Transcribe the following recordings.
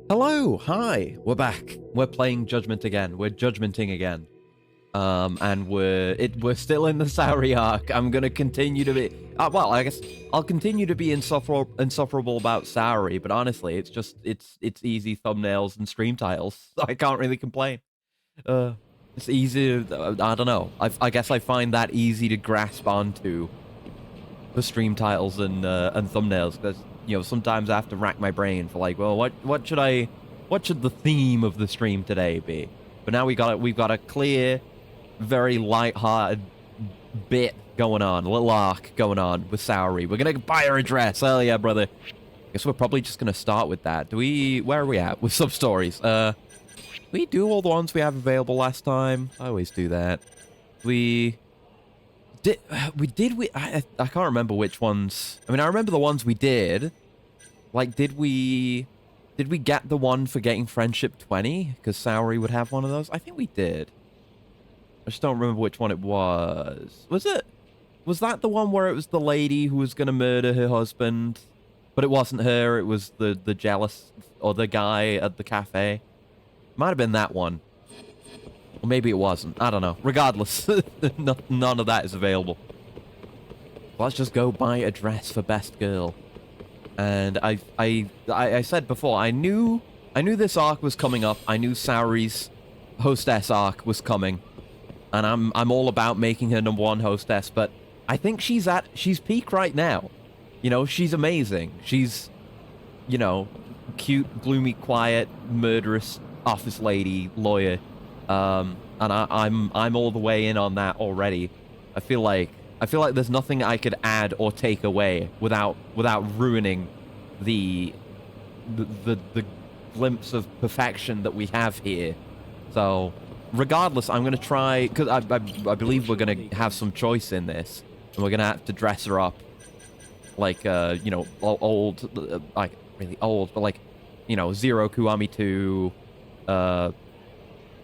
Hello, hi, we're back. We're playing Judgment again. We're judgmenting again. And we're still in the Saori arc. I'm gonna continue to be well, I guess I'll continue to be insufferable about Saori, but honestly, it's easy thumbnails and stream titles. I can't really complain. It's easy to, I don't know. I guess I find that easy to grasp onto the stream titles and thumbnails, because sometimes I have to rack my brain for like, well, what should the theme of the stream today be? But now we've got a clear, very light-hearted bit going on, a little arc going on with Saori. We're gonna buy her a dress. Hell yeah, brother. Guess we're probably just gonna start with that. Where are we at with sub stories? We do all the ones we have available last time. I always do that. I can't remember which ones. I mean, I remember the ones we did. Like, did we get the one for getting friendship 20? Because Saori would have one of those? I think we did. I just don't remember which one it was. Was that the one where it was the lady who was going to murder her husband? But it wasn't her, it was the jealous other guy at the cafe. Might have been that one. Or maybe it wasn't. I don't know. Regardless, none of that is available. Let's just go buy a dress for best girl. And I said before, I knew this arc was coming up. I knew Saori's hostess arc was coming. And I'm all about making her #1 hostess, but I think she's peak right now. She's amazing. She's, cute, gloomy, quiet, murderous office lady, lawyer. And I'm all the way in on that already. I feel like there's nothing I could add or take away without ruining the glimpse of perfection that we have here. So, regardless, I'm gonna try, because I believe we're gonna have some choice in this, and we're gonna have to dress her up like old, like really old, but like Zero Kuami 2.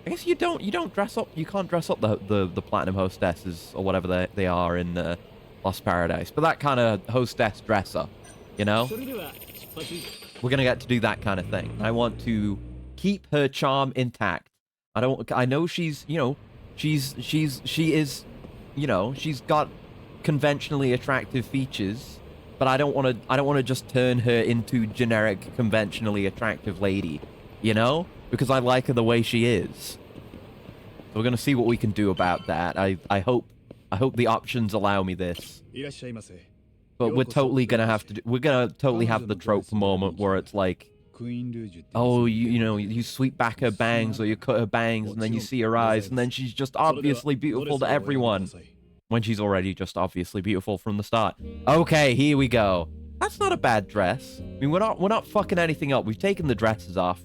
I guess you don't dress up. You can't dress up the platinum hostesses or whatever they are in Lost Paradise. But that kind of hostess dress up, We're gonna get to do that kind of thing. I want to keep her charm intact. I know she's she's got conventionally attractive features, but I don't want to just turn her into generic conventionally attractive lady, because I like her the way she is. So we're gonna see what we can do about that. I hope the options allow me this. But we're totally gonna have to we're gonna totally have the trope moment where it's like, oh, you sweep back her bangs or you cut her bangs and then you see her eyes and then she's just obviously beautiful to everyone when she's already just obviously beautiful from the start. Okay, here we go. That's not a bad dress. I mean, we're not fucking anything up. We've taken the dresses off.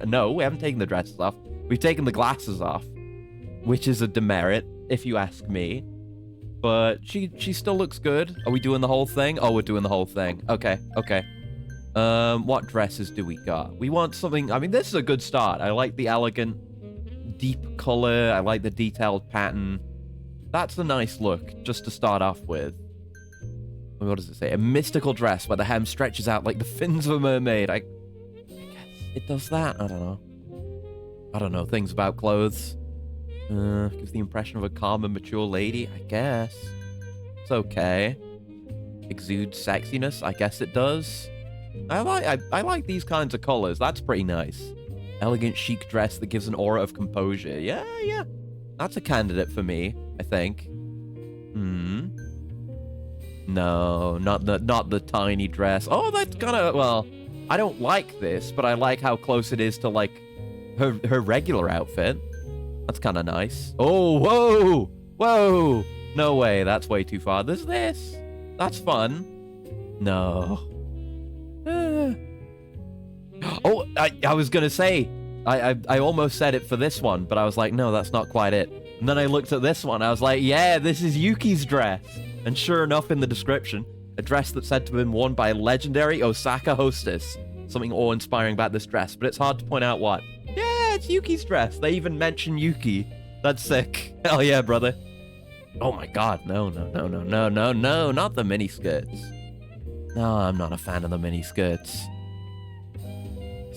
No, we haven't taken the dresses off. We've taken the glasses off, which is a demerit, if you ask me. But she still looks good. Are we doing the whole thing? Oh, we're doing the whole thing. Okay. What dresses do we got? We want something. I mean, this is a good start. I like the elegant, deep color. I like the detailed pattern. That's a nice look, just to start off with. What does it say? A mystical dress where the hem stretches out like the fins of a mermaid. I guess it does that. I don't know things about clothes. Gives the impression of a calm and mature lady. I guess. It's okay. Exudes sexiness. I guess it does. I like these kinds of colors. That's pretty nice. Elegant, chic dress that gives an aura of composure. Yeah. That's a candidate for me, I think. No, not the tiny dress. Oh, that's kind of, well, I don't like this, but I like how close it is to, like, her regular outfit. That's kind of nice. Oh, whoa. No way, that's way too far. There's this. That's fun. No. Oh, I was gonna say, I almost said it for this one, but I was like, no, that's not quite it. And then I looked at this one, I was like, yeah, this is Yuki's dress. And sure enough, in the description, a dress that's said to have been worn by a legendary Osaka hostess. Something awe-inspiring about this dress, but it's hard to point out what. Yeah, it's Yuki's dress. They even mention Yuki. That's sick. Hell yeah, brother. Oh my god, no, not the miniskirts. No, I'm not a fan of the miniskirts.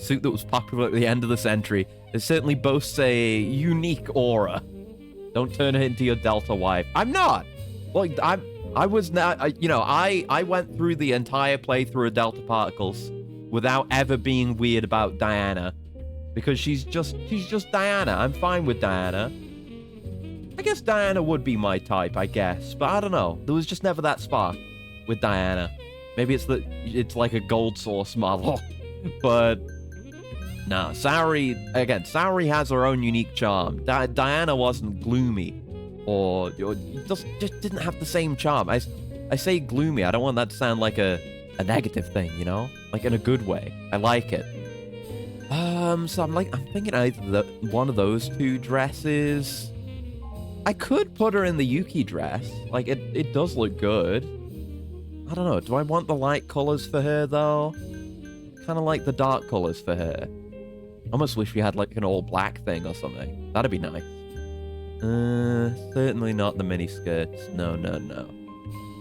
suit that was popular at the end of the century. It certainly boasts a unique aura. Don't turn her into your Delta wife. I'm not. Like, I was not, you know, I went through the entire playthrough of Delta Particles without ever being weird about Diana. Because she's just Diana. I'm fine with Diana. I guess Diana would be my type, I guess. But I don't know. There was just never that spark with Diana. Maybe it's like a gold source model. But nah, Saori has her own unique charm. Diana wasn't gloomy. Or just didn't have the same charm. I say gloomy. I don't want that to sound like a negative thing, you know? Like in a good way. I like it. So I'm thinking either one of those two dresses. I could put her in the Yuki dress. Like, it does look good. I don't know. Do I want the light colors for her, though? Kind of like the dark colors for her. I almost wish we had, like, an all-black thing or something. That'd be nice. Certainly not the mini skirts. No.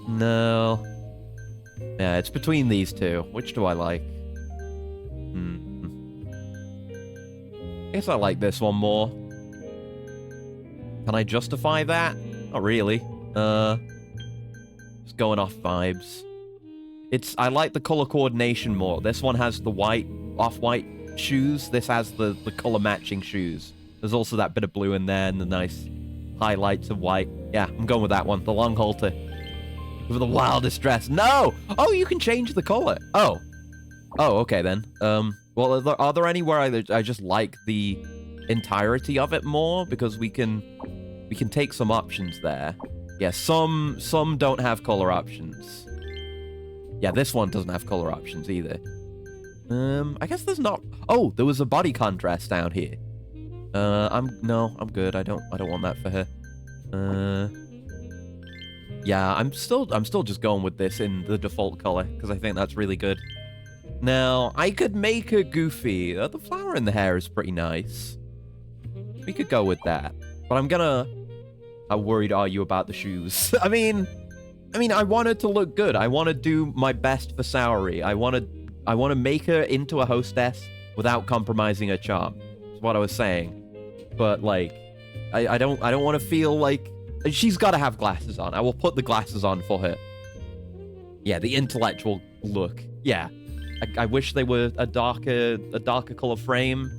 No. Yeah, it's between these two. Which do I like? I guess I like this one more. Can I justify that? Not really. Just going off vibes. I like the color coordination more. This one has the white, off-white shoes. This has the color matching shoes. There's also that bit of blue in there and the nice highlights of white. Yeah, I'm going with that one. The long halter. With the wildest dress. No! Oh, you can change the color. Oh, okay then. Well, are there any where I just like the entirety of it more? Because we can take some options there. Yeah, some don't have color options. Yeah, this one doesn't have color options either. I guess there's not. Oh, there was a body contrast down here. I'm good. I don't want that for her. Yeah, I'm still just going with this in the default color because I think that's really good. Now, I could make her goofy. The flower in the hair is pretty nice. We could go with that. But how worried are you about the shoes? I mean, I want her to look good. I want to do my best for Saori. I want to make her into a hostess without compromising her charm. That's what I was saying. But like, I don't want to feel like she's got to have glasses on. I will put the glasses on for her. Yeah, the intellectual look. Yeah. I wish they were a darker color frame.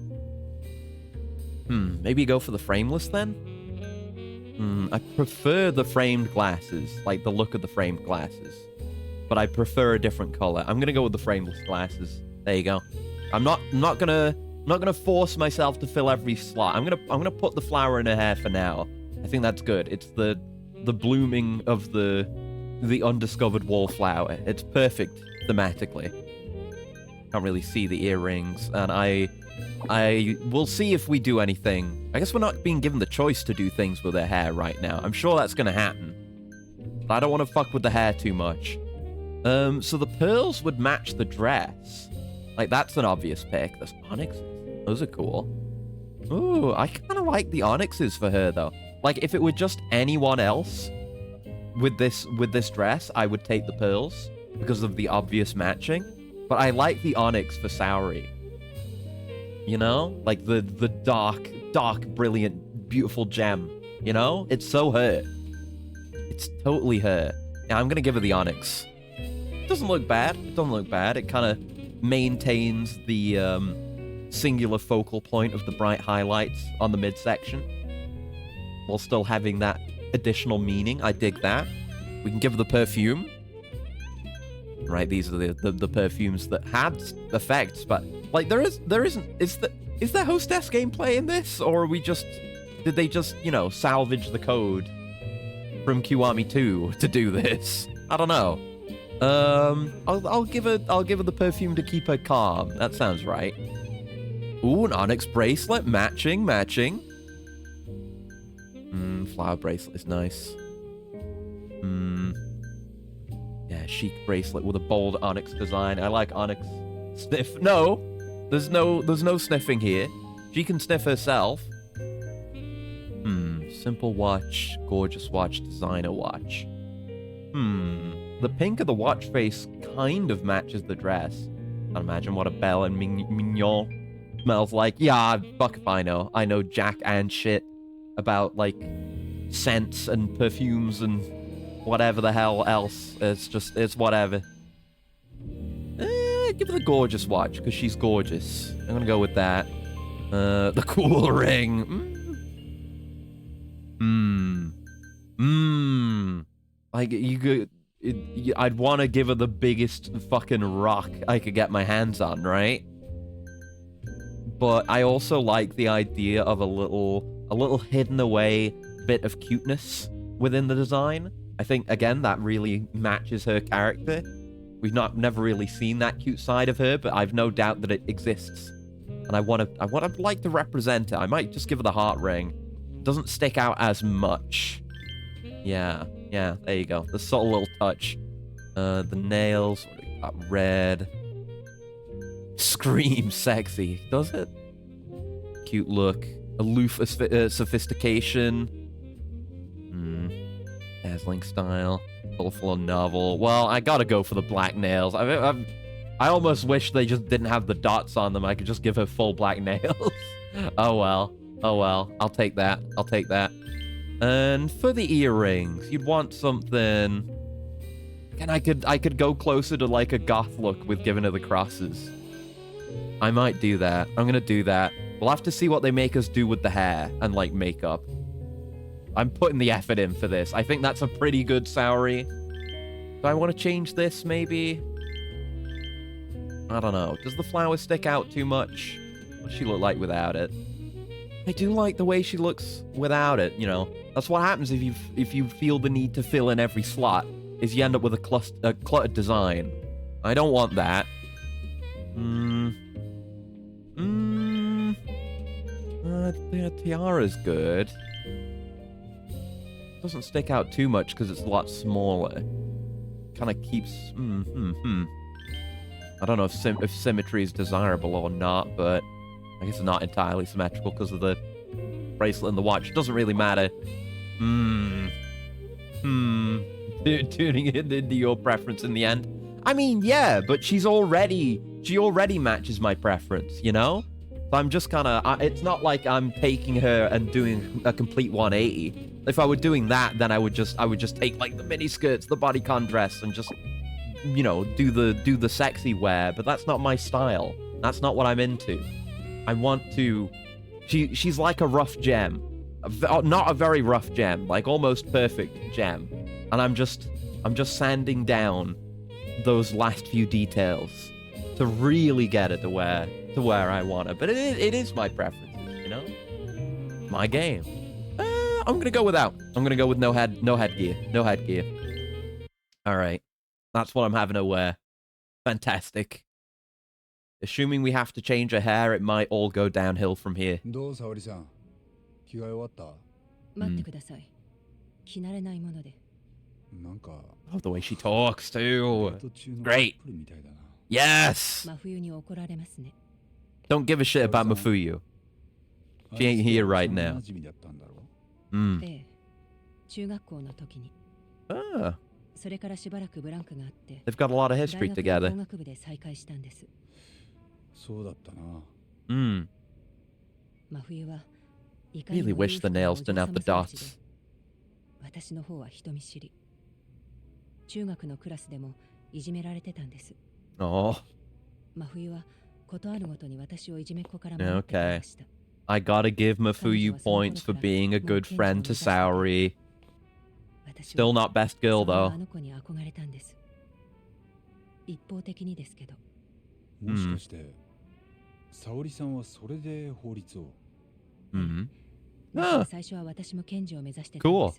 Maybe go for the frameless then? I prefer the framed glasses, like the look of the framed glasses. But I prefer a different color. I'm gonna go with the frameless glasses. There you go. I'm not gonna force myself to fill every slot. I'm gonna put the flower in her hair for now. I think that's good. It's the blooming of the undiscovered wallflower. It's perfect thematically. Can't really see the earrings, and I will see if we do anything. I guess we're not being given the choice to do things with her hair right now. I'm sure that's gonna happen. But I don't want to fuck with the hair too much. So the pearls would match the dress. Like, that's an obvious pick. There's onyxes. Those are cool. Ooh, I kind of like the onyxes for her, though. Like, if it were just anyone else with this dress, I would take the pearls because of the obvious matching. But I like the onyx for Saori. You know? Like the dark, brilliant, beautiful gem. You know? It's so her. It's totally her. Yeah, I'm gonna give her the onyx. It doesn't look bad. It kind of maintains the singular focal point of the bright highlights on the midsection while still having that additional meaning. I dig that. We can give her the perfume. Right, these are the perfumes that had effects, but like there isn't. Is there hostess gameplay in this, or did they just salvage the code from Kiwami 2 to do this? I don't know. I'll give her the perfume to keep her calm. That sounds right. Ooh, an onyx bracelet, matching. Flower bracelet is nice. Yeah, chic bracelet with a bold onyx design. I like onyx. Sniff. No, there's no sniffing here. She can sniff herself. Simple watch, gorgeous watch, designer watch. The pink of the watch face kind of matches the dress. Can't imagine what a belle and mignon smells like. Yeah, fuck if I know. I know jack and shit about, like, scents and perfumes and whatever the hell else. It's whatever. Give her the gorgeous watch, because she's gorgeous. I'm gonna go with that. The cool ring. Like, you could... I'd want to give her the biggest fucking rock I could get my hands on, right? But I also like the idea of a little hidden away bit of cuteness within the design. I think, again, that really matches her character. We've never really seen that cute side of her, but I've no doubt that it exists. And I want to like to represent it. I might just give her the heart ring. It doesn't stick out as much. Yeah, there you go. The subtle little touch. The nails, what do we got? Red. Scream sexy. Does it? Cute look. Aloof sophistication. Dazzling style. Colorful and novel. Well, I gotta go for the black nails. I almost wish they just didn't have the dots on them. I could just give her full black nails. Oh well. I'll take that. And for the earrings, you'd want something... And I could go closer to like a goth look with giving her the crosses. I might do that. I'm gonna do that. We'll have to see what they make us do with the hair and like makeup. I'm putting the effort in for this. I think that's a pretty good Saori. Do I want to change this, maybe? I don't know. Does the flower stick out too much? What does she look like without it? I do like the way she looks without it, you know. That's what happens if you feel the need to fill in every slot, is you end up with a cluttered design. I don't want that. The tiara's good. Doesn't stick out too much because it's a lot smaller. Kind of keeps... I don't know if symmetry is desirable or not, but I guess it's not entirely symmetrical because of the bracelet and the watch. It doesn't really matter. Tuning it into your preference in the end. I mean, yeah, but she already matches my preference, you know? So I'm just kind of... it's not like I'm taking her and doing a complete 180. If I were doing that, then I would just take like the mini skirts, the bodycon dress, and just, you know, do the sexy wear. But that's not my style. That's not what I'm into. I want to... She's like a rough gem. Not a very rough gem, like almost perfect gem. And I'm just sanding down those last few details to really get it to where I want it. But it is my preferences, you know? My game. I'm gonna go without. I'm gonna go with no headgear. No headgear. Alright. That's what I'm having to wear. Fantastic. Assuming we have to change her hair, it might all go downhill from here. Oh, the way she talks too. Great. Yes! Don't give a shit about Mafuyu. She ain't here right now. Ah. They've got a lot of history together. Really wish the nails didn't have the dots. Oh. Okay. I gotta give Mafuyu points for being a good friend to Saori. Still not best girl, though. Ah. Cool.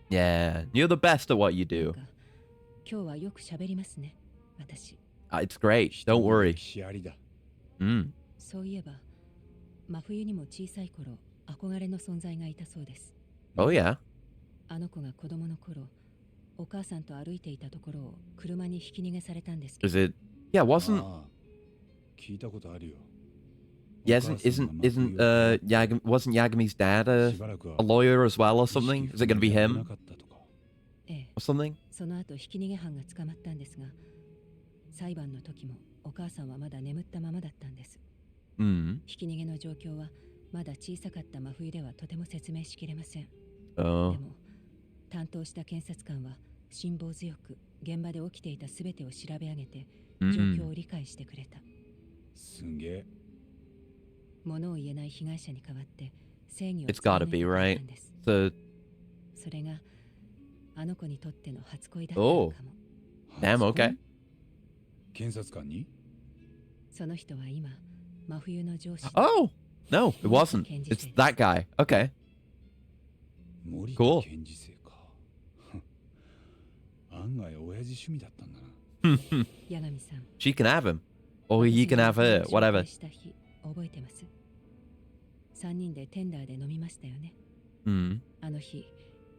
Yeah, you're the best at what you do. It's great, don't worry. Oh yeah. Is it... Yeah, wasn't... Yeah, wasn't Yagami's dad a lawyer as well or something? Is it gonna be him ええ、or something? その後ひき逃げ犯が捕まったんですが、裁判の時もお母さんはまだ眠ったままだったんです。Hmm. ひき逃げの状況はまだ小さかった真冬ではとても説明しきれません。Oh. でも担当した検察官は辛抱強く現場で起きていたすべてを調べ上げて状況を理解してくれた。すげえ。物を言えない被害者に代わって正義を It's gotta be 貫いてくれ right. たんです。 So それがあの子にとっての初恋だったのかも。damn, okay. 検察官に？その人は今真冬の上司。 Oh no, it wasn't. It's that guy. Okay. 森 Cool. 田検事正か。案外親父趣味だったんだな。八神さん。 She can have him, or he can have her. Whatever. した日覚えてます。3人でテンダーで飲みましたよね。 Hmm. あの日、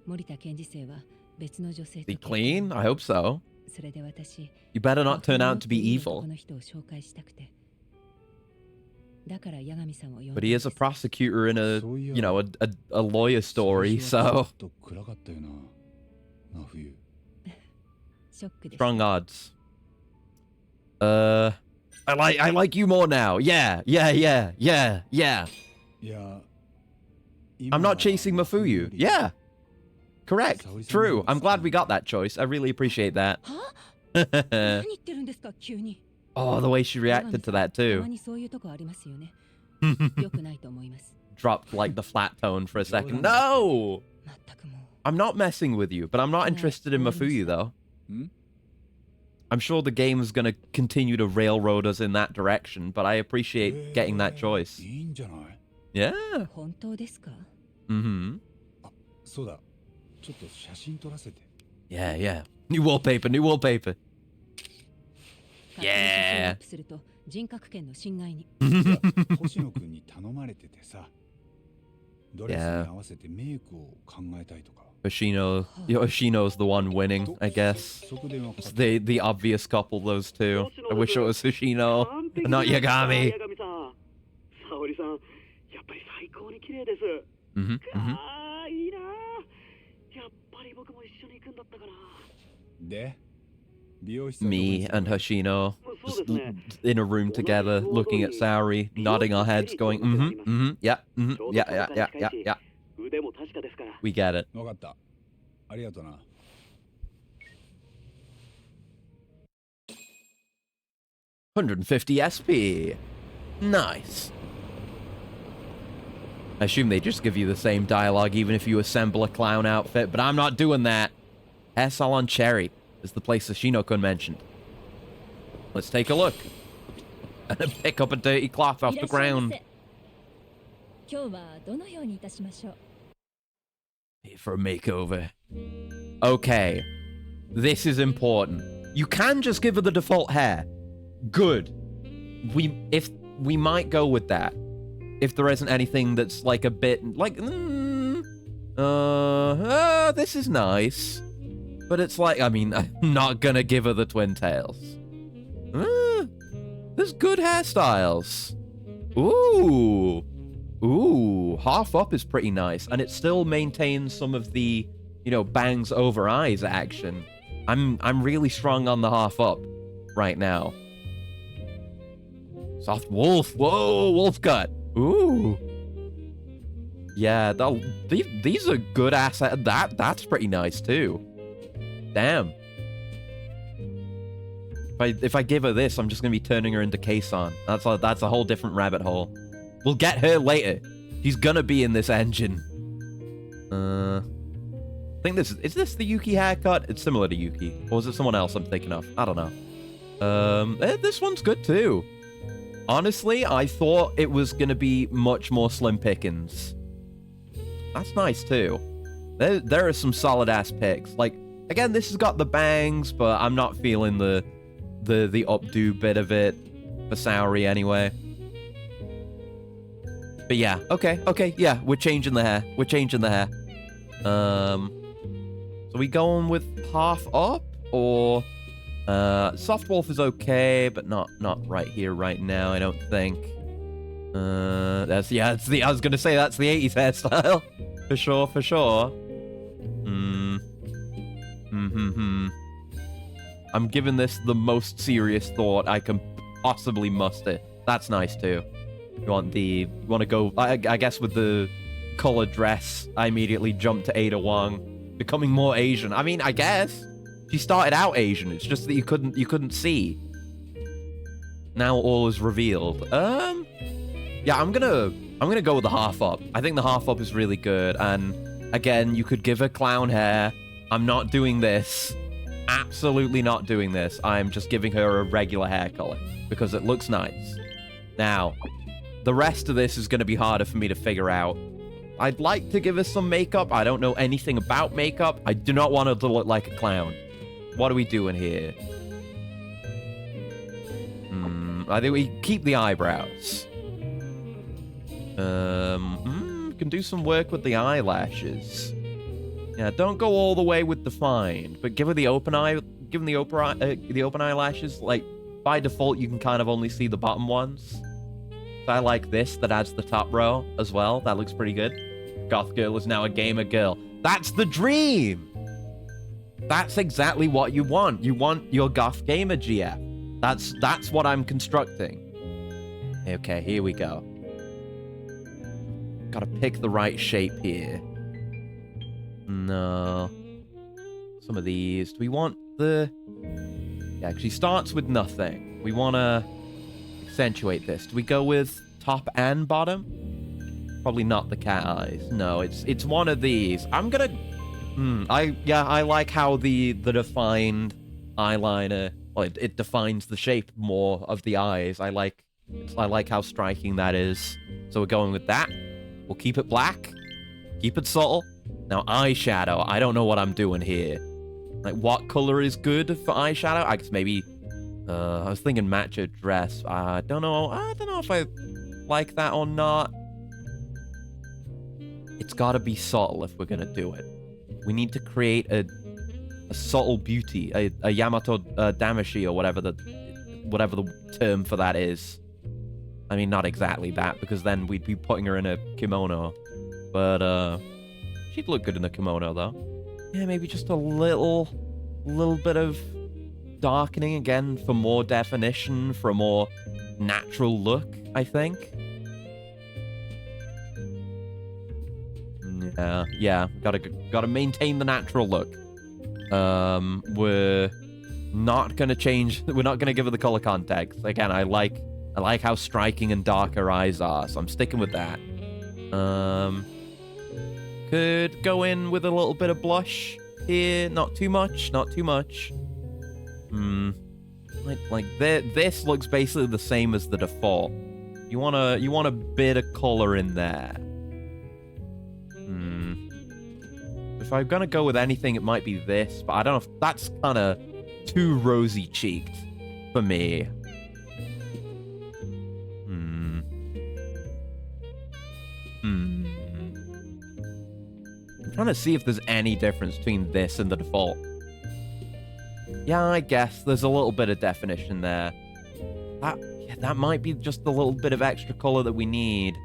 森田検事正は別の女性 Be と clean? I hope so. それで私、 You better not turn out to be こ evil. の人を紹介したくて。だから八神さんを呼んだん But で he す。 is a prosecutor in a, you know, a lawyer story, 最初は so ちょっと暗かったよな。真冬。ショックです。 strong odds. I like you more now. Yeah. いや、 I'm not chasing Mafuyu. Yeah. Correct. True. I'm glad we got that choice. I really appreciate that. は？何言ってるんですか急に。 Oh, the way she reacted to that た too. まにそういうとこありますよね。良くないと思います。 Dropped like the flat tone for a second. No! 全くもう。 I'm not messing with you, but I'm not interested in Mafuyu though. I'm sure the game is going to continue to railroad us in that direction, but I appreciate getting that choice. いいんじゃない？ Yeah. 本当ですか？ Mm-hmm. そうだ。ちょっと写真撮らせて。 Yeah. New wallpaper, new wallpaper. 勝手に写真をアップすると人格権の侵害に。星野くんに頼まれててさ。ドレスに合わせてメイクを考えたいとか。Hoshino's the one winning, I guess. It's the obvious couple, those two. I wish it was Hoshino, not Yagami. 沙織さん、やっぱり最高に綺麗です。 Mm-hmm. ああ、いいな。やっぱり僕も一緒に行くんだったかな。で、美容師 Me and Hoshino just in a room together, looking at Saori, nodding our heads, going, yeah. 腕も確かですから。 We get it. わかった。ありがとな。150 SP. Nice. I assume they just give you the same dialogue even if you assemble a clown outfit, but I'm not doing that. Hair Salon Cherry is the place Hoshino-kun mentioned. Let's take a look. And pick up a dirty cloth off the ground. 今日はどのようにいたしましょう。 Here for a makeover. Okay. This is important. You can just give her the default hair. Good. We might go with that. If there isn't anything that's like a bit like this is nice. But it's like, I mean, I'm not gonna give her the twin tails. There's good hairstyles. Ooh, half up is pretty nice, and it still maintains some of the, you know, bangs over eyes action. I'm really strong on the half up right now. Soft wolf. Whoa, wolf cut. Ooh. Yeah, these are good ass. That's pretty nice too. Damn. If I give her this, I'm just gonna be turning her into Kason. That's a whole different rabbit hole. We'll get her later. She's gonna be in this engine. I think is this the Yuki haircut? It's similar to Yuki. Or is it someone else I'm thinking of? I don't know. This one's good too. Honestly, I thought it was gonna be much more slim pickings. That's nice too. There are some solid ass picks. Like, again, this has got the bangs, but I'm not feeling the updo bit of it for Saori anyway. But yeah, okay, yeah, we're changing the hair. So we going with half up, or Soft Wolf is okay, but not right here right now, I don't think. That's the, I was gonna say that's the 80s hairstyle. For sure, for sure. I'm giving this the most serious thought I can possibly muster. That's nice too. You want to go, I guess with the colored dress, I immediately jumped to Ada Wong, becoming more Asian. I mean, I guess she started out Asian. It's just that you couldn't see. Now all is revealed. Yeah, I'm gonna go with the half up. I think the half up is really good. And again, you could give her clown hair. I'm not doing this. Absolutely not doing this. I'm just giving her a regular hair color because it looks nice. Now, the rest of this is going to be harder for me to figure out. I'd like to give her some makeup. I don't know anything about makeup. I do not want her to look like a clown. What are we doing here? I think we keep the eyebrows. Can do some work with the eyelashes. Yeah, don't go all the way with defined, but give her the open eye. Give them the open eyelashes. Like by default, you can kind of only see the bottom ones. So I like this that adds the top row as well. That looks pretty good. Goth girl is now a gamer girl. That's the dream. That's exactly what you want. You want your goth gamer GF. That's what I'm constructing. Okay, here we go. Gotta pick the right shape here. No. Some of these. Do we want the... Yeah, she starts with nothing. We want to accentuate this. Do we go with top and bottom? Probably not the cat eyes. No, it's one of these. I'm gonna... I like how the defined eyeliner... Well, it defines the shape more of the eyes. I like how striking that is. So we're going with that. We'll keep it black. Keep it subtle. Now, eyeshadow. I don't know what I'm doing here. Like, what color is good for eyeshadow? I guess maybe... I was thinking match a dress. I don't know if I like that or not. It's gotta be subtle if we're gonna do it. We need to create a subtle beauty. A Yamato Damashi or whatever the term for that is. I mean, not exactly that, because then we'd be putting her in a kimono. But, she'd look good in a kimono, though. Yeah, maybe just a little bit of darkening again for more definition, for a more natural look, I think. Yeah, gotta maintain the natural look. We're not gonna change. We're not gonna give her the color context. Again, I like how striking and dark her eyes are, so I'm sticking with that. Could go in with a little bit of blush here. Not too much. Not too much. This looks basically the same as the default. You want a bit of color in there. If I'm gonna go with anything, it might be this, but I don't know if that's kind of too rosy cheeked for me. I'm trying to see if there's any difference between this and the default. Yeah, I guess there's a little bit of definition there. That might be just a little bit of extra color that we need.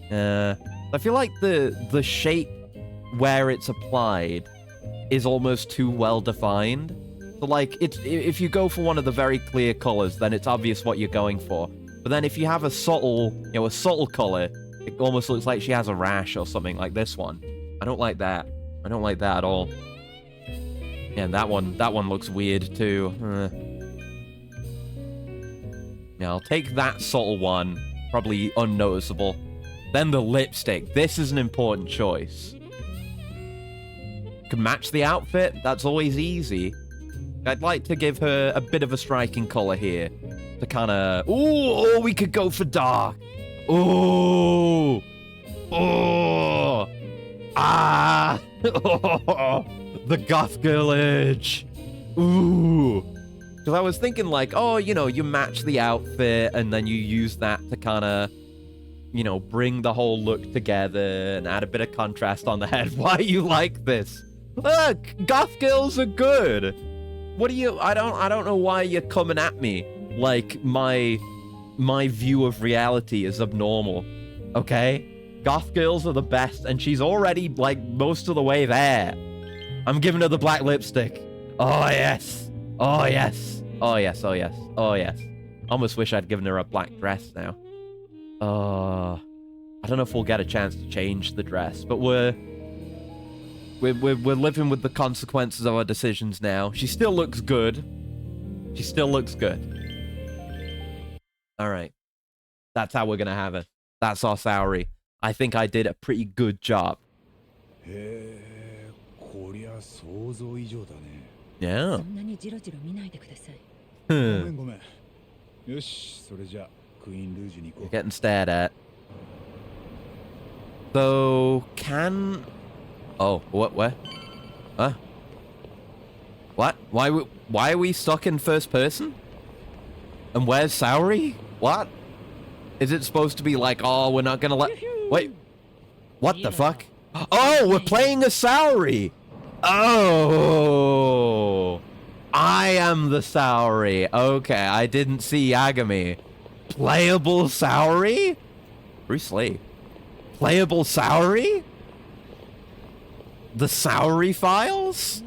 I feel like the shape where it's applied is almost too well defined. So like, if you go for one of the very clear colors, then it's obvious what you're going for. But then if you have a subtle color, it almost looks like she has a rash or something like this one. I don't like that. I don't like that at all. Yeah, that one looks weird too. Yeah, I'll take that subtle one. Probably unnoticeable. Then the lipstick. This is an important choice. Can match the outfit. That's always easy. I'd like to give her a bit of a striking color here. To kind of... Ooh, we could go for dark. Ooh. Oh. Ah. The goth girl edge. Ooh. Because I was thinking like, oh, you match the outfit and then you use that to kind of, bring the whole look together and add a bit of contrast on the head. Why you like this? Look, goth girls are good. What do you... I don't know why you're coming at me like my my view of reality is abnormal. Okay? Goth girls are the best, and she's already, like, most of the way there. I'm giving her the black lipstick. Oh, yes. Oh, yes. Oh, yes. Oh, yes. Oh, yes. Almost wish I'd given her a black dress now. I don't know if we'll get a chance to change the dress, but we're living with the consequences of our decisions now. She still looks good. She still looks good. All right. That's how we're going to have it. That's our Saori. I think I did a pretty good job. Yeah. そんなにジロジロ見ないでください。ごめんごめん。よし、それじゃクイーンルージュに行こう。You're getting stared at. So, can... Oh, what, where? Huh? What? Why are we stuck in first person? And where's Saori? What? Is it supposed to be like, oh, we're not gonna let... Wait. What the fuck? Oh, we're playing a Saori! Oh! I am the Saori. Okay, I didn't see Yagami. Playable Saori? Bruce Lee. Playable Saori? The Saori files?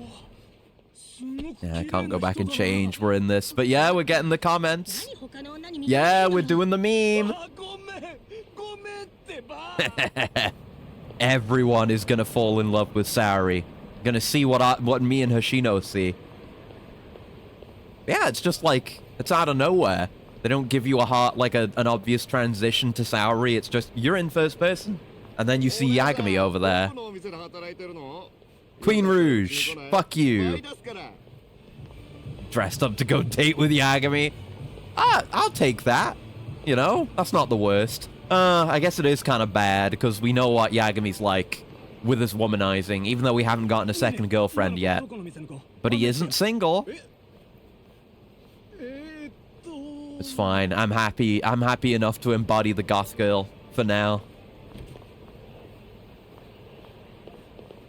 Yeah, I can't go back and change. We're in this. But yeah, we're getting the comments. Yeah, we're doing the meme. Everyone is gonna fall in love with Saori. Gonna see what me and Hoshino see. Yeah, it's just like, it's out of nowhere. They don't give you an obvious transition to Saori. It's just, you're in first person. And then you see Yagami over there. Queen Rouge, fuck you. Dressed up to go date with Yagami. I'll take that. You know, that's not the worst. I guess it is kind of bad, because we know what Yagami's like with his womanizing, even though we haven't gotten a second girlfriend yet. But he isn't single. It's fine. I'm happy enough to embody the goth girl for now.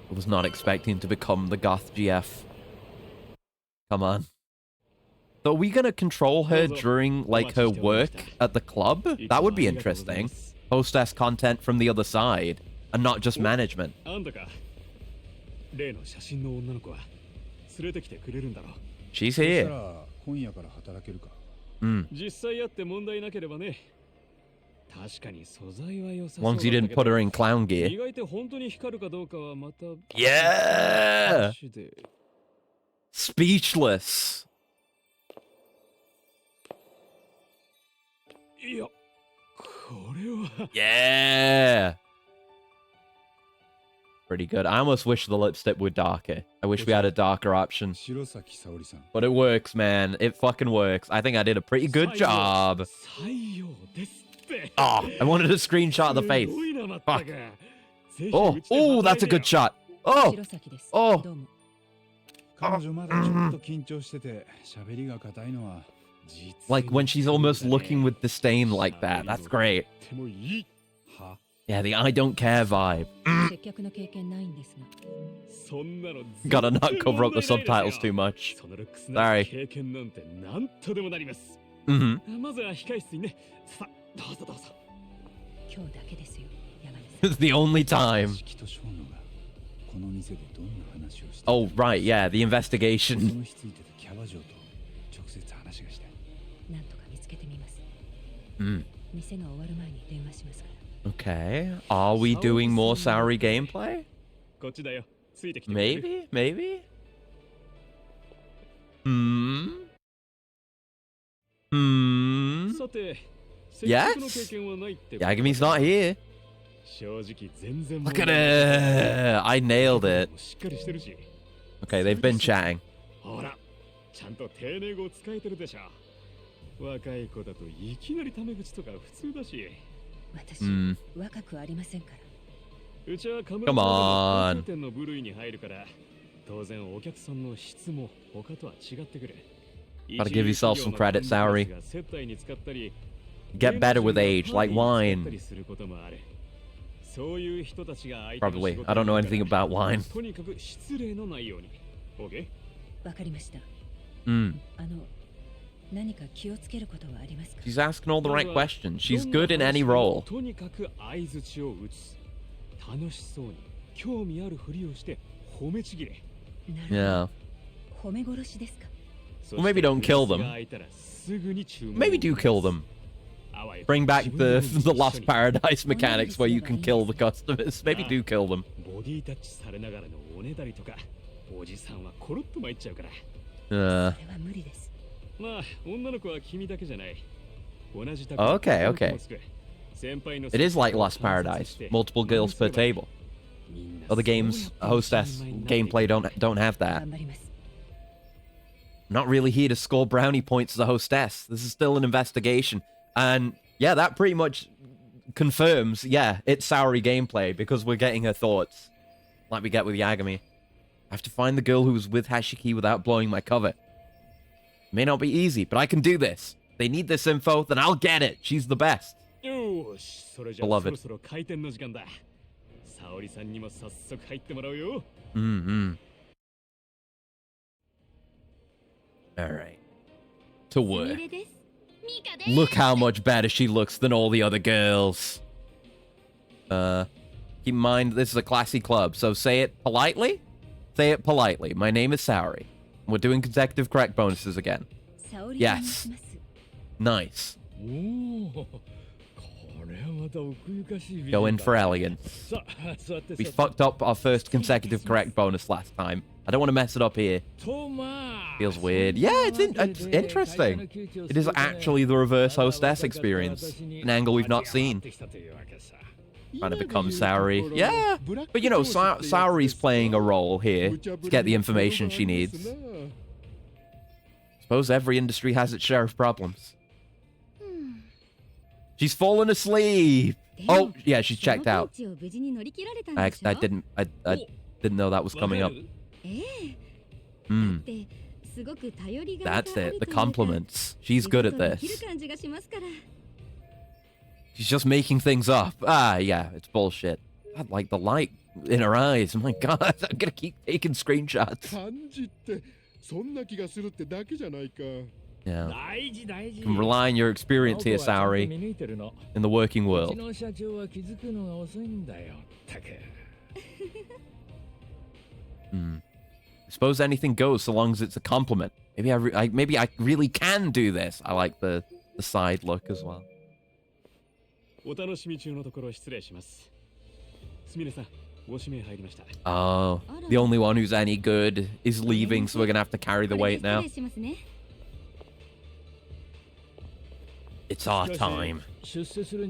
I was not expecting to become the goth GF. Come on. So are we gonna control her during, like, her work at the club? That would be interesting. Hostess content from the other side, and not just management. She's here. As long as you didn't put her in clown gear. Yeah! Speechless. Yeah! Pretty good. I almost wish the lipstick were darker. I wish we had a darker option. But it works, man. It fucking works. I think I did a pretty good job. Oh, I wanted a screenshot of the face. Fuck. Oh, that's a good shot. Oh, oh. Like when she's almost looking with disdain like that. That's great. Yeah, the I don't care vibe. Gotta not cover up the subtitles too much. Sorry. It's the only time. Oh, right, yeah, the investigation. Okay, are we doing more Saori gameplay? Maybe? Maybe? Yes? Yagami's not here. Look at her! I nailed it. Okay, they've been chatting. Come on. Gotta give yourself some credit, Saori. Get better with age, like wine. Probably. I don't know anything about wine. 何か気をつけることはありますか？ She's asking all the right questions. She's good in any role. とにかく相槌を打つ。楽しそうに興味あるふりをして褒めちぎれ。なるほど。 Yeah. 褒め殺しですか？ Well, maybe don't kill them. Maybe do kill them. Bring back the Lost Paradise mechanics where you can kill the customers. Maybe do kill them. ボディタッチされながらのおねだりとか、おじさんはコロッと参っちゃうから。それは無理です。まあ、女の子は君だけじゃない。同じ Okay, okay. It is like Lost Paradise. Multiple girls per table. Other games, hostess gameplay don't have that. 頑張ります。 Not really here to score brownie points as a hostess. This is still an investigation. And yeah, that pretty much confirms, yeah, it's Saori gameplay because we're getting her thoughts. Like we get with Yagami. I have to find the girl who was with Hashiki without blowing my cover. May not be easy, but I can do this. If they need this info, then I'll get it. She's the best. よし、それじゃあそろそろ開店の時間だ。沙織さんにも早速入ってもらうよ。Alright. To work. Look how much better she looks than all the other girls. Keep in mind, this is a classy club, so say it politely. Say it politely. My name is Saori. We're doing consecutive correct bonuses again. Yes. Nice. Go in for elegance. We fucked up our first consecutive correct bonus last time. I don't want to mess it up here. Feels weird. Yeah, it's interesting. It is actually the reverse hostess experience. An angle we've not seen. Trying to become Saori. Yeah, but you know, Saori's playing a role here to get the information she needs. Suppose every industry has its share of problems. She's fallen asleep. Oh, yeah, she's checked out. I didn't know that was coming up. That's it, the compliments. She's good at this. She's just making things up. Ah, yeah, it's bullshit. God, like the light in her eyes. Oh my god, I'm gonna keep taking screenshots. Yeah. You can rely on your experience here, Saori, in the working world. I suppose anything goes so long as it's a compliment. Maybe I really can do this. I like the side look as well. Oh, the only one who's any good is leaving, so we're gonna have to carry the weight now. It's our time.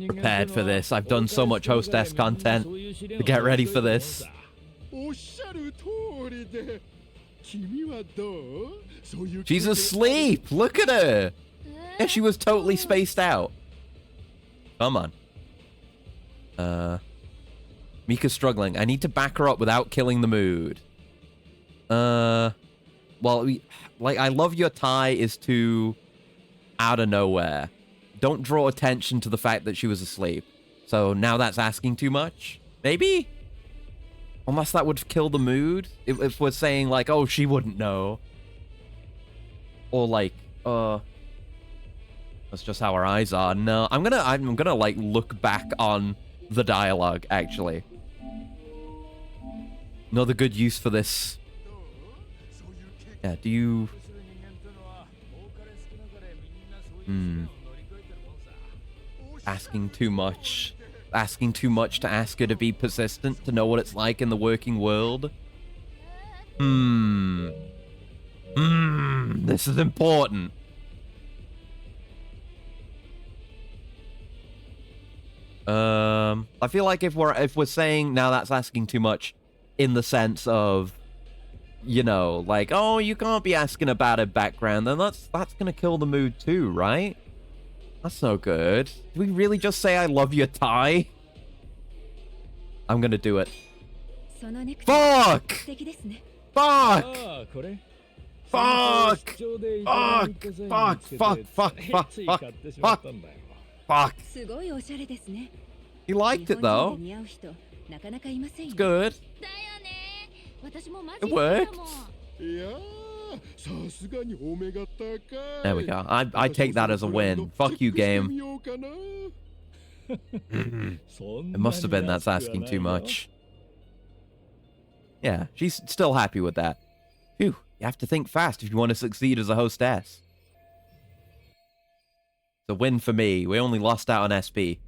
Prepared for this. I've done so much hostess content to get ready for this. She's asleep. Look at her. Yeah, she was totally spaced out. Come on. Mika's struggling. I need to back her up without killing the mood. Well, I love your tie is too out of nowhere. Don't draw attention to the fact that she was asleep. So now that's asking too much? Maybe? Unless that would kill the mood? If we're saying like, oh, she wouldn't know. Or like, that's just how her eyes are. No, I'm gonna like look back on the dialogue, actually. Another good use for this. Yeah, do you... Asking too much. Asking too much to ask her to be persistent, to know what it's like in the working world. This is important. I feel like if we're saying now that's asking too much in the sense of, you know, like, oh, you can't be asking about her background, then that's gonna kill the mood too, right? That's no good. Do we really just say I love your tie? I'm gonna do it. Fuck! Fuck! Fuck! Fuck! He liked it though. It's good. It worked. さすがにお目が高い。 There we go. I take that as a win. Fuck you, game. It must have been that's asking too much. Yeah, she's still happy with that. Phew, you have to think fast if you want to succeed as a hostess. It's a win for me. We only lost out on SP.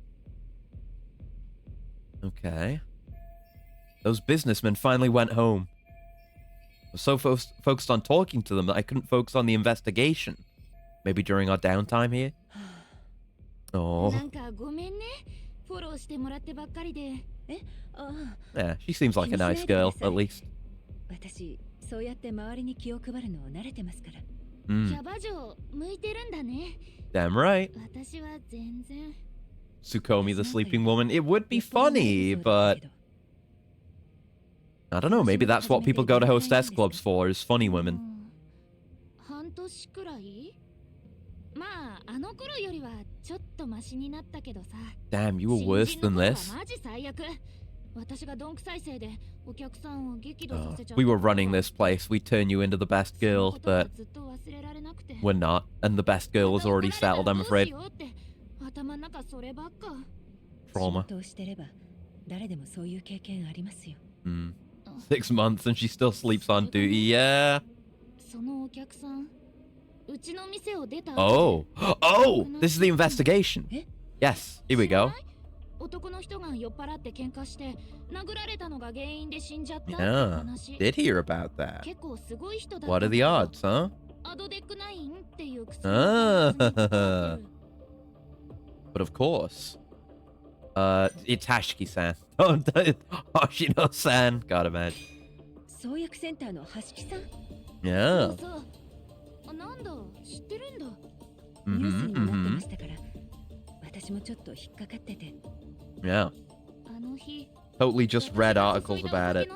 Okay. Those businessmen finally went home. I was so focused on talking to them that I couldn't focus on the investigation. Maybe during our downtime here? Oh. Yeah, she seems like a nice girl, at least. Damn right. Tsukomi, the sleeping woman. It would be funny, but... I don't know, maybe that's what people go to hostess clubs for, is funny women. Damn, you were worse than this. We were running this place, we turn you into the best girl, but we're not, and the best girl is already settled, I'm afraid. Trauma. 6 months and she still sleeps on duty, yeah. Oh, oh, this is the investigation. Yes, here we go. Yeah, did hear about that. What are the odds, huh? Ah. But of course, it's Hashiki-san. Oh, Hoshino-san. God, imagine. Yeah. Yeah. Totally just read articles about it.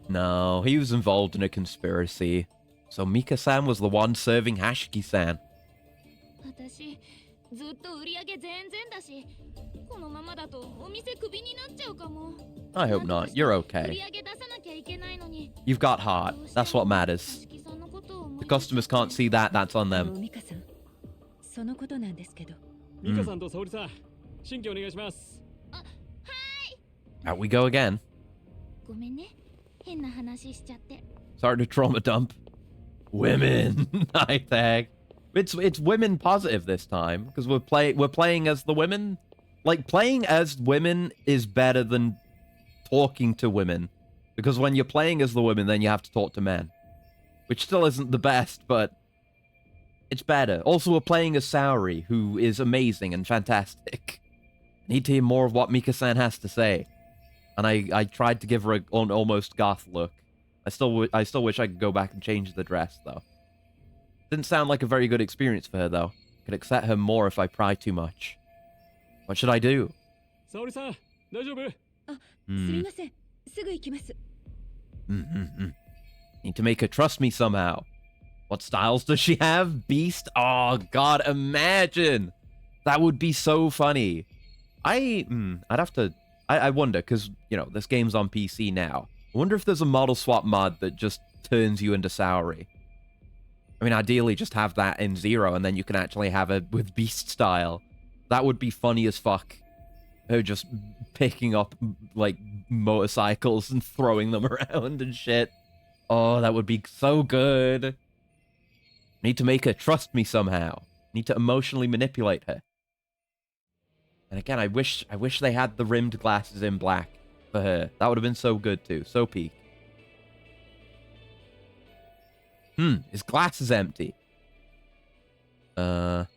No, he was involved in a conspiracy. So Mika-san was the one serving Hashiki-san. I hope not. You're okay. You've got heart. That's what matters. The customers can't see that. That's on them. Out we go again. Sorry to trauma dump. Women. I think it's women positive this time because we're playing as the women. Like, playing as women is better than talking to women, because when you're playing as the women, then you have to talk to men, which still isn't the best, but it's better. Also, we're playing as Saori, who is amazing and fantastic. I need to hear more of what Mika-san has to say. And I tried to give her an almost goth look. I still wish I could go back and change the dress, though. Didn't sound like a very good experience for her, though. Could accept her more if I pry too much. What should I do? Saori-san, 大丈夫? Need to make her trust me somehow. What styles does she have? Beast? Oh, God, imagine! That would be so funny. I'd have to... I wonder, because, you know, this game's on PC now. I wonder if there's a model swap mod that just turns you into Saori. I mean, ideally, just have that in Zero, and then you can actually have it with Beast style. That would be funny as fuck. Her just picking up, like, motorcycles and throwing them around and shit. Oh, that would be so good. Need to make her trust me somehow. Need to emotionally manipulate her. And again, I wish they had the rimmed glasses in black for her. That would have been so good too. So peak. His glass is empty. Today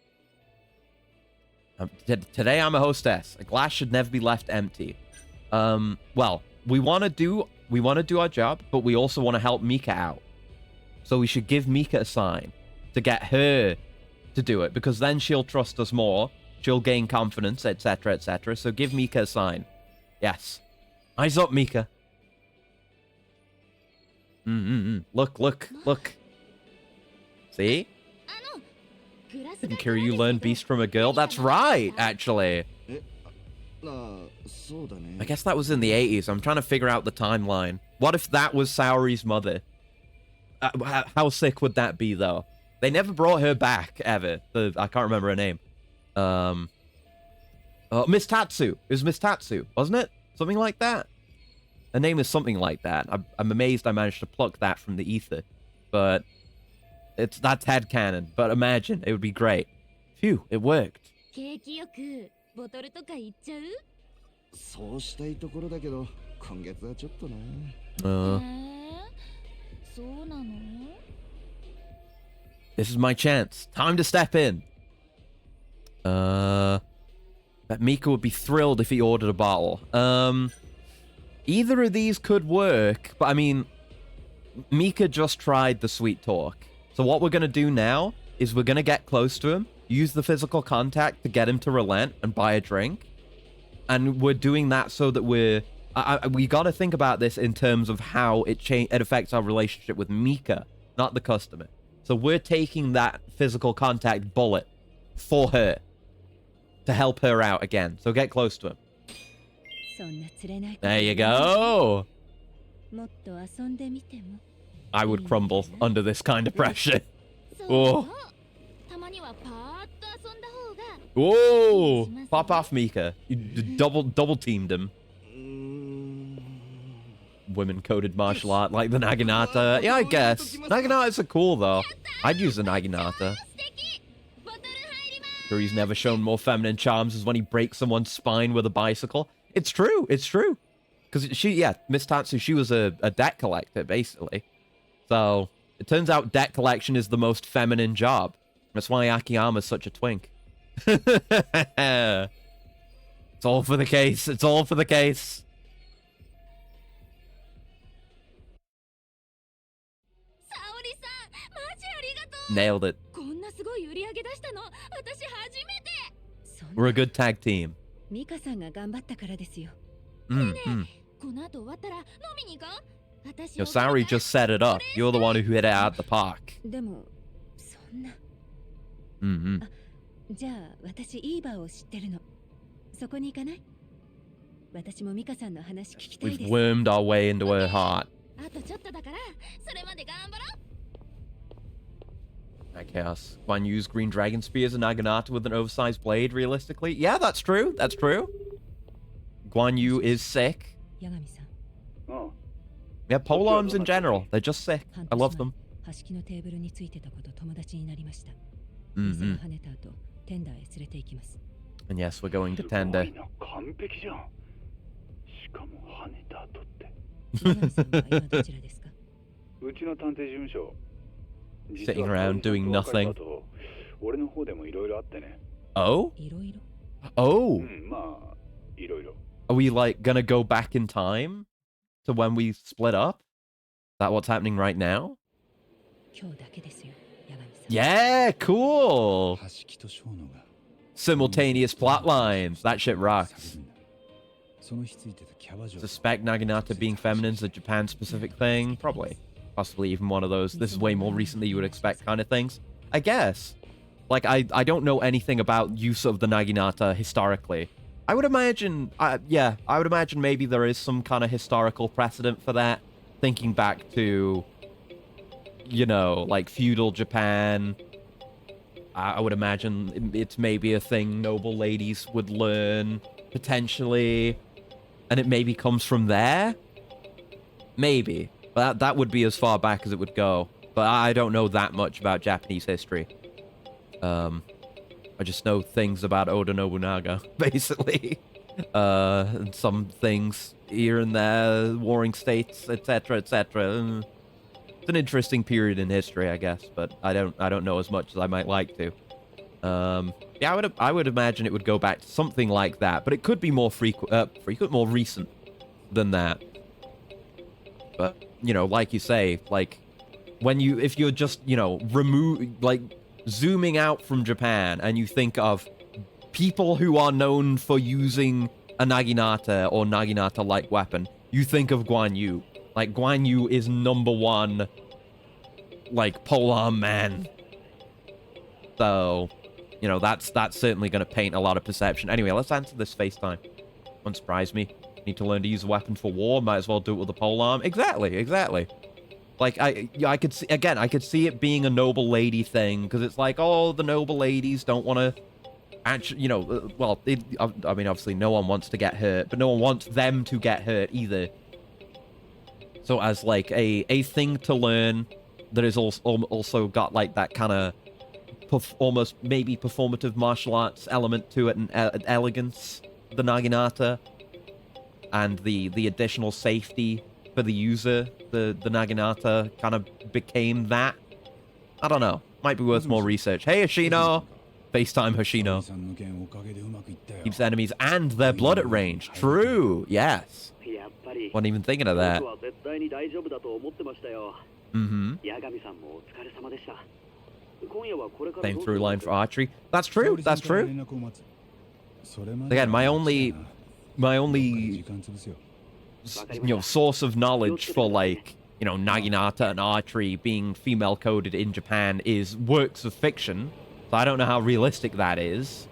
I'm a hostess. A glass should never be left empty. Well, we want to do our job, but we also want to help Mika out. So we should give Mika a sign to get her to do it, because then she'll trust us more. She'll gain confidence, etc., etc. So give Mika a sign. Yes. Eyes up, Mika. Look. See? Didn't Kiryu learn Beast from a girl? That's right, actually. ああ、そうだね。 I guess that was in the 80s. I'm trying to figure out the timeline. What if that was Saori's mother? How sick would that be, though? They never brought her back, ever. I can't remember her name. Miss Tatsu. It was Miss Tatsu, wasn't it? Something like that. Her name is something like that. I'm amazed I managed to pluck that from the ether. But that's headcanon. But imagine, it would be great. Phew, it worked. 景気よくボトルとか行っちゃう？そうしたいところだけど、今月はちょっとな。そうなの？ This is my chance. Time to step in. Bet Mika would be thrilled if he ordered a bottle. Either of these could work, but I mean, Mika just tried the sweet talk. So what we're going to do now is we're going to get close to him, use the physical contact to get him to relent and buy a drink. And we're doing that so that we got to think about this in terms of how it affects our relationship with Mika, not the customer. So we're taking that physical contact bullet for her to help her out again. So get close to him. There you go. I would crumble under this kind of pressure. Oh. Whoa! Pop off, Mika. You double teamed him. Women-coded martial art like the Naginata. Yeah, I guess. Naginatas are cool, though. I'd use the Naginata. Sure, he's never shown more feminine charms as when he breaks someone's spine with a bicycle. It's true. It's true. Because Miss Tatsu, she was a debt collector, basically. So, it turns out debt collection is the most feminine job. That's why Akiyama's such a twink. It's all for the case. It's all for the case. Nailed it. We're a good tag team. Yo, Saori just set it up. You're the one who hit it out of the park. Mm-hmm. We've wormed our way into her heart. Chaos. Guan Yu's green dragon spear is a Naginata with an oversized blade, realistically. Yeah, that's true. That's true. Guan Yu is sick. Oh. Yeah, polearms in general. They're just sick. I love them. Mm-hmm. And yes, we're going to tender. Sitting around doing nothing. Oh? Oh! Are we, like, gonna go back in time to when we split up? Is that what's happening right now? Yeah, cool! Simultaneous plot lines. That shit rocks. Suspect Naginata being feminine is a Japan-specific thing? Probably. Possibly even one of those, this is way more recent than you would expect kind of things. I guess. Like, I don't know anything about use of the Naginata historically. I would imagine, I would imagine maybe there is some kind of historical precedent for that. Thinking back to, you know, like feudal Japan. I would imagine it's maybe a thing noble ladies would learn, potentially. And it maybe comes from there? Maybe. But that would be as far back as it would go. But I don't know that much about Japanese history. I just know things about Oda Nobunaga, basically. And some things here and there, warring states, etc., etc. It's an interesting period in history, I guess, but I don't know as much as I might like to. Yeah, I would imagine it would go back to something like that, but it could be more more recent than that. But you know, like you say, like if you're just, you know, zooming out from Japan and you think of people who are known for using a Naginata or Naginata-like weapon, you think of Guan Yu. Like, Guan Yu is #1, like, polearm man. So, you know, that's certainly going to paint a lot of perception. Anyway, let's answer this FaceTime. Won't surprise me. Need to learn to use a weapon for war. Might as well do it with a polearm. Exactly. Like, I could see, again, I could see it being a noble lady thing, because it's like, oh, the noble ladies don't want to actually, you know, well, I mean, obviously no one wants to get hurt, but no one wants them to get hurt either. So as, like, a thing to learn that is also got, like, that kind of almost maybe performative martial arts element to it, and elegance, the Naginata, and the additional safety for the user, the Naginata kind of became that. I don't know. Might be worth more research. Hey, Hoshino! FaceTime Hoshino. Keeps enemies and their blood at range. True. Yes. Wasn't even thinking of that. Mm-hmm. Same through line for archery. That's true. That's true. Again, my only source of knowledge for, like, you know, Naginata and archery being female coded in Japan is works of fiction. So I don't know how realistic that is.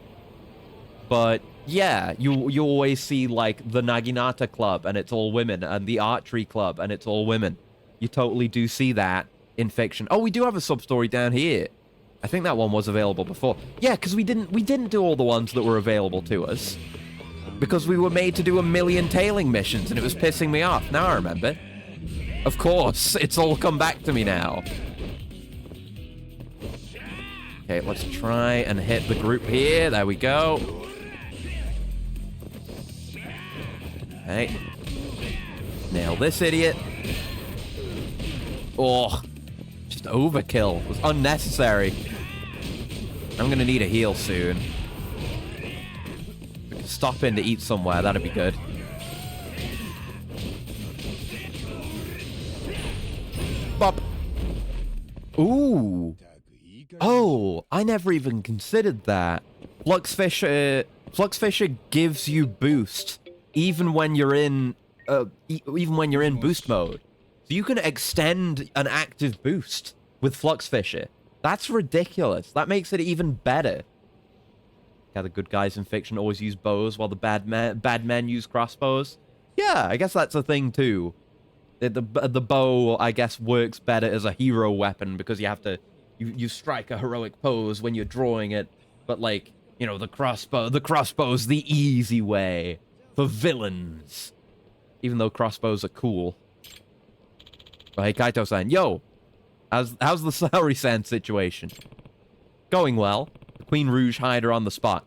But yeah, you always see, like, the Naginata club and it's all women, and the archery club and it's all women. You totally do see that in fiction. Oh, we do have a sub-story down here. I think that one was available before. Yeah, because we didn't do all the ones that were available to us. Because we were made to do a million tailing missions, and it was pissing me off. Now I remember. Of course, it's all come back to me now. Okay, let's try and hit the group here. There we go. Okay. Nail this idiot. Oh, just overkill. It was unnecessary. I'm gonna need a heal soon. We can stop in to eat somewhere. That'd be good. Bop. Ooh. Oh, I never even considered that. Flux Fisher gives you boost even when you're in boost mode. So you can extend an active boost with Flux Fisher. That's ridiculous. That makes it even better. Yeah, the good guys in fiction always use bows while the bad men use crossbows. Yeah, I guess that's a thing too. The bow, I guess, works better as a hero weapon because you have to you strike a heroic pose when you're drawing it. But, like, you know, the crossbow's the easy way for villains. Even though crossbows are cool. Oh, hey, Kaito-san. Yo! How's the Saori-san situation? Going well. The Queen Rouge hider on the spot.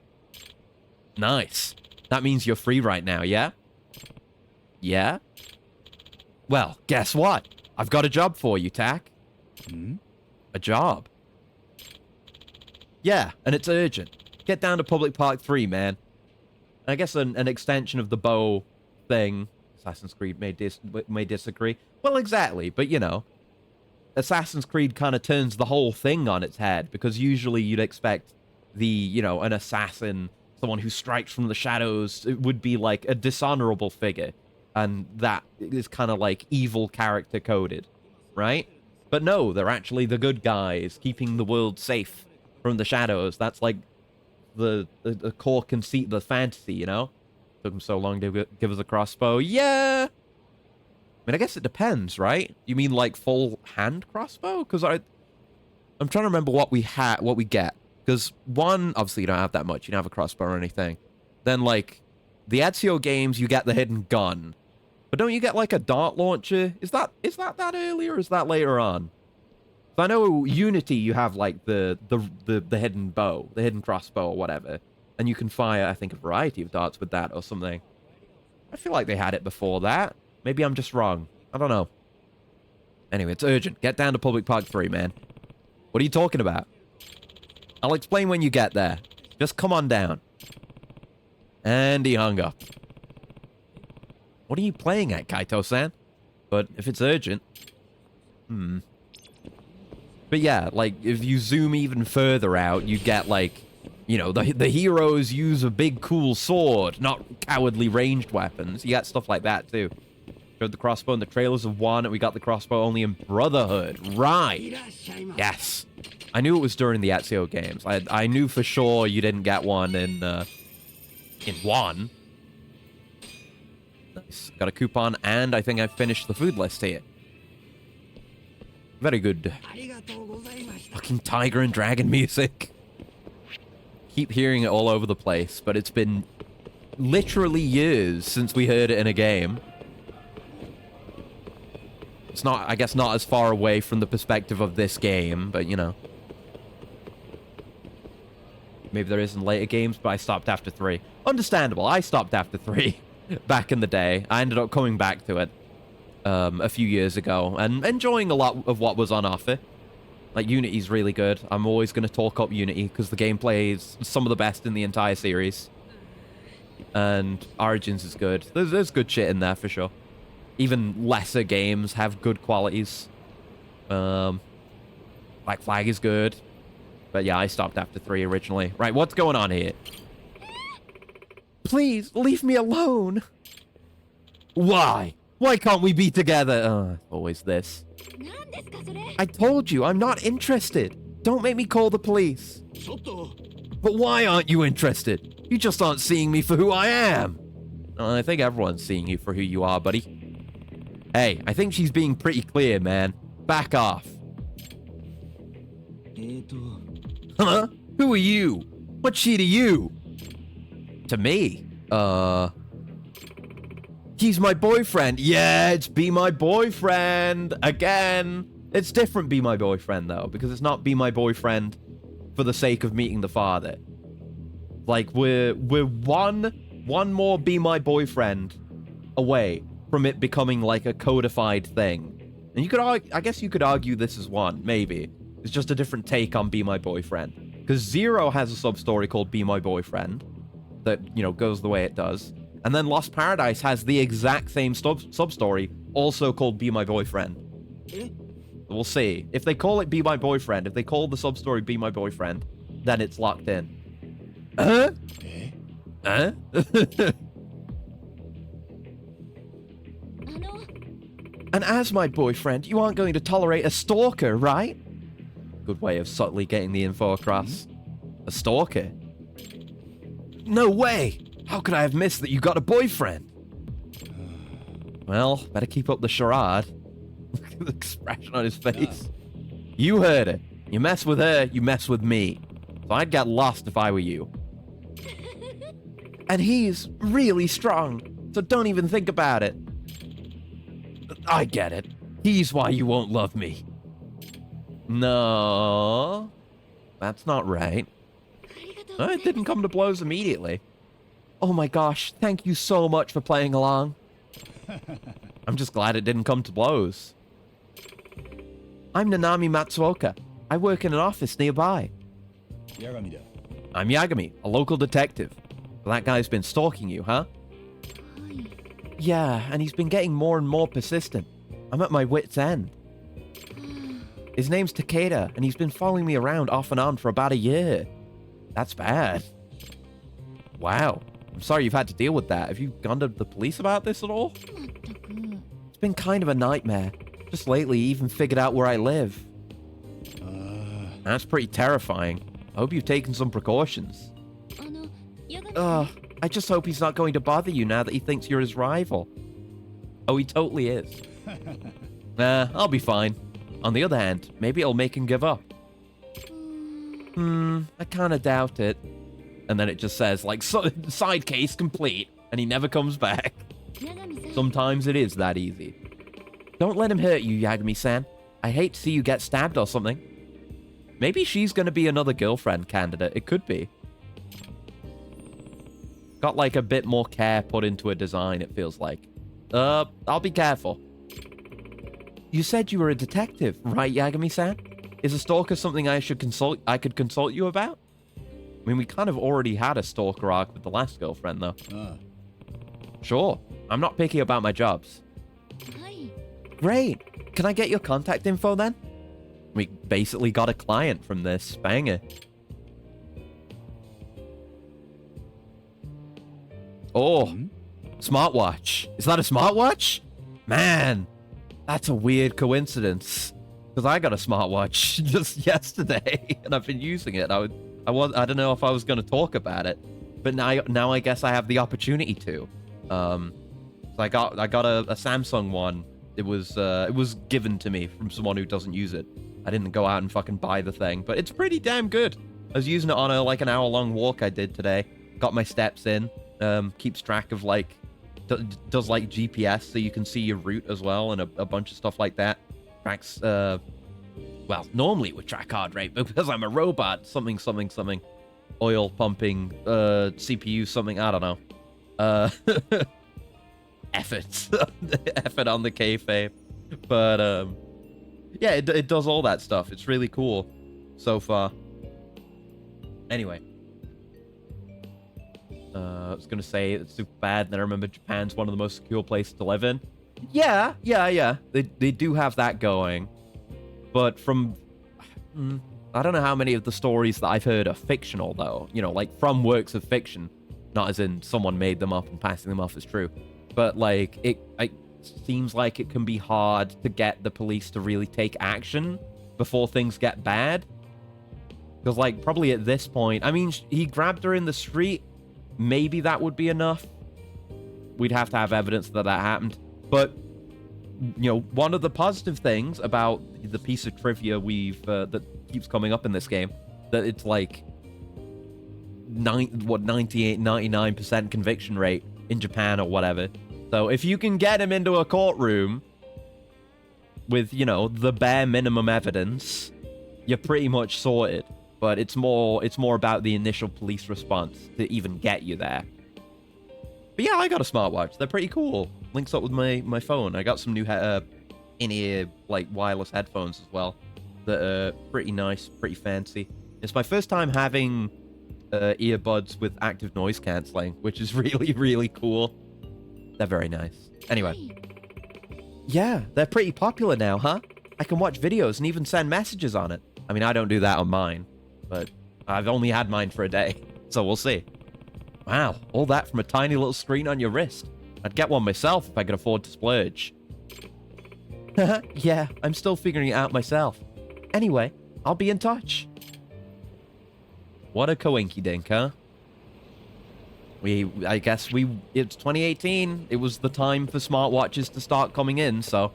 Nice. That means you're free right now, yeah? Yeah? Well, guess what? I've got a job for you, Tak. Hmm? A job. Yeah, and it's urgent. Get down to Public Park 3, man. I guess an extension of the bow thing. Assassin's Creed may disagree. Well, exactly, but you know. Assassin's Creed kind of turns the whole thing on its head, because usually you'd expect an assassin, someone who strikes from the shadows, it would be like a dishonorable figure. And that is kind of like evil character coded, right? But no, they're actually the good guys, keeping the world safe from the shadows. That's like the core conceit of the fantasy, you know? Took them so long to give us a crossbow. Yeah! I mean, I guess it depends, right? You mean like full hand crossbow? Because I'm trying to remember what we get. Because one, obviously you don't have that much. You don't have a crossbow or anything. Then, like, the Ezio games, you get the hidden gun. But don't you get, like, a dart launcher? Is that early or is that later on? So I know Unity, you have, like, the hidden bow, the hidden crossbow or whatever. And you can fire, I think, a variety of darts with that or something. I feel like they had it before that. Maybe I'm just wrong. I don't know. Anyway, it's urgent. Get down to Public Park 3, man. What are you talking about? I'll explain when you get there. Just come on down. And he hung up. What are you playing at, Kaito-san? But if it's urgent... But yeah, like, if you zoom even further out, you get, like... You know, the heroes use a big, cool sword, not cowardly ranged weapons. You got stuff like that, too. Showed the crossbow in the trailers of 1, and we got the crossbow only in Brotherhood. Right. Yes. I knew it was during the Ezio games. I knew for sure you didn't get one in 1. Nice. Got a coupon, and I think I finished the food list here. Very good. Fucking tiger and dragon music. Keep hearing it all over the place, but it's been literally years since we heard it in a game. It's not, I guess, not as far away from the perspective of this game, but you know. Maybe there is in later games, but I stopped after 3. Understandable, I stopped after 3 back in the day. I ended up coming back to it a few years ago and enjoying a lot of what was on offer. Like, Unity's really good. I'm always going to talk up Unity because the gameplay is some of the best in the entire series. And Origins is good. There's good shit in there for sure. Even lesser games have good qualities. Black Flag is good. But yeah, I stopped after 3 originally. Right, what's going on here? Please, leave me alone. Why? Why can't we be together? Always this. I told you, I'm not interested. Don't make me call the police. But why aren't you interested? You just aren't seeing me for who I am. I think everyone's seeing you for who you are, buddy. Hey, I think she's being pretty clear, man. Back off. Huh? Who are you? What's she to you? To me? He's my boyfriend. Yeah, it's be my boyfriend. Again. It's different be my boyfriend, though, because it's not be my boyfriend for the sake of meeting the father. Like, we're one more be my boyfriend away from it becoming like a codified thing. And you could argue, I guess you could argue this is one, maybe. It's just a different take on Be My Boyfriend. Because Zero has a sub-story called Be My Boyfriend that, you know, goes the way it does. And then Lost Paradise has the exact same sub-story, also called Be My Boyfriend. We'll see. If they call it Be My Boyfriend, if they call the sub-story Be My Boyfriend, then it's locked in. Huh? Huh? And as my boyfriend, you aren't going to tolerate a stalker, right? Good way of subtly getting the info across. A stalker? No way! How could I have missed that you got a boyfriend? Well, better keep up the charade. Look at the expression on his face. You heard it. You mess with her, you mess with me. So I'd get lost if I were you. And he's really strong, so don't even think about it. I get it. He's why you won't love me. No, that's not right. It didn't come to blows immediately. Oh my gosh, thank you so much for playing along. I'm just glad it didn't come to blows. I'm Nanami Matsuoka. I work in an office nearby. I'm Yagami, a local detective. Well, that guy's been stalking you, huh? Yeah, and he's been getting more and more persistent. I'm at my wit's end. His name's Takeda, and he's been following me around off and on for about a year. That's bad. Wow. I'm sorry you've had to deal with that. Have you gone to the police about this at all? It's been kind of a nightmare. Just lately, he even figured out where I live. That's pretty terrifying. I hope you've taken some precautions. I just hope he's not going to bother you now that he thinks you're his rival. Oh, he totally is. Nah, I'll be fine. On the other hand, maybe it'll make him give up. I kind of doubt it. And then it just says, like, side case complete, and he never comes back. Sometimes it is that easy. Don't let him hurt you, Yagami-san. I hate to see you get stabbed or something. Maybe she's going to be another girlfriend candidate. It could be. Got, like, a bit more care put into a design, it feels like. I'll be careful. You said you were a detective, right, Yagami-san? Is a stalker something I could consult you about? I mean, we kind of already had a stalker arc with the last girlfriend, though. Sure. I'm not picky about my jobs. Great. Can I get your contact info, then? We basically got a client from this. Banger. Oh. Smartwatch. Is that a smartwatch? Man. That's a weird coincidence. Because I got a smartwatch just yesterday, and I've been using it. I don't know if I was going to talk about it, but now I guess I have the opportunity to. So I got a Samsung one. It was given to me from someone who doesn't use it. I didn't go out and fucking buy the thing, but it's pretty damn good. I was using it on an hour-long walk I did today. Got my steps in. Keeps track of like does like GPS, so you can see your route as well, and a bunch of stuff like that. Tracks well, normally it would track heart rate, but because I'm a robot, something, oil pumping, CPU, something, I don't know. Effort on the kayfabe. But, yeah, it does all that stuff. It's really cool so far. Anyway. I was going to say it's super bad, and then I remember Japan's one of the most secure places to live in. Yeah. They do have that going. But from... I don't know how many of the stories that I've heard are fictional, though. You know, like, from works of fiction. Not as in someone made them up and passing them off as true. But, like, it seems like it can be hard to get the police to really take action before things get bad. Because, like, probably at this point... I mean, he grabbed her in the street. Maybe that would be enough. We'd have to have evidence that happened. But, you know, one of the positive things about the piece of trivia that keeps coming up in this game, that it's like 98, 99% conviction rate in Japan or whatever. So if you can get him into a courtroom with, you know, the bare minimum evidence, you're pretty much sorted. But it's more about the initial police response to even get you there. But yeah, I got a smartwatch. They're pretty cool. Links up with my phone. I got some new in-ear like wireless headphones as well that are pretty nice, pretty fancy. It's my first time having earbuds with active noise cancelling, which is really, really cool. They're very nice. Anyway. Yeah, they're pretty popular now, huh? I can watch videos and even send messages on it. I mean, I don't do that on mine, but I've only had mine for a day, so we'll see. Wow, all that from a tiny little screen on your wrist. I'd get one myself if I could afford to splurge. Yeah, I'm still figuring it out myself. Anyway, I'll be in touch. What a coinky dink, huh? I guess it's 2018. It was the time for smartwatches to start coming in, so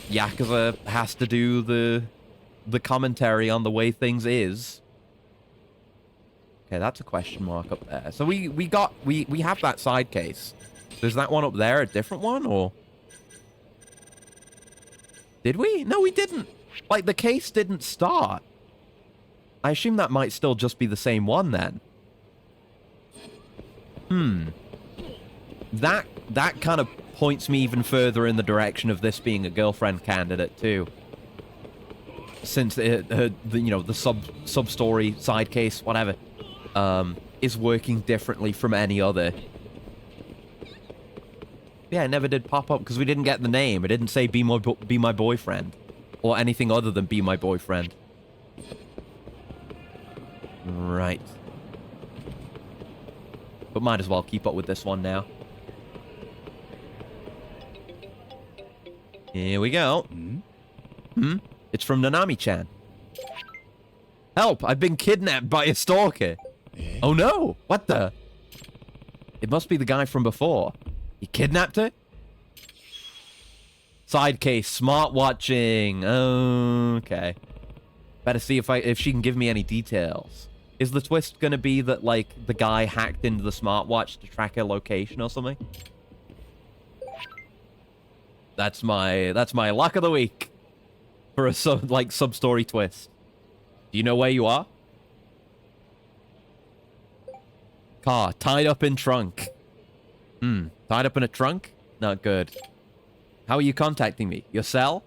Yakuza has to do the commentary on the way things is. Okay, that's a question mark up there. So we have that side case. Is that one up there a different one, or did we? No, we didn't. Like, the case didn't start. I assume that might still just be the same one then. That kind of points me even further in the direction of this being a girlfriend candidate too. Since the sub-story, side case, whatever, is working differently from any other. Yeah, it never did pop up because we didn't get the name. It didn't say be my boyfriend or anything other than be my boyfriend. Right. But might as well keep up with this one now. Here we go. It's from Nanami-chan. Help! I've been kidnapped by a stalker. Oh no! What the? It must be the guy from before. He kidnapped her? Side case, smartwatching. Okay. Better see if she can give me any details. Is the twist gonna be that, like, the guy hacked into the smartwatch to track her location or something? That's my luck of the week for a sub-story twist. Do you know where you are? Car tied up in trunk. Tied up in a trunk? Not good. How are you contacting me? Your cell?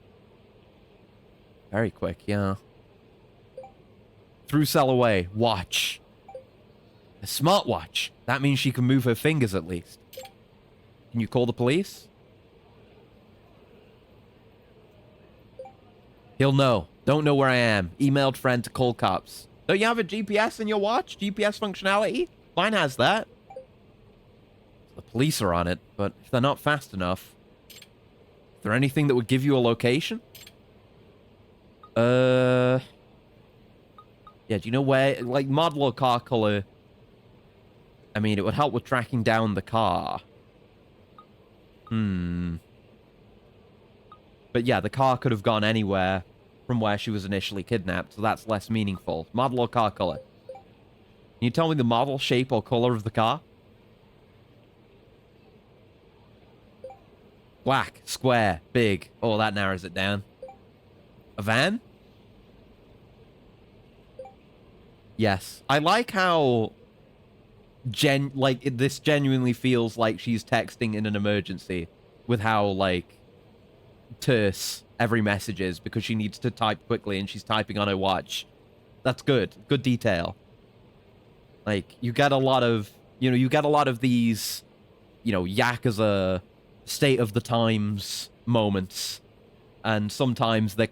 Very quick, yeah. Threw cell away. Watch. A smartwatch. That means she can move her fingers at least. Can you call the police? He'll know. Don't know where I am. Emailed friend to call cops. Don't you have a GPS in your watch? GPS functionality? Mine has that. The police are on it, but if they're not fast enough... Is there anything that would give you a location? Yeah, do you know where, like, model or car color? I mean, it would help with tracking down the car. But yeah, the car could have gone anywhere from where she was initially kidnapped, so that's less meaningful. Model or car color? Can you tell me the model, shape, or color of the car? Black, square, big. Oh, that narrows it down. A van? Yes. I like how this genuinely feels like she's texting in an emergency with how, like, terse every message is because she needs to type quickly and she's typing on her watch. That's good. Good detail. Like, you get a lot of, you get a lot of these, Yakuza state of the times moments. And sometimes they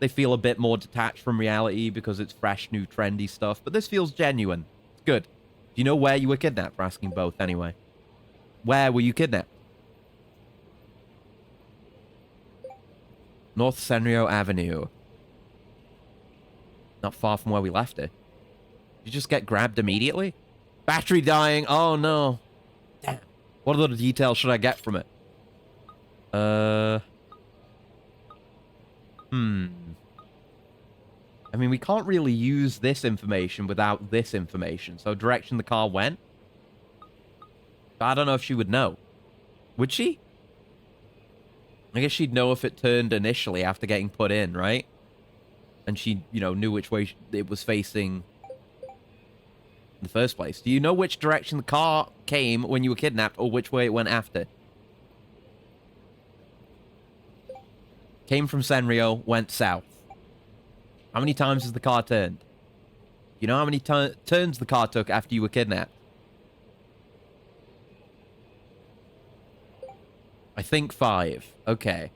feel a bit more detached from reality because it's fresh, new, trendy stuff. But this feels genuine. It's good. Do you know where you were kidnapped? We're asking both anyway. Where were you kidnapped? North Senryo Avenue. Not far from where we left it. Did you just get grabbed immediately? Battery dying. Oh, no. Damn. What other details should I get from it? I mean, we can't really use this information without this information. So direction the car went? I don't know if she would know. Would she? I guess she'd know if it turned initially after getting put in, right? And she, knew which way it was facing in the first place. Do you know which direction the car came when you were kidnapped or which way it went after? Came from Senryo, went south. How many times has the car turned? You know how many turns the car took after you were kidnapped? I think 5. Okay.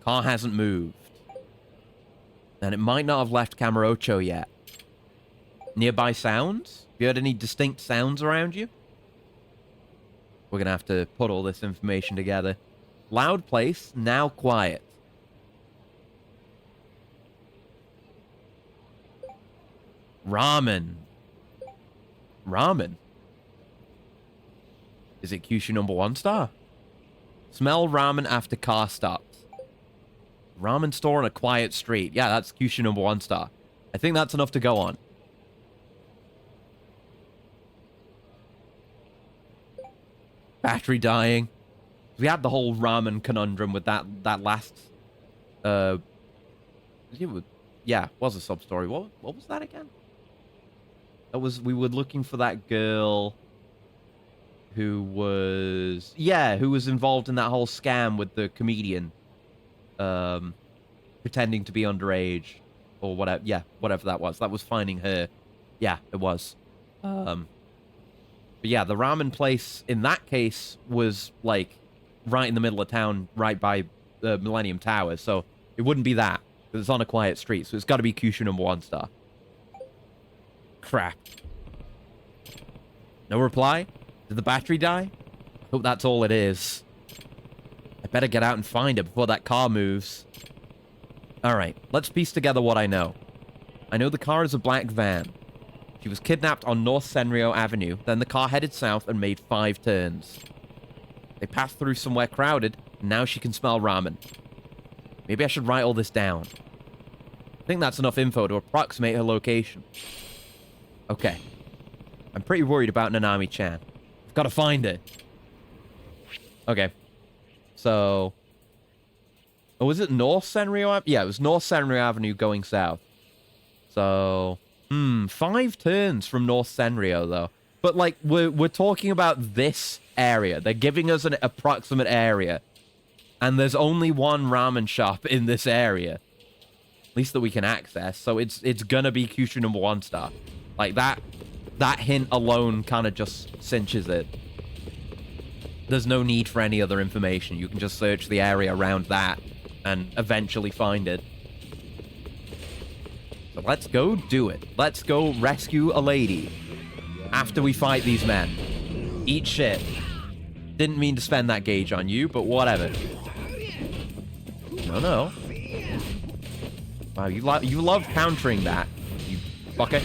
Car hasn't moved. And it might not have left Kamurocho yet. Nearby sounds? You heard any distinct sounds around you? We're gonna have to put all this information together. Loud place, now quiet. Ramen. Ramen? Is it Kyushu number 1 star? Smell ramen after car stops. Ramen store on a quiet street. Yeah, that's Kyushu number 1 star. I think that's enough to go on. Battery dying. We had the whole ramen conundrum with that last... yeah, was a sub-story. What was that again? That was... We were looking for that girl... who was... Yeah, who was involved in that whole scam with the comedian. Pretending to be underage. Or whatever. Yeah, whatever that was. That was finding her. Yeah, it was. But yeah, the ramen place, in that case, was, like, right in the middle of town, right by the Millennium Tower. So it wouldn't be that. It's on a quiet street, so it's got to be Kyushu number 1 star. Crap. No reply? Did the battery die? Hope that's all it is. I better get out and find it before that car moves. Alright, let's piece together what I know. I know the car is a black van. She was kidnapped on North Senryo Avenue, then the car headed south and made 5 turns. They passed through somewhere crowded, and now she can smell ramen. Maybe I should write all this down. I think that's enough info to approximate her location. Okay. I'm pretty worried about Nanami-chan. I've got to find her. Okay. So... Oh, was it North Senryo Avenue? Yeah, it was North Senryo Avenue going south. So... 5 turns from North Senryo, though. But, like, we're talking about this area. They're giving us an approximate area. And there's only one ramen shop in this area. At least that we can access. So it's gonna be Kyushu number 1 star. Like, that hint alone kind of just cinches it. There's no need for any other information. You can just search the area around that and eventually find it. So let's go do it. Let's go rescue a lady after we fight these men. Eat shit. Didn't mean to spend that gauge on you, but whatever. No, no. Wow, you love countering that. You bucket.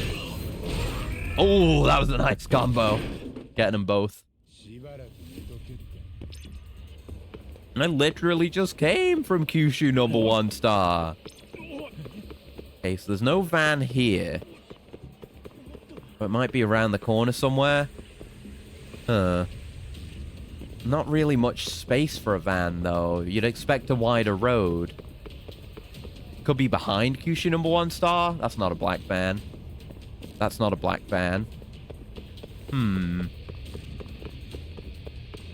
Oh, that was a nice combo. Getting them both. And I literally just came from Kyushu number 1 star. Okay, so there's no van here. But it might be around the corner somewhere. Huh. Not really much space for a van, though. You'd expect a wider road. Could be behind Kyushu number 1 star. That's not a black van. That's not a black van.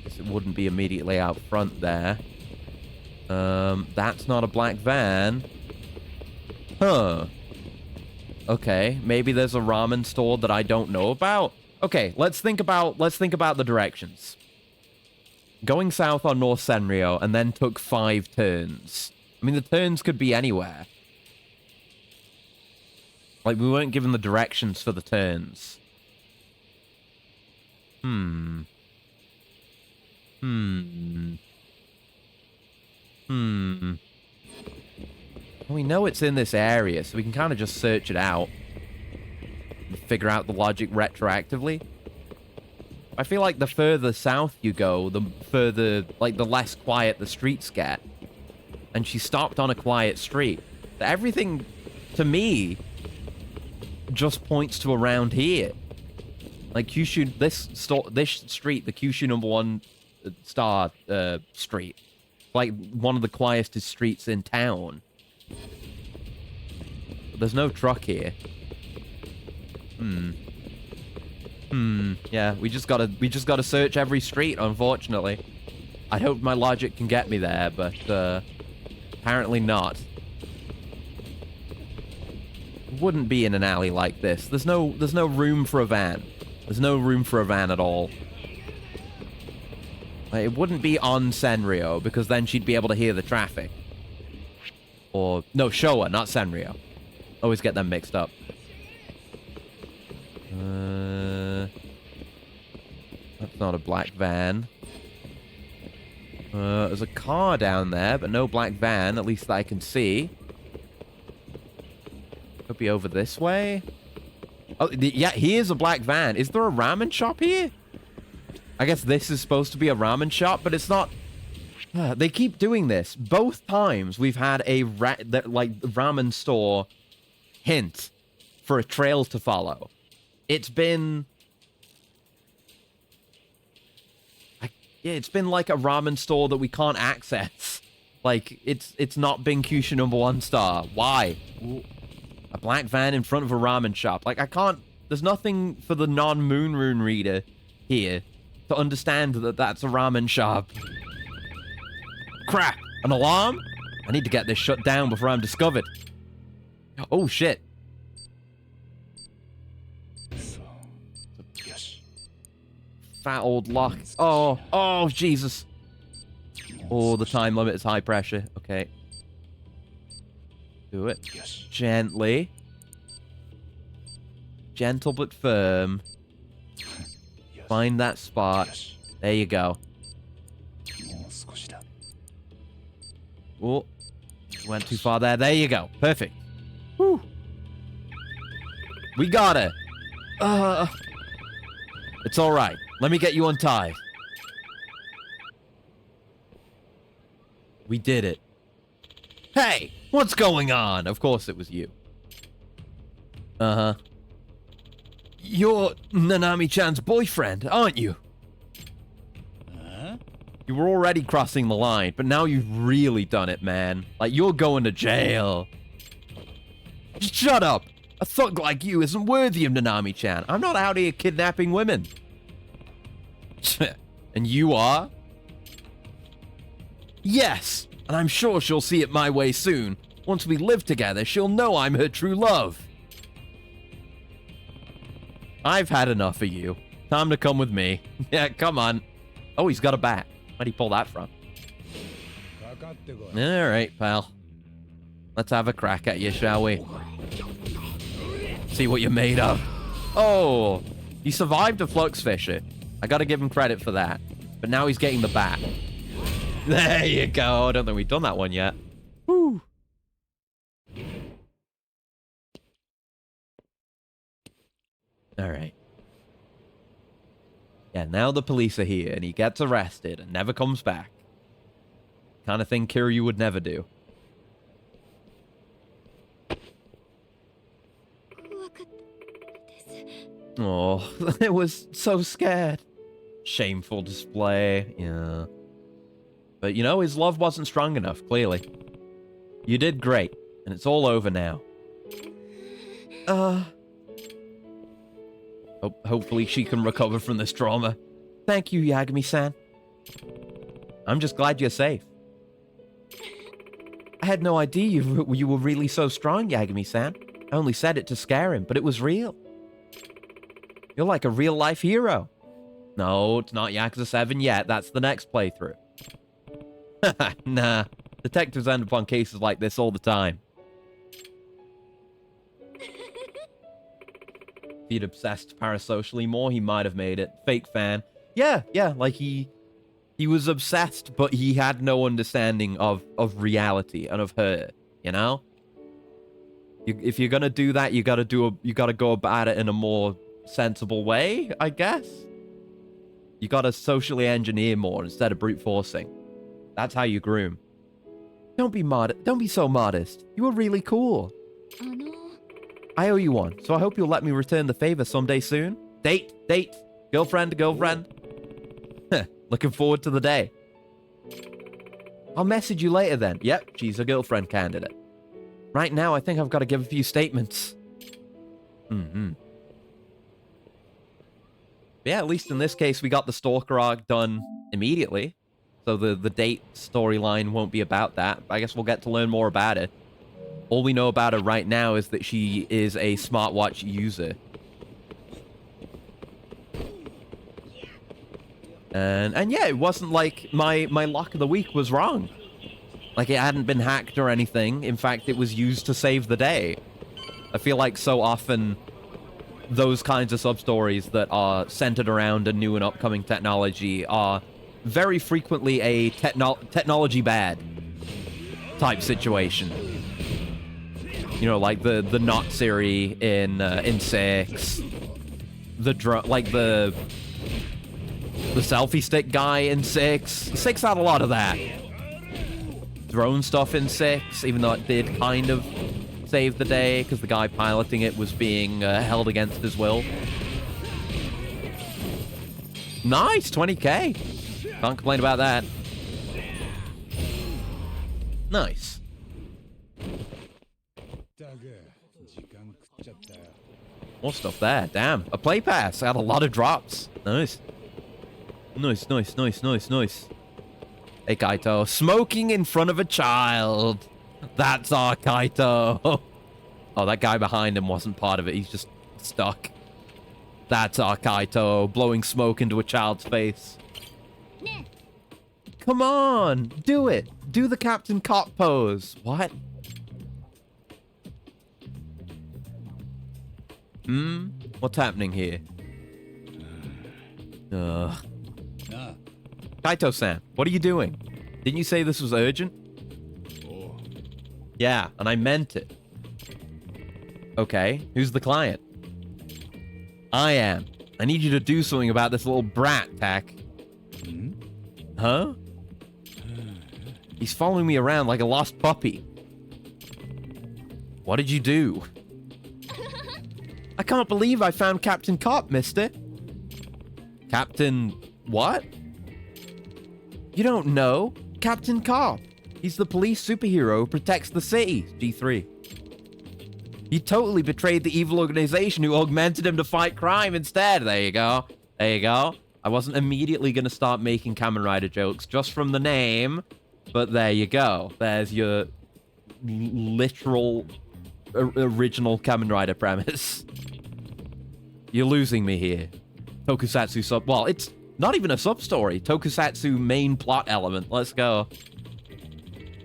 Guess it wouldn't be immediately out front there. That's not a black van. Huh. Okay, maybe there's a ramen store that I don't know about. Okay, let's think about the directions. Going south on North Senryo and then took 5 turns. I mean, the turns could be anywhere. Like, we weren't given the directions for the turns. We know it's in this area, so we can kind of just search it out. And figure out the logic retroactively. I feel like the further south you go, the further, like, the less quiet the streets get. And she stopped on a quiet street. Everything, to me, just points to around here. Like, Kyushu, this street, the Kyushu number 1 star street. Like, one of the quietest streets in town. But there's no truck here. Yeah, we just gotta search every street, unfortunately. I hope my logic can get me there, but apparently not. Wouldn't be in an alley like this. There's no room for a van. There's no room for a van at all. Like, it wouldn't be on Senryo, because then she'd be able to hear the traffic. Or no, Showa, not Senryo. Always get them mixed up. That's not a black van. There's a car down there, but no black van, at least that I can see. Could be over this way. Oh, yeah, here's a black van. Is there a ramen shop here? I guess this is supposed to be a ramen shop, but it's not. They keep doing this. Both times we've had a ramen store hint for a trail to follow. It's been... it's been like a ramen store that we can't access. Like, it's not been Kyushu number 1 star. Why? A black van in front of a ramen shop. Like, I can't... There's nothing for the non-Moon Rune reader here to understand that that's a ramen shop. Crap! An alarm? I need to get this shut down before I'm discovered. Oh, shit. Fat old lock. Oh, Jesus. Oh, the time limit is high pressure. Okay. Do it. Gently. Gentle but firm. Find that spot. There you go. Oh, went too far there. There you go. Perfect. Whew. We got it. It's all right. Let me get you untied. We did it. Hey, what's going on? Of course it was you. Uh-huh. You're Nanami-chan's boyfriend, aren't you? You were already crossing the line, but now you've really done it, man. Like, you're going to jail. Shut up! A thug like you isn't worthy of Nanami-chan. I'm not out here kidnapping women. And you are? Yes, and I'm sure she'll see it my way soon. Once we live together, she'll know I'm her true love. I've had enough of you. Time to come with me. Yeah, come on. Oh, he's got a bat. Where'd he pull that from? Alright, pal. Let's have a crack at you, shall we? See what you're made of. Oh, he survived a flux fissure. I gotta give him credit for that. But now he's getting the bat. There you go. I don't think we've done that one yet. Whew. All right. Yeah, now the police are here, and he gets arrested and never comes back. Kind of thing Kiryu would never do. 怖かったです。 Oh, it was so scared. Shameful display, yeah. But, you know, his love wasn't strong enough, clearly. You did great, and it's all over now. Hopefully she can recover from this trauma. Thank you, Yagami-san. I'm just glad you're safe. I had no idea you were really so strong, Yagami-san. I only said it to scare him, but it was real. You're like a real-life hero. No, it's not Yakuza 7 yet. That's the next playthrough. Nah. Detectives end up on cases like this all the time. If he'd obsessed parasocially more, he might have made it. Fake fan. Yeah, like he was obsessed, but he had no understanding of reality and of her, you know? If you're gonna do that, you gotta go about it in a more sensible way, I guess. You gotta socially engineer more instead of brute forcing. That's how you groom. Don't be so modest. You were really cool. I owe you one, so I hope you'll let me return the favor someday soon. Date. Girlfriend. Looking forward to the day. I'll message you later then. Yep, she's a girlfriend candidate. Right now, I think I've got to give a few statements. Yeah, at least in this case, we got the Stalker arc done immediately. So the date storyline won't be about that. I guess we'll get to learn more about it. All we know about her right now is that she is a smartwatch user. And yeah, it wasn't like my lock of the week was wrong. Like it hadn't been hacked or anything. In fact, it was used to save the day. I feel like so often those kinds of sub-stories that are centered around a new and upcoming technology are very frequently a technology bad type situation. You know, like the Not Siri in 6, the selfie stick guy in 6. 6 had a lot of that. Drone stuff in 6, even though it did kind of save the day because the guy piloting it was being held against his will. Nice, 20k. Can't complain about that. Nice. More stuff there. Damn. A play pass. I had a lot of drops. Nice. Nice. Hey, Kaito. Smoking in front of a child. That's our Kaito. Oh, that guy behind him wasn't part of it. He's just stuck. That's our Kaito. Blowing smoke into a child's face. Come on. Do it. Do the Captain Cop pose. What? What's happening here? Kaito-san, what are you doing? Didn't you say this was urgent? Yeah, and I meant it. Okay, who's the client? I am. I need you to do something about this little brat, Tak. Huh? He's following me around like a lost puppy. What did you do? I can't believe I found Captain Cop, mister. Captain... what? You don't know? Captain Cop. He's the police superhero who protects the city, G3. He totally betrayed the evil organization who augmented him to fight crime instead. There you go. I wasn't immediately going to start making Kamen Rider jokes just from the name, but there you go. There's your literal original Kamen Rider premise. You're losing me here. Tokusatsu sub... well, it's not even a sub-story. Tokusatsu main plot element. Let's go.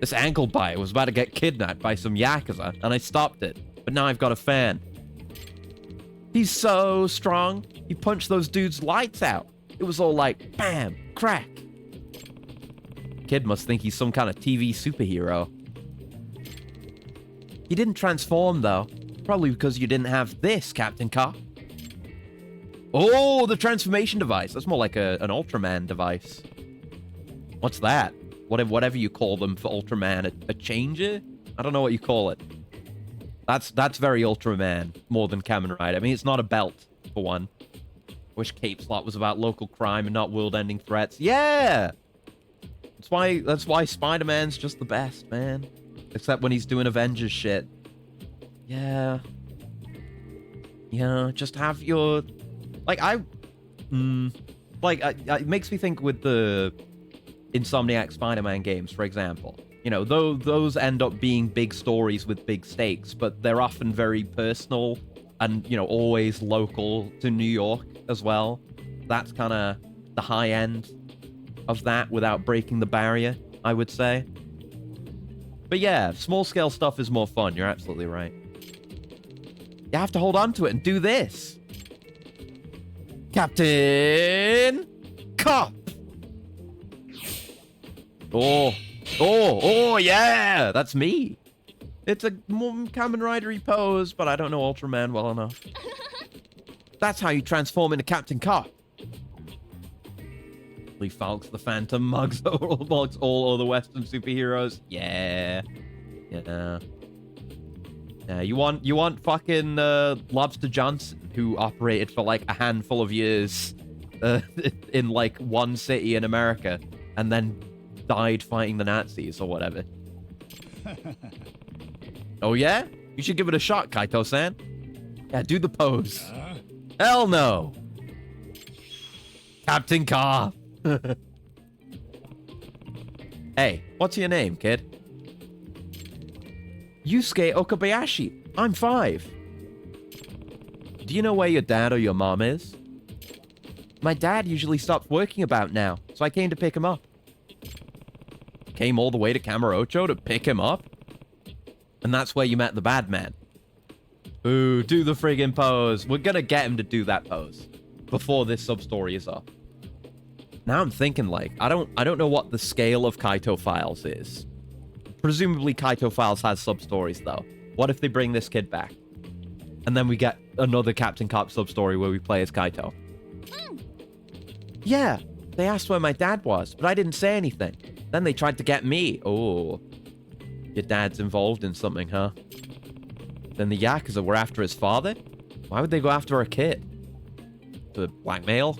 This ankle bite was about to get kidnapped by some Yakuza, and I stopped it. But now I've got a fan. He's so strong. He punched those dudes' lights out. It was all like, bam, crack. Kid must think he's some kind of TV superhero. He didn't transform, though. Probably because you didn't have this, Captain Cop. Oh, the transformation device. That's more like an Ultraman device. What's that? Whatever you call them for Ultraman. A changer? I don't know what you call it. That's very Ultraman, more than Kamen Rider. I mean, it's not a belt, for one. Wish Cape Slot was about local crime and not world-ending threats. Yeah! That's why Spider-Man's just the best, man. Except when he's doing Avengers shit. Yeah. Yeah, just have your... Like, it makes me think with the Insomniac Spider-Man games, for example. You know, those end up being big stories with big stakes, but they're often very personal and, you know, always local to New York as well. That's kind of the high end of that without breaking the barrier, I would say. But yeah, small-scale stuff is more fun. You're absolutely right. You have to hold on to it and do this. Captain Cop! Oh, yeah! That's me. It's a more Kamen Rider-y pose, but I don't know Ultraman well enough. That's how you transform into Captain Cop. Lee Falk's the Phantom, mugs all other Western superheroes. Yeah. Yeah, you want fucking Lobster Johnson, who operated for like a handful of years in like one city in America, and then died fighting the Nazis or whatever. Oh yeah? You should give it a shot, Kaito-san. Yeah, do the pose. Hell no! Captain Cop! Hey, what's your name, kid? Yusuke Okabayashi. I'm 5. Do you know where your dad or your mom is? My dad usually stops working about now, so I came to pick him up. Came all the way to Kamurocho to pick him up? And that's where you met the bad man. Ooh, do the friggin' pose. We're gonna get him to do that pose before this sub-story is up. Now I'm thinking, like, I don't know what the scale of Kaito Files is. Presumably Kaito Files has sub-stories, though. What if they bring this kid back? And then we get another Captain Cop sub-story where we play as Kaito. Yeah, they asked where my dad was, but I didn't say anything. Then they tried to get me. Oh, your dad's involved in something, huh? Then the Yakuza were after his father? Why would they go after a kid? To blackmail?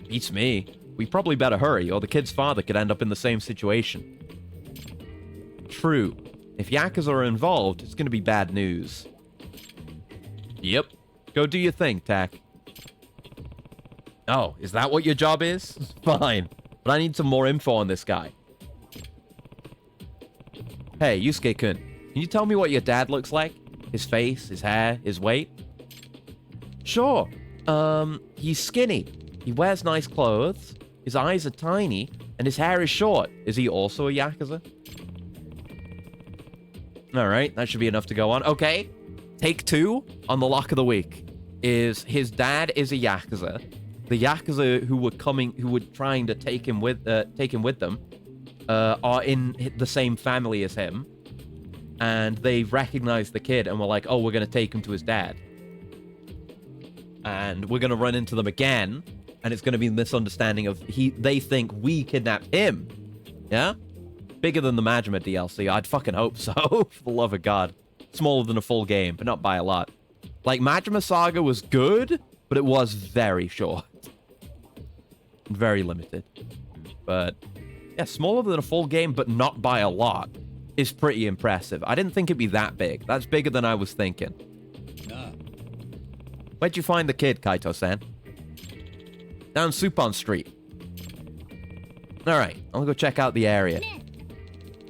Beats me. We probably better hurry, or the kid's father could end up in the same situation. True. If Yakuza are involved, it's gonna be bad news. Yep. Go do your thing, Tak. Oh, is that what your job is? Fine. But I need some more info on this guy. Hey, Yusuke-kun. Can you tell me what your dad looks like? His face, his hair, his weight? Sure. He's skinny. He wears nice clothes. His eyes are tiny. And his hair is short. Is he also a Yakuza? Alright, that should be enough to go on. Okay. Take 2 on the lock of the week is his dad is a Yakuza. The Yakuza who were trying to take him with them, are in the same family as him. And they recognize the kid and were like, oh, we're going to take him to his dad. And we're going to run into them again. And it's going to be a misunderstanding of they think we kidnapped him. Yeah? Bigger than the Majima DLC. I'd fucking hope so. For the love of God. Smaller than a full game, but not by a lot. Like, Majima Saga was good, but it was very short. Very limited. But, yeah, smaller than a full game, but not by a lot, is pretty impressive. I didn't think it'd be that big. That's bigger than I was thinking. Where'd you find the kid, Kaito-san? Down Supon Street. Alright, I'll go check out the area.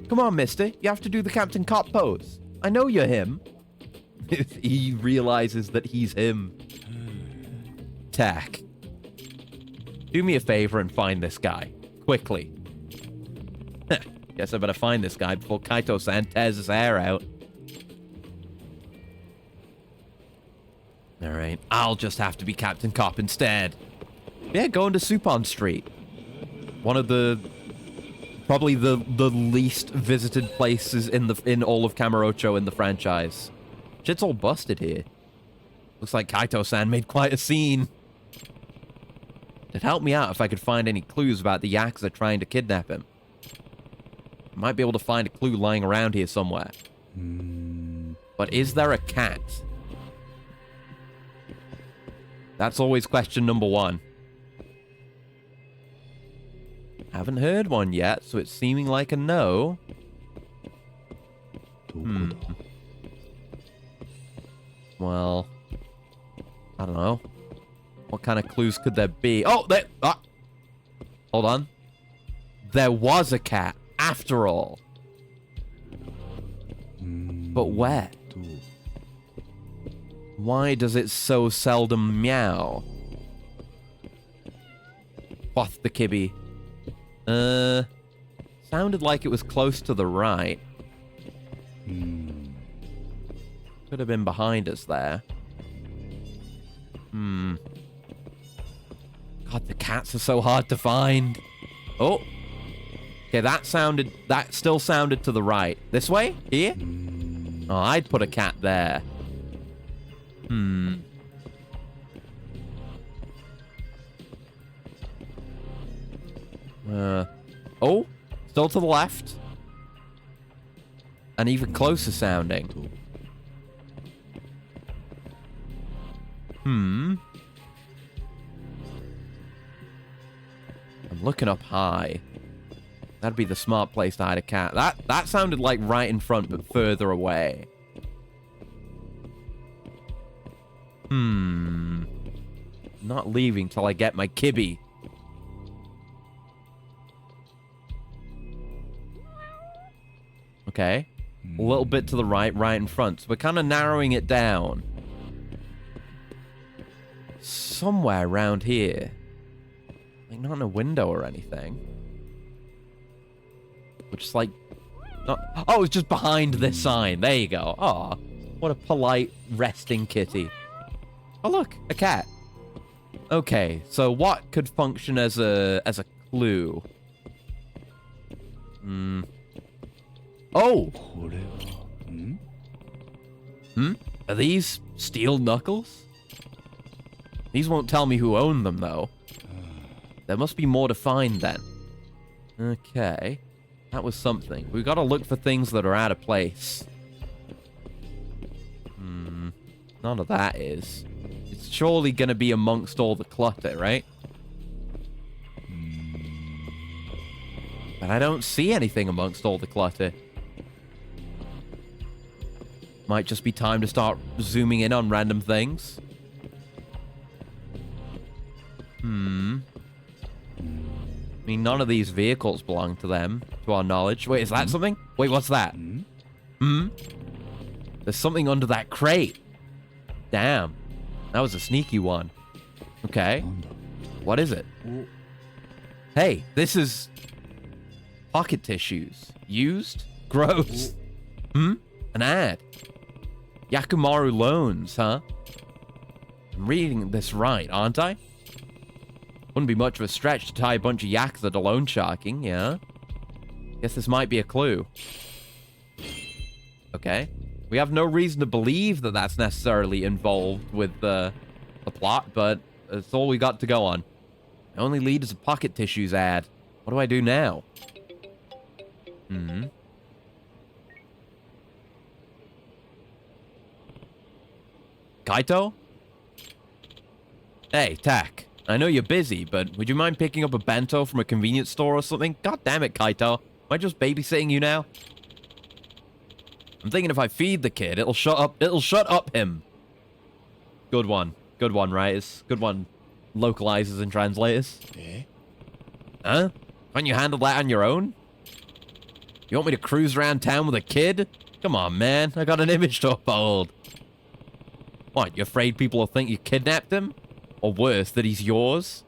Come on, mister. You have to do the Captain Cop pose. I know you're him. He realizes that he's him. Tak. Do me a favor and find this guy. Quickly. Guess I better find this guy before Kaito-san tears his hair out. Alright, I'll just have to be Captain Cop instead. Yeah, going to Supon Street. One of the... probably the least visited places in all of Kamurocho in the franchise. Shit's all busted here. Looks like Kaito-san made quite a scene. It'd help me out if I could find any clues about the Yakuza trying to kidnap him. I might be able to find a clue lying around here somewhere. But is there a cat? That's always question number one. Haven't heard one yet, so it's seeming like a no. Well, I don't know. What kind of clues could there be? Oh, there... Ah! Hold on. There was a cat, after all. But where? Why does it so seldom meow? Quoth the kibby. Sounded like it was close to the right. Could have been behind us there. God, the cats are so hard to find. Oh. Okay, that still sounded to the right. This way? Here? Oh, I'd put a cat there. Oh, still to the left. And even closer sounding. I'm looking up high. That'd be the smart place to hide a cat. That sounded like right in front, but further away. Not leaving till I get my kibby. Okay. A little bit to the right, right in front. So we're kind of narrowing it down. Somewhere around here. Like, not in a window or anything. Which is like... Not... Oh, it's just behind this sign. There you go. Oh, what a polite, resting kitty. Oh, look. A cat. Okay, so what could function as a clue? Oh! Are these steel knuckles? These won't tell me who owned them, though. There must be more to find, then. Okay. That was something. We've got to look for things that are out of place. None of that is. It's surely going to be amongst all the clutter, right? But I don't see anything amongst all the clutter. Might just be time to start zooming in on random things. I mean, none of these vehicles belong to them, to our knowledge. Wait, is that something? Wait, what's that? There's something under that crate. Damn. That was a sneaky one. Okay. What is it? Hey, this is... pocket tissues. Used? Gross. An ad. Yakumaru loans, huh? I'm reading this right, aren't I? Wouldn't be much of a stretch to tie a bunch of Yakuza to loan sharking, yeah? Guess this might be a clue. Okay. We have no reason to believe that that's necessarily involved with the plot, but it's all we got to go on. The only lead is a pocket tissues ad. What do I do now? Kaito? Hey, Tak. I know you're busy, but would you mind picking up a bento from a convenience store or something? God damn it, Kaito. Am I just babysitting you now? I'm thinking if I feed the kid, it'll shut up him. Good one. Good one, writers. Good one, localizers and translators. Huh? Can't you handle that on your own? You want me to cruise around town with a kid? Come on, man. I got an image to uphold. What, you afraid people will think you kidnapped him? Or worse, that he's yours?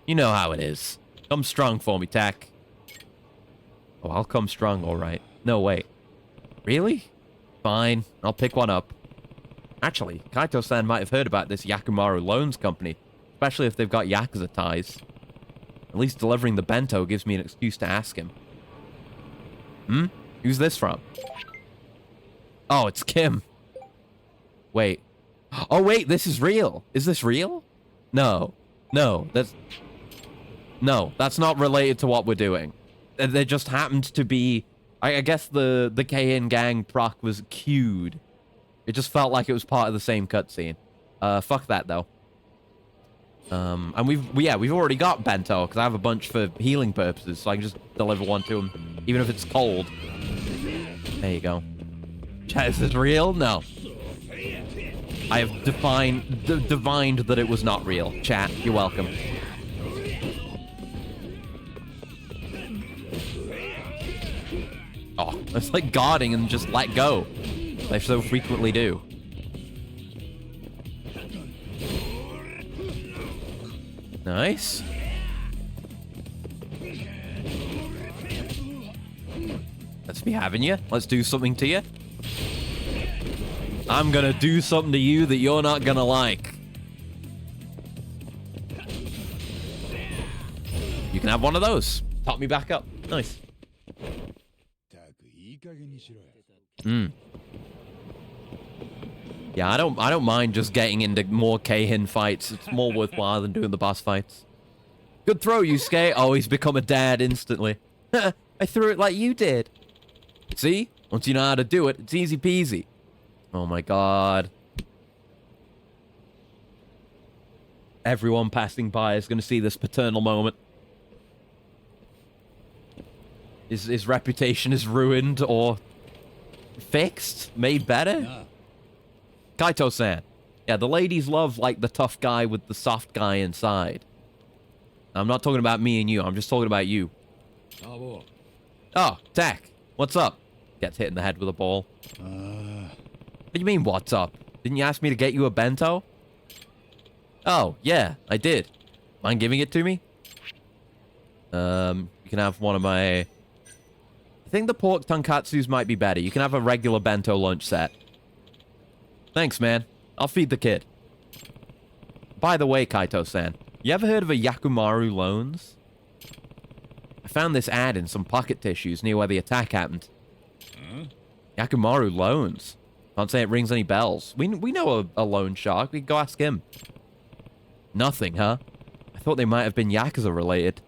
You know how it is. Come strong for me, Tak. Oh, I'll come strong, alright. No, wait. Really? Fine. I'll pick one up. Actually, Kaito-san might have heard about this Yakumaru Loans Company, especially if they've got Yakuza ties. At least delivering the bento gives me an excuse to ask him. Who's this from? Oh, it's Kim. Wait. Oh, wait, this is real. Is this real? No. No, that's not related to what we're doing. There just happened to be... I guess the Keihin gang proc was queued. It just felt like it was part of the same cutscene. Fuck that, though. And we've already got bento, because I have a bunch for healing purposes, so I can just deliver one to him, even if it's cold. There you go. Chat, is this real? No. I have divined that it was not real. Chat, you're welcome. Oh, it's like guarding and just let go. They so frequently do. Nice. Let's be having you. Let's do something to you. I'm gonna do something to you that you're not gonna like. You can have one of those. Top me back up. Nice. Yeah, I don't mind just getting into more Keihin fights. It's more worthwhile than doing the boss fights. Good throw, Yusuke. Oh, he's become a dad instantly. I threw it like you did. See? Once you know how to do it, it's easy peasy. Oh my god. Everyone passing by is going to see this paternal moment. His reputation is ruined or fixed? Made better? Kaito-san. Yeah, the ladies love, like, the tough guy with the soft guy inside. I'm not talking about me and you. I'm just talking about you. Oh, Tak. What's up? Gets hit in the head with a ball. What do you mean, what's up? Didn't you ask me to get you a bento? Oh, yeah, I did. Mind giving it to me? You can have one of my... I think the pork tonkatsus might be better. You can have a regular bento lunch set. Thanks, man. I'll feed the kid. By the way, Kaito-san, you ever heard of a Yakumaru loans? I found this ad in some pocket tissues near where the attack happened. Yakumaru loans? Can't say it rings any bells. We know a loan shark. We can go ask him. Nothing, huh? I thought they might have been Yakuza related.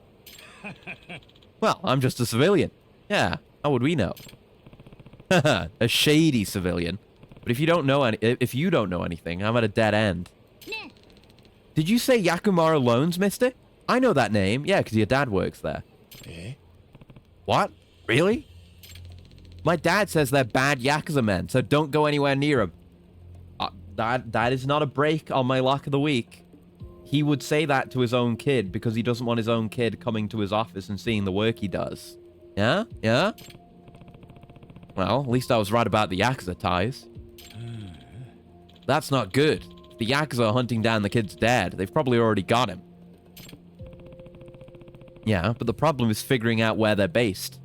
Well, I'm just a civilian. Yeah, how would we know? A shady civilian. But if you don't know anything, I'm at a dead end. Did you say Yakumaru Loans, mister? I know that name. Yeah, because your dad works there. What? Really? My dad says they're bad Yakuza men, so don't go anywhere near them. That is not a break on my luck of the week. He would say that to his own kid because he doesn't want his own kid coming to his office and seeing the work he does. Yeah? Yeah? Well, at least I was right about the Yakuza ties. That's not good. If the Yakuza are hunting down the kid's dad, they've probably already got him. Yeah, but the problem is figuring out where they're based.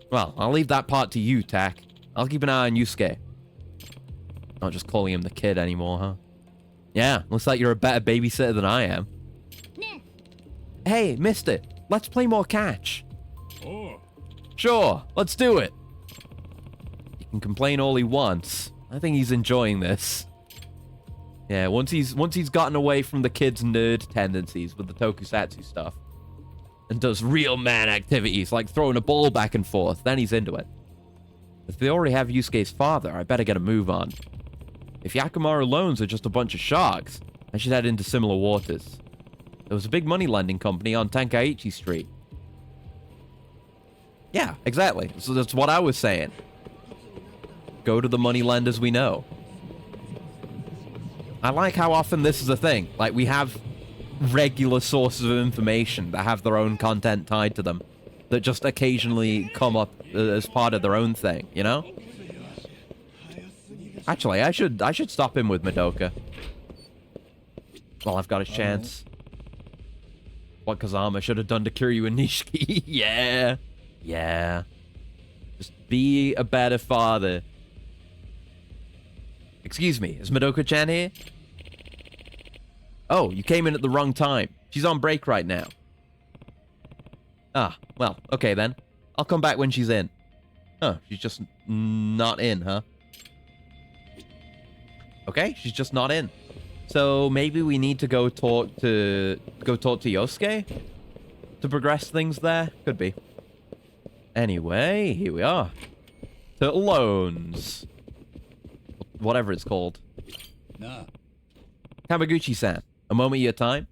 Well, I'll leave that part to you, Tak. I'll keep an eye on Yusuke. Not just calling him the kid anymore, huh? Yeah, looks like you're a better babysitter than I am. Hey, mister, let's play more catch. Sure, let's do it. He can complain all he wants. I think he's enjoying this. Yeah, once he's gotten away from the kid's nerd tendencies with the tokusatsu stuff and does real man activities like throwing a ball back and forth, then he's into it. If they already have Yusuke's father, I better get a move on. If Yakumaru loans are just a bunch of sharks, I should head into similar waters. There was a big money lending company on Tenkaichi Street. Yeah, exactly. So that's what I was saying. Go to the money lenders we know. I like how often this is a thing. Like, we have regular sources of information that have their own content tied to them that just occasionally come up as part of their own thing, you know? Actually, I should stop him with Madoka. Well, I've got a chance. What Kazama should have done to Kiryu and Nishiki. Yeah. Yeah. Just be a better father. Excuse me, is Madoka-chan here? Oh, you came in at the wrong time. She's on break right now. Ah, well, okay then. I'll come back when she's in. Oh, she's just not in, huh? Okay, she's just not in. So maybe we need to go talk to Yosuke to progress things there. Could be. Anyway, here we are. Turtle Loans. Whatever it's called.なあ、 Kamaguchi-san, a moment of your time.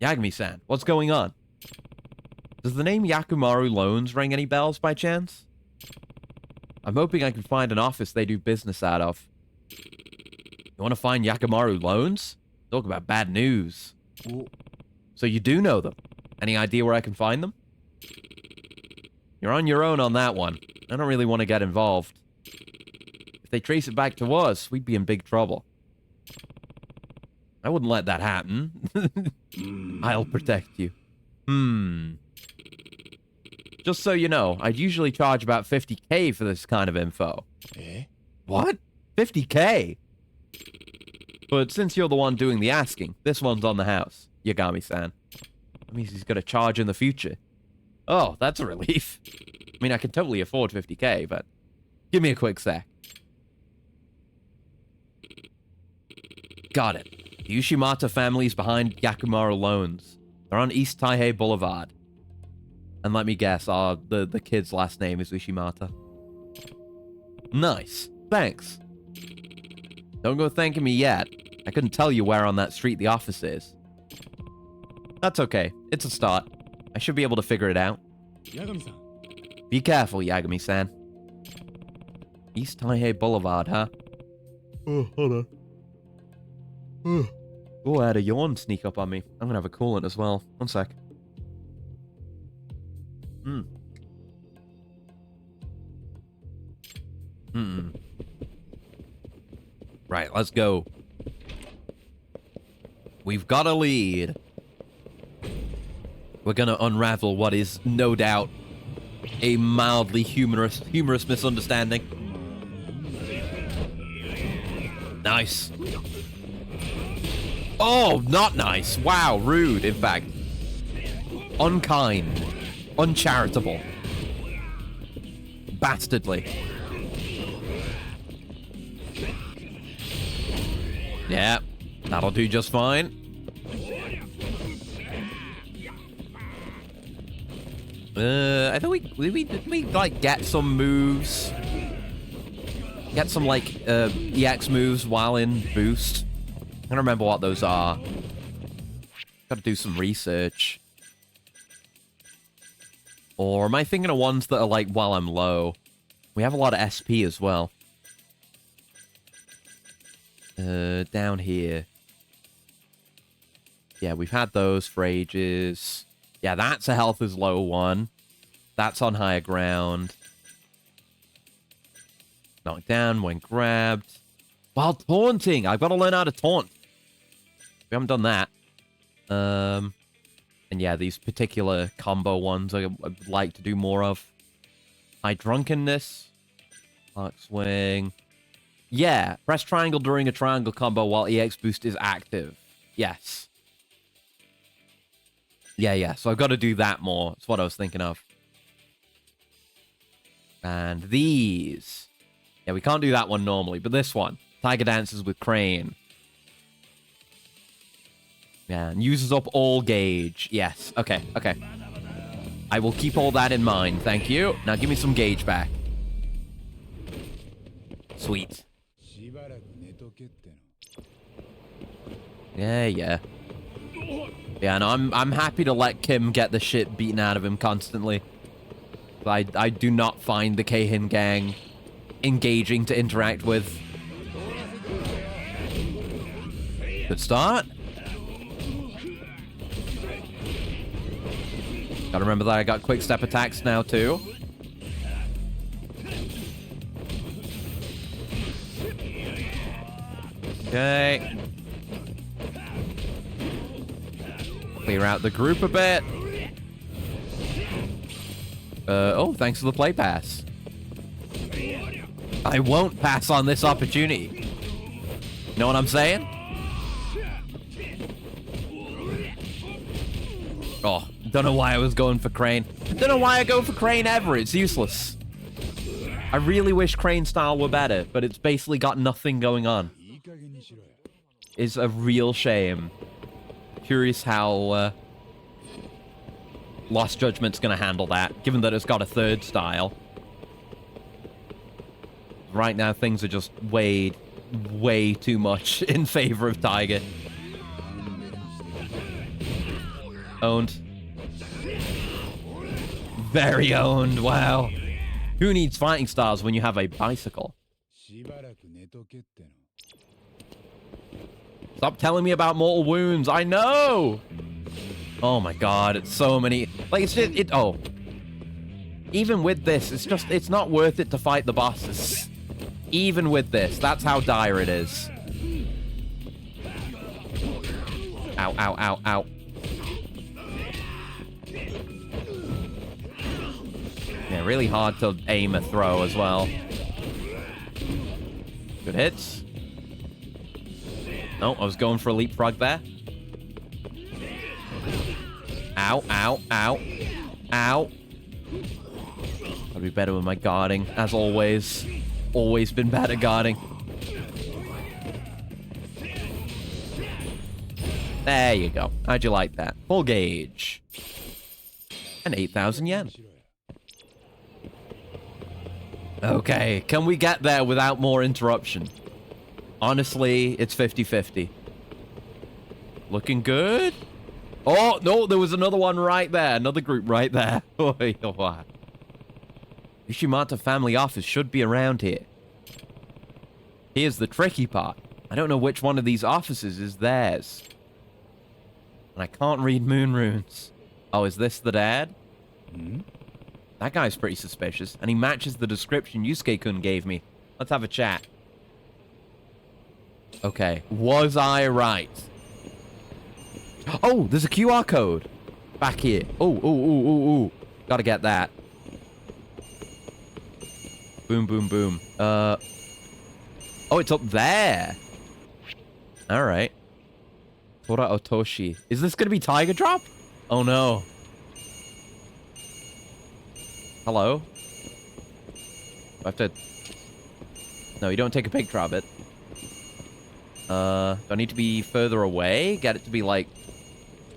Yagami-san, what's going on? Does the name Yakumaru Loans ring any bells by chance? I'm hoping I can find an office they do business out of. You want to find Yakumaru Loans? Talk about bad news. So you do know them. Any idea where I can find them? You're on your own on that one. I don't really want to get involved. If they trace it back to us, we'd be in big trouble. I wouldn't let that happen. I'll protect you. Just so you know, I'd usually charge about 50k for this kind of info. Eh? What? 50k? But since you're the one doing the asking, this one's on the house, Yagami-san. That means he's gonna charge in the future. Oh, that's a relief. I mean, I can totally afford 50k, but give me a quick sec. Got it. The Ushimata family's behind Yakumaru Loans. They're on East Taihei Boulevard. And let me guess, the kid's last name is Ushimata. Nice. Thanks. Don't go thanking me yet. I couldn't tell you where on that street the office is. That's okay. It's a start. I should be able to figure it out. 八神さん Be careful, Yagami-san. East Taihei Boulevard, huh? Oh, hold on. Oh, I had a yawn sneak up on me. I'm gonna have a coolant as well. One sec. Right, let's go. We've got a lead. We're gonna unravel what is, no doubt, a mildly humorous misunderstanding. Nice. Oh, not nice. Wow, rude, in fact. Unkind. Uncharitable. Bastardly. Yeah, that'll do just fine. I think we like get some moves. Get some like EX moves while in boost. I don't remember what those are. Gotta do some research. Or am I thinking of ones that are like while I'm low? We have a lot of SP as well. Down here. Yeah, we've had those for ages. Yeah, that's a health is low one. That's on higher ground. Knocked down when grabbed. While taunting! I've got to learn how to taunt. We haven't done that. And yeah, these particular combo ones I would like to do more of. High drunkenness. Arc swing. Yeah, press triangle during a triangle combo while EX boost is active. Yes. Yeah, so I've got to do that more. That's what I was thinking of. And these. Yeah, we can't do that one normally, but this one. Tiger dances with Crane. Yeah, and uses up all gauge. Yes, okay. I will keep all that in mind, thank you. Now give me some gauge back. Sweet. しばらく寝とけっての。 Yeah. Yeah, no, I'm happy to let Kim get the shit beaten out of him constantly. I do not find the Keihin gang engaging to interact with. Good start. Gotta remember that I got quick step attacks now too. Okay. Clear out the group a bit. Oh, thanks for the play pass. I won't pass on this opportunity. Know what I'm saying? Oh, don't know why I was going for Crane. Don't know why I go for Crane ever. It's useless. I really wish Crane style were better, but it's basically got nothing going on. いい加減にしろよ。 It's a real shame. Curious how Lost Judgment's gonna handle that, given that it's got a third style. Right now, things are just way too much in favor of Tiger. Owned. Very owned, wow. Who needs fighting styles when you have a bicycle? しばらく寝とけっての。 Stop telling me about mortal wounds. I know. Oh my god, it's so many. Like, it's just, oh. Even with this, it's not worth it to fight the bosses. Even with this, that's how dire it is. Ow, ow, ow, ow. Yeah, really hard to aim a throw as well. Good hits. No, I was going for a leapfrog there. Ow, ow, ow. Ow. Gotta be better with my guarding, as always. Always been bad at guarding. There you go. How'd you like that? Full gauge. And 8,000 yen. Okay, can we get there without more interruption? Honestly, it's 50-50. Looking good? Oh, no, there was another one right there. Another group right there. Ishimata family office should be around here. Here's the tricky part. I don't know which one of these offices is theirs. And I can't read moon runes. Oh, is this the dad? Hmm? That guy's pretty suspicious, and he matches the description Yusuke-kun gave me. Let's have a chat. Okay, was I right? Oh, there's a QR code back here. Oh. Gotta get that. Boom, boom, boom. Oh, it's up there. All right. Tora Otoshi. Is this gonna be Tiger Drop? Oh, no. Hello? Do I have to... No, you don't take a pig Trobbit. Do I need to be further away? Get it to be, like,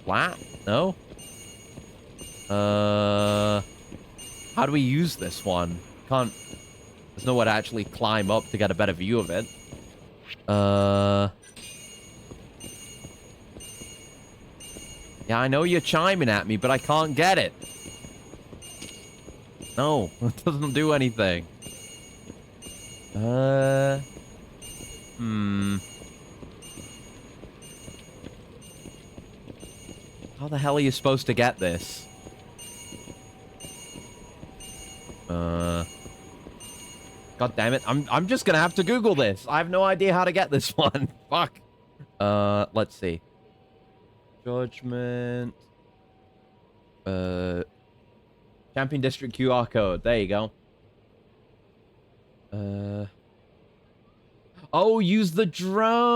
flat? No? How do we use this one? Can't... There's nowhere to actually climb up to get a better view of it. Yeah, I know you're chiming at me, but I can't get it. No, it doesn't do anything. How the hell are you supposed to get this? God damn it. I'm just gonna have to Google this. I have no idea how to get this one. Fuck. Let's see. Judgment. Champion District QR code. There you go. Oh, use the drone.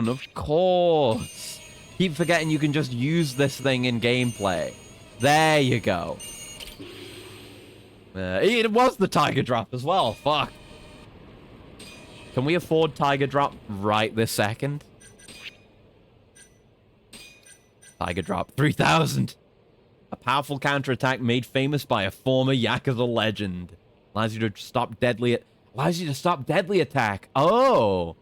Of course. Keep forgetting you can just use this thing in gameplay. There you go. It was the Tiger Drop as well. Fuck. Can we afford Tiger Drop right this second? Tiger Drop 3,000. A powerful counterattack made famous by a former Yakuza legend. Allows you to stop deadly attack. Oh.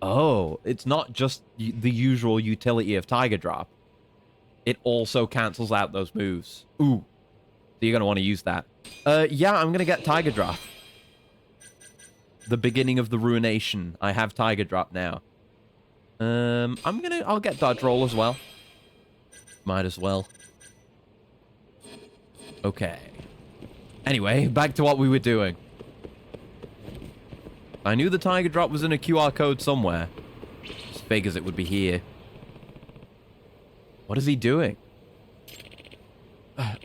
Oh, it's not just the usual utility of Tiger Drop. It also cancels out those moves. Ooh. So you're going to want to use that. Yeah, I'm going to get Tiger Drop. The beginning of the ruination. I have Tiger Drop now. I'll get Dodge Roll as well. Might as well. Okay. Anyway, back to what we were doing. I knew the Tiger Drop was in a QR code somewhere. Just figures it would be here. What is he doing?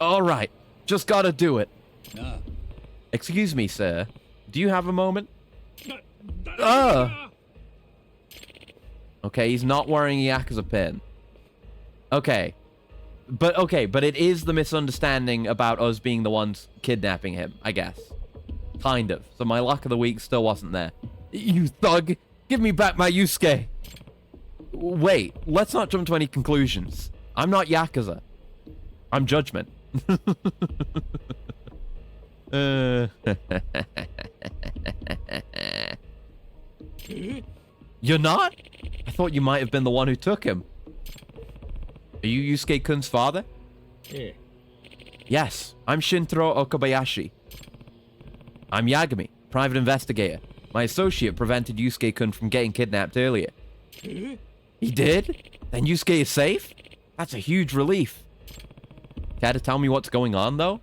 All right. Just gotta do it. Nah. Excuse me, sir. Do you have a moment? Okay, he's not wearing a Yakuza pin. Okay. But okay, but it is the misunderstanding about us being the ones kidnapping him, I guess. Kind of. So my luck of the week still wasn't there. You thug! Give me back my Yusuke! Wait, let's not jump to any conclusions. I'm not Yakuza. I'm Judgment. You're not? I thought you might have been the one who took him. Are you Yusuke-kun's father? Eh. Yes, I'm Shintaro Okabayashi. I'm Yagami, private investigator. My associate prevented Yusuke-kun from getting kidnapped earlier. He did? Then Yusuke is safe? That's a huge relief. Care to tell me what's going on, though?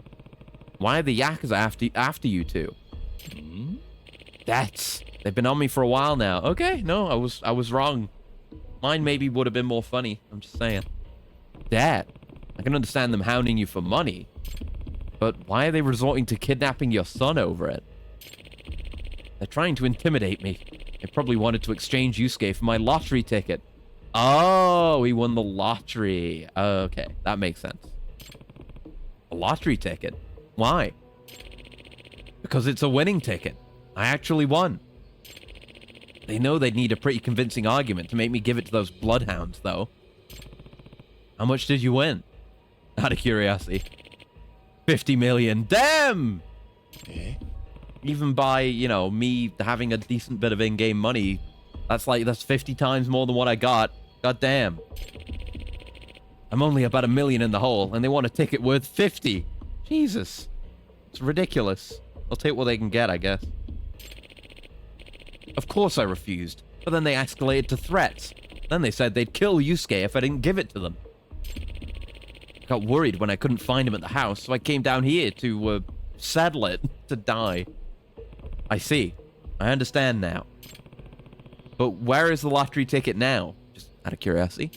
Why are the Yakuza after you two? Debts. They've been on me for a while now. Okay, no, I was wrong. Mine maybe would have been more funny. I'm just saying. Debt? I can understand them hounding you for money. But why are they resorting to kidnapping your son over it? They're trying to intimidate me. They probably wanted to exchange Yusuke for my lottery ticket. Oh, he won the lottery. Okay, that makes sense. A lottery ticket? Why? Because it's a winning ticket. I actually won. They know they'd need a pretty convincing argument to make me give it to those bloodhounds, though. How much did you win? Out of curiosity. 50 million. Damn! Even by, you know, me having a decent bit of in-game money, that's 50 times more than what I got. God damn. I'm only about $1 million in the hole, and they want a ticket worth 50. Jesus. It's ridiculous. They'll take what they can get, I guess. Of course I refused, but then they escalated to threats. Then they said they'd kill Yusuke if I didn't give it to them. I got worried when I couldn't find him at the house, so I came down here to, settle it, to die. I see. I understand now. But where is the lottery ticket now? Just out of curiosity.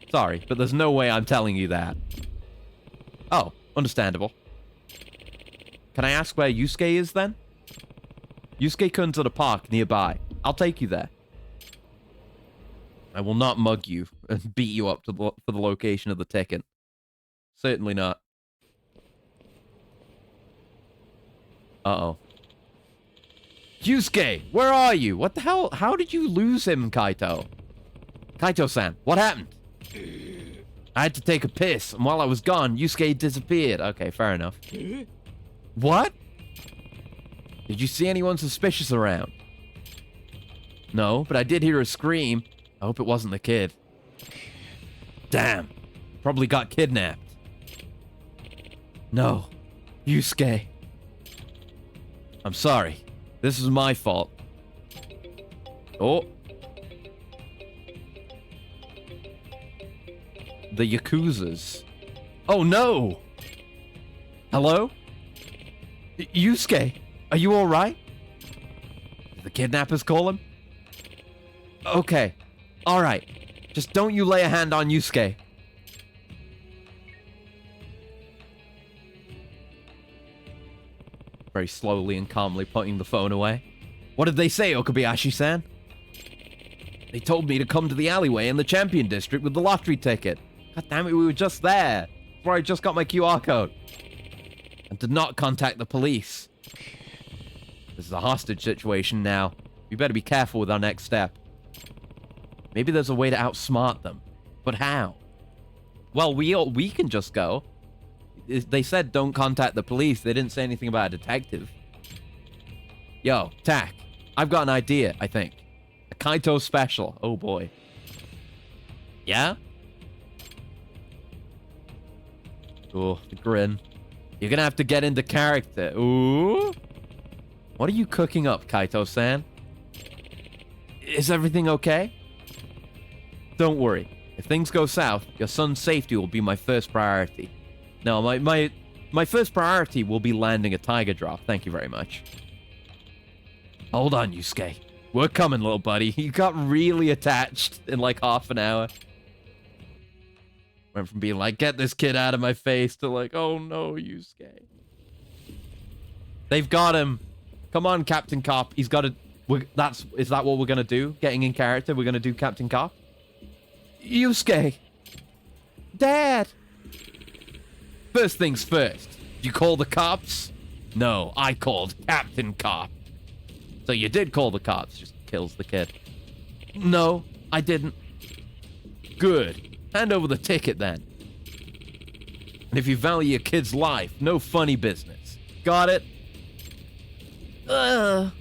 Sorry, but there's no way I'm telling you that. Oh, understandable. Can I ask where Yusuke is, then? Yusuke-kun's at a park nearby. I'll take you there. I will not mug you and beat you up for the location of the ticket. Certainly not. Uh-oh. Yusuke, where are you? What the hell? How did you lose him, Kaito? Kaito-san, what happened? I had to take a piss, and while I was gone, Yusuke disappeared. Okay, fair enough. What? Did you see anyone suspicious around? No, but I did hear a scream. I hope it wasn't the kid. Damn. Probably got kidnapped. No. Yusuke. I'm sorry. This is my fault. Oh. The Yakuzas. Oh no! Hello? Yusuke, are you alright? Did the kidnappers call him? Okay. Alright. Just don't you lay a hand on Yusuke. Very slowly and calmly putting the phone away. What did they say, Okabayashi-san? They told me to come to the alleyway in the Champion District with the lottery ticket. God damn it, we were just there. Before I just got my QR code. And to not contact the police. This is a hostage situation now. We better be careful with our next step. Maybe there's a way to outsmart them. But how? Well, we can just go. They said don't contact the police. They didn't say anything about a detective. Yo, Tak. I've got an idea, I think. A Kaito special. Oh, boy. Yeah? Oh, the grin. You're gonna have to get into character. Ooh. What are you cooking up, Kaito-san? Is everything okay? Don't worry. If things go south, your son's safety will be my first priority. No, my first priority will be landing a tiger drop. Thank you very much. Hold on, Yusuke. We're coming, little buddy. You got really attached in like half an hour. Went from being like, get this kid out of my face, to like, oh no, Yusuke. They've got him. Come on, Captain Cop. He's got to... Is that what we're going to do? Getting in character, we're going to do Captain Cop? Yusuke! Dad! First things first. Did you call the cops? No, I called Captain Cop. So you did call the cops. Just kills the kid. No, I didn't. Good. Hand over the ticket then. And if you value your kid's life, no funny business. Got it? Huh?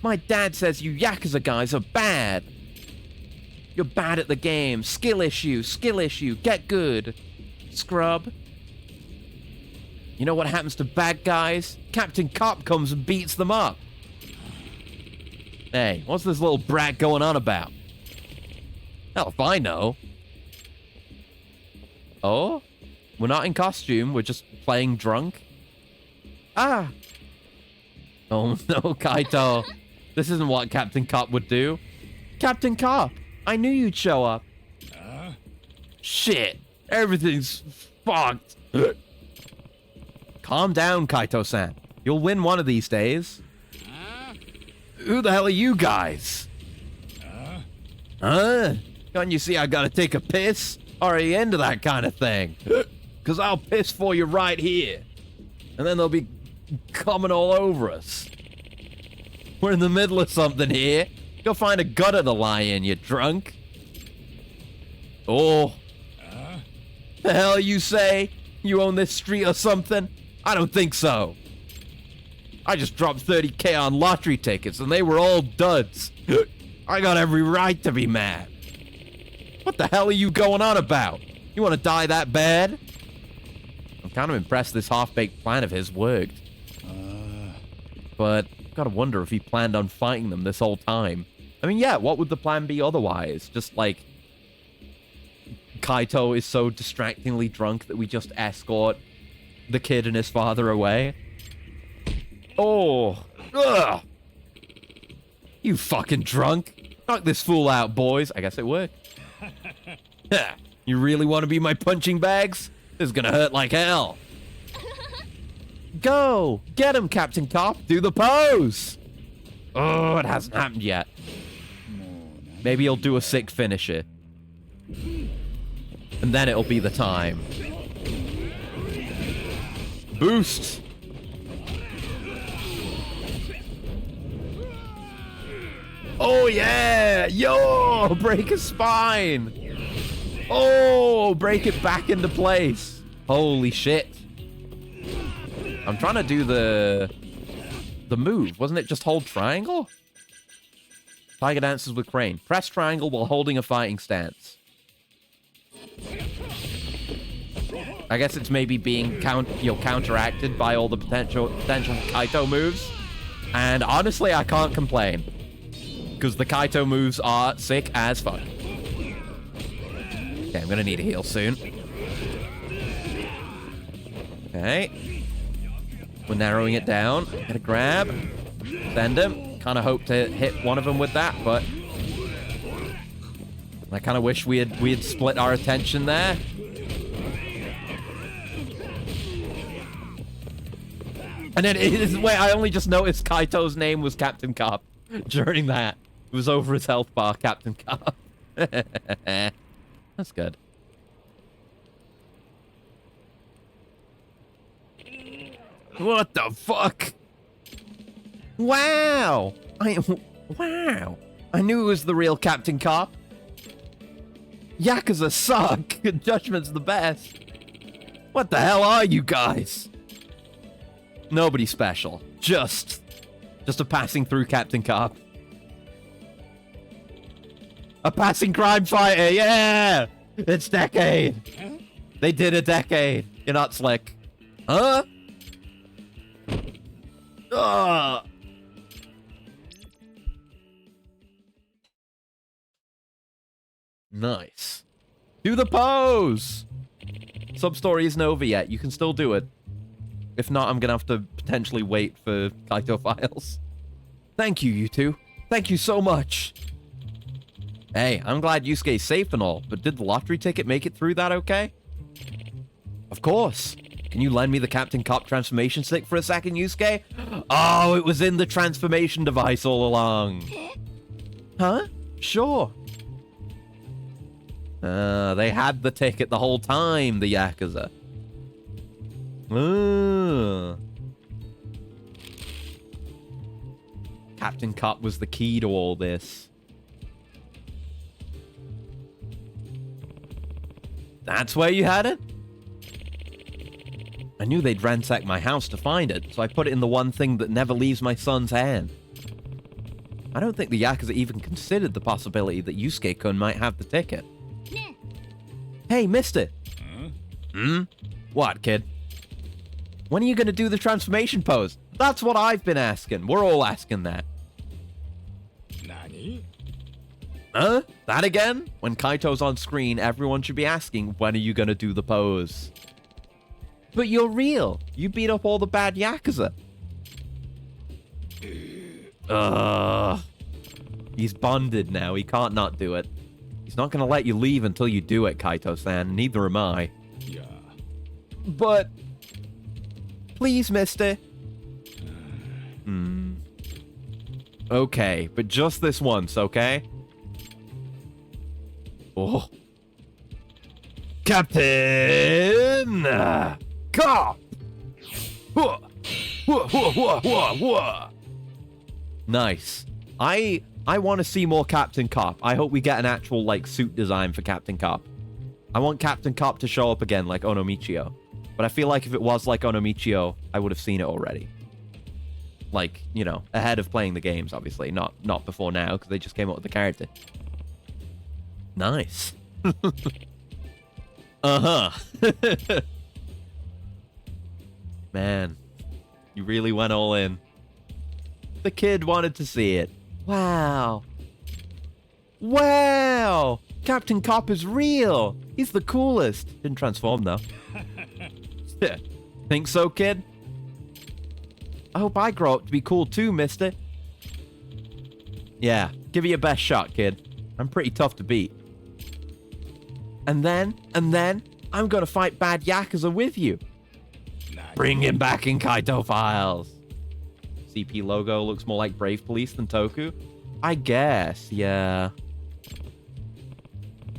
My dad says you Yakuza guys are bad. You're bad at the game. Skill issue. Get good. Scrub. You know what happens to bad guys? Captain Cop comes and beats them up. Hey, what's this little brat going on about? Hell if I know. Oh? We're not in costume, we're just playing drunk? Ah! Oh no, Kaito. This isn't what Captain Cop would do. Captain Cop, I knew you'd show up. Shit, everything's fucked. Calm down, Kaito-san. You'll win one of these days. Who the hell are you guys? Huh? Can't you see I gotta take a piss? Already into that kind of thing. Cause I'll piss for you right here. And then they'll be coming all over us. We're in the middle of something here. Go find a gutter to lie in, you drunk. Oh. The hell you say? You own this street or something? I don't think so. I just dropped 30K on lottery tickets and they were all duds. I got every right to be mad. What the hell are you going on about? You want to die that bad? I'm kind of impressed this half-baked plan of his worked. But I've got to wonder if he planned on fighting them this whole time. I mean, yeah, what would the plan be otherwise? Just like Kaito is so distractingly drunk that we just escort the kid and his father away. Oh. Ugh. You fucking drunk. Knock this fool out, boys. I guess it worked. You really want to be my punching bags? This is gonna hurt like hell. Go! Get him, Captain Cop! Do the pose! Oh, it hasn't happened yet. Maybe he'll do a sick finisher. And then it'll be the time. Boost! Oh yeah! Yo! Break his spine! Oh! Break it back into place. Holy shit. I'm trying to do the move. Wasn't it just hold triangle? Tiger dances with crane. Press triangle while holding a fighting stance. I guess it's maybe being counteracted by all the potential Kaito moves. And honestly, I can't complain. Because the Kaito moves are sick as fuck. Okay, I'm gonna need a heal soon. Okay. We're narrowing it down. Get a grab. Send him. Kind of hope to hit one of them with that, but I kind of wish we had split our attention there. And then wait, I only just noticed Kaito's name was Captain Cop during that. It was over his health bar, Captain Cop. That's good. What the fuck? Wow! Wow! I knew it was the real Captain Cop. Yakuza suck. Judgment's the best. What the hell are you guys? Nobody special. Just a passing through Captain Cop. A passing crime fighter, yeah! It's Decade! They did a Decade. You're not slick. Huh? Ugh. Nice. Do the pose! Sub-story isn't over yet. You can still do it. If not, I'm gonna have to potentially wait for Kaito files. Thank you, you two. Thank you so much. Hey, I'm glad Yusuke's safe and all, but did the lottery ticket make it through that okay? Of course. Can you lend me the Captain Cop transformation stick for a second, Yusuke? Oh, it was in the transformation device all along. Huh? Sure. They had the ticket the whole time, the Yakuza. Captain Cop was the key to all this. That's where you had it? I knew they'd ransack my house to find it, so I put it in the one thing that never leaves my son's hand. I don't think the Yakuza even considered the possibility that Yusuke-kun might have the ticket. Hey, mister! What, kid? When are you gonna do the transformation pose? That's what I've been asking. We're all asking that. Nani? Huh? That again? When Kaito's on screen, everyone should be asking, when are you gonna do the pose? But you're real. You beat up all the bad Yakuza. He's bonded now. He can't not do it. He's not gonna let you leave until you do it, Kaito-san. Neither am I. Yeah. But... please, mister. Okay, but just this once, okay? Oh. Captain Cop! Nice. I want to see more Captain Cop. I hope we get an actual, like, suit design for Captain Cop. I want Captain Cop to show up again like Onomichio. But I feel like if it was like Onomichio, I would have seen it already. Like, you know, ahead of playing the games, obviously. Not before now, because they just came up with the character. Nice. Man, you really went all in. The kid wanted to see it. Wow. Wow! Captain Cop is real! He's the coolest. Didn't transform, though. Think so, kid? I hope I grow up to be cool too, mister. Yeah, give it your best shot, kid. I'm pretty tough to beat. And then, I'm gonna fight bad Yakuza with you. Bring him back in Kaito Files. CP logo looks more like Brave Police than Toku. I guess, yeah.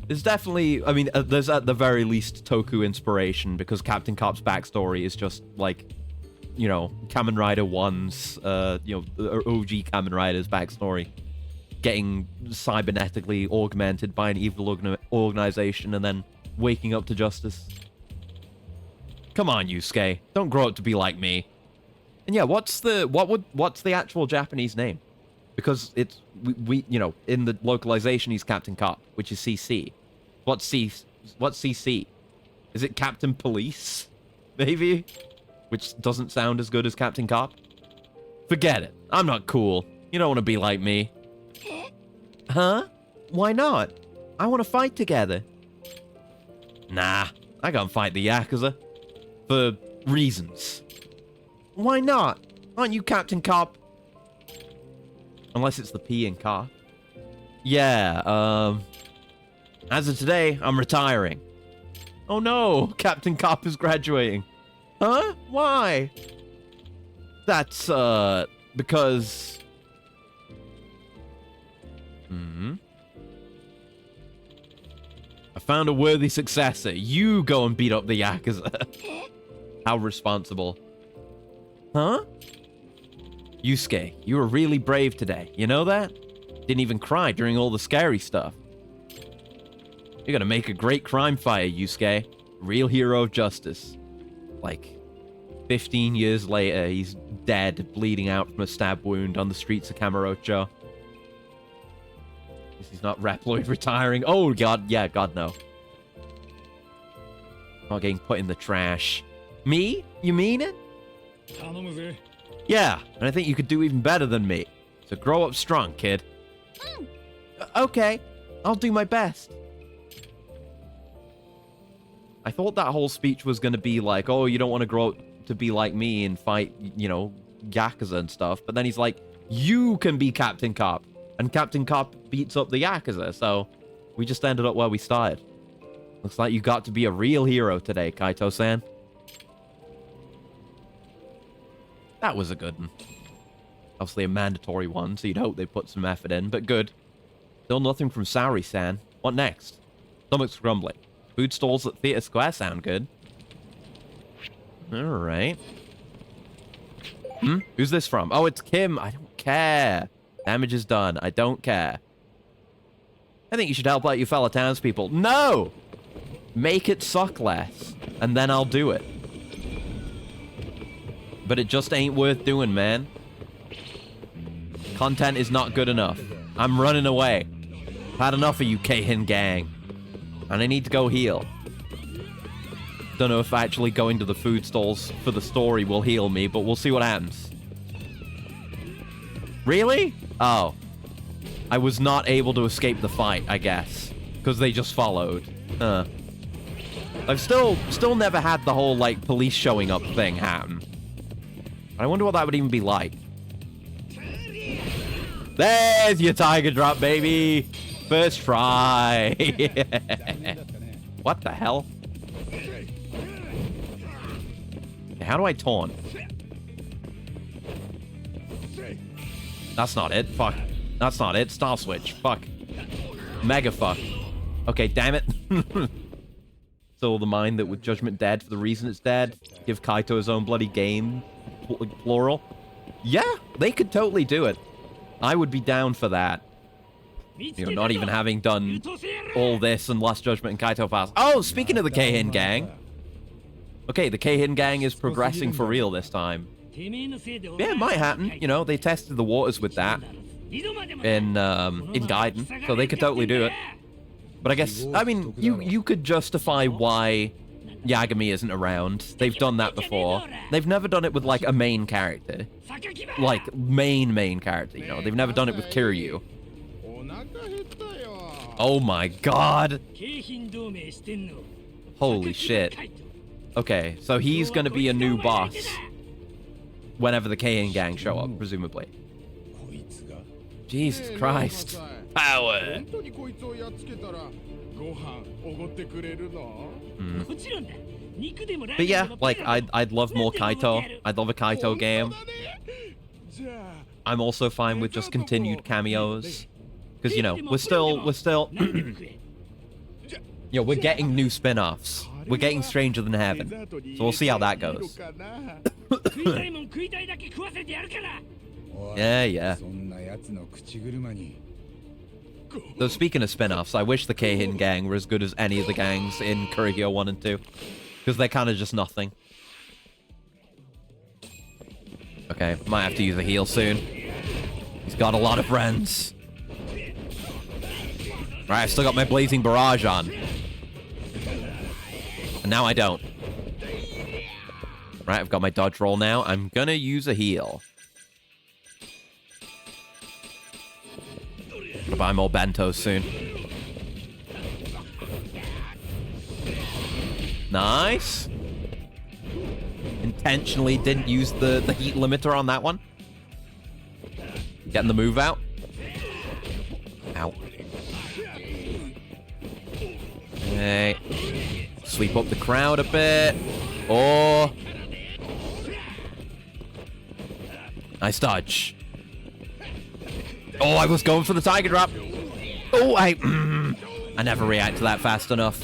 There's definitely, I mean, there's at the very least Toku inspiration because Captain Cop's backstory is just like, you know, Kamen Rider 1's, you know, OG Kamen Rider's backstory. Getting cybernetically augmented by an evil organization and then waking up to justice. Come on, Yusuke. Don't grow up to be like me. And yeah, what's the actual Japanese name? Because it's, we you know, in the localization he's Captain Cop, which is CC. What's CC? Is it Captain Police? Maybe? Which doesn't sound as good as Captain Cop? Forget it. I'm not cool. You don't want to be like me. Huh? Why not? I want to fight together. Nah, I can't fight the Yakuza. For reasons. Why not? Aren't you Captain Cop? Unless it's the P in Cop. Yeah, as of today, I'm retiring. Oh no, Captain Cop is graduating. Huh? Why? That's, because... I found a worthy successor. You go and beat up the Yakuza. How responsible. Huh? Yusuke, you were really brave today. You know that? Didn't even cry during all the scary stuff. You're gonna make a great crime fighter, Yusuke. Real hero of justice. Like, 15 years later, he's dead, bleeding out from a stab wound on the streets of Kamurocho. He's not Reploid retiring. Oh, God. Yeah, God, no. Not getting put in the trash. Me? You mean it? Yeah, and I think you could do even better than me. So grow up strong, kid. Okay, I'll do my best. I thought that whole speech was going to be like, oh, you don't want to grow up to be like me and fight, you know, Yakuza and stuff. But then he's like, you can be Captain Cop. And Captain Cop beats up the Yakuza, so we just ended up where we started. Looks like you got to be a real hero today, Kaito-san. That was a good one. Obviously a mandatory one, so you'd hope they put some effort in, but good. Still nothing from Saori-san. What next? Stomach's grumbling. Food stalls at Theatre Square sound good. Alright. Who's this from? Oh, it's Kim. I don't care. Damage is done. I don't care. I think you should help out your fellow townspeople. No! Make it suck less, and then I'll do it. But it just ain't worth doing, man. Content is not good enough. I'm running away. I've had enough of you, Keihin gang. And I need to go heal. Don't know if actually going to the food stalls for the story will heal me, but we'll see what happens. Really? Oh. I was not able to escape the fight, I guess. Because they just followed. Huh. I've still never had the whole, like, police showing up thing happen. I wonder what that would even be like. There's your tiger drop, baby! First try! What the hell? How do I taunt? That's not it. Fuck. That's not it. Star switch. Fuck. Mega fuck. Okay, damn it. So the mind that with judgment dead for the reason it's dead. Give Kaito his own bloody game. Plural. Yeah, they could totally do it. I would be down for that. You know, not even having done all this and Lost Judgment and Kaito Pass. Oh, speaking of the Keihin gang. Okay, the Keihin gang is progressing for real this time. Yeah, it might happen. You know, they tested the waters with that in Gaiden, so they could totally do it. But I guess, I mean, you could justify why Yagami isn't around. They've done that before. They've never done it with, like, a main character. Like, main character, you know. They've never done it with Kiryu. Oh my god! Holy shit. Okay, so he's gonna be a new boss whenever the Keihin gang show up, presumably. Jesus Christ. Power! But yeah, like, I'd love more Kaito. I'd love a Kaito game. I'm also fine with just continued cameos. Because, you know, we're still... Yo, we're getting new spin-offs. We're getting Stranger Than Heaven. So we'll see how that goes. Yeah. Though speaking of spin-offs, I wish the Keihin gang were as good as any of the gangs in Kurihyo 1 and 2. Because they're kind of just nothing. Okay, might have to use a heal soon. He's got a lot of friends. Right, I've still got my Blazing Barrage on. And now I don't. Right, I've got my dodge roll now. I'm gonna use a heal. Gonna buy more bentos soon. Nice. Intentionally didn't use the heat limiter on that one. Getting the move out. Ow. Okay. Sweep up the crowd a bit. Oh. Nice dodge. Oh, I was going for the tiger drop. Oh, I never react to that fast enough.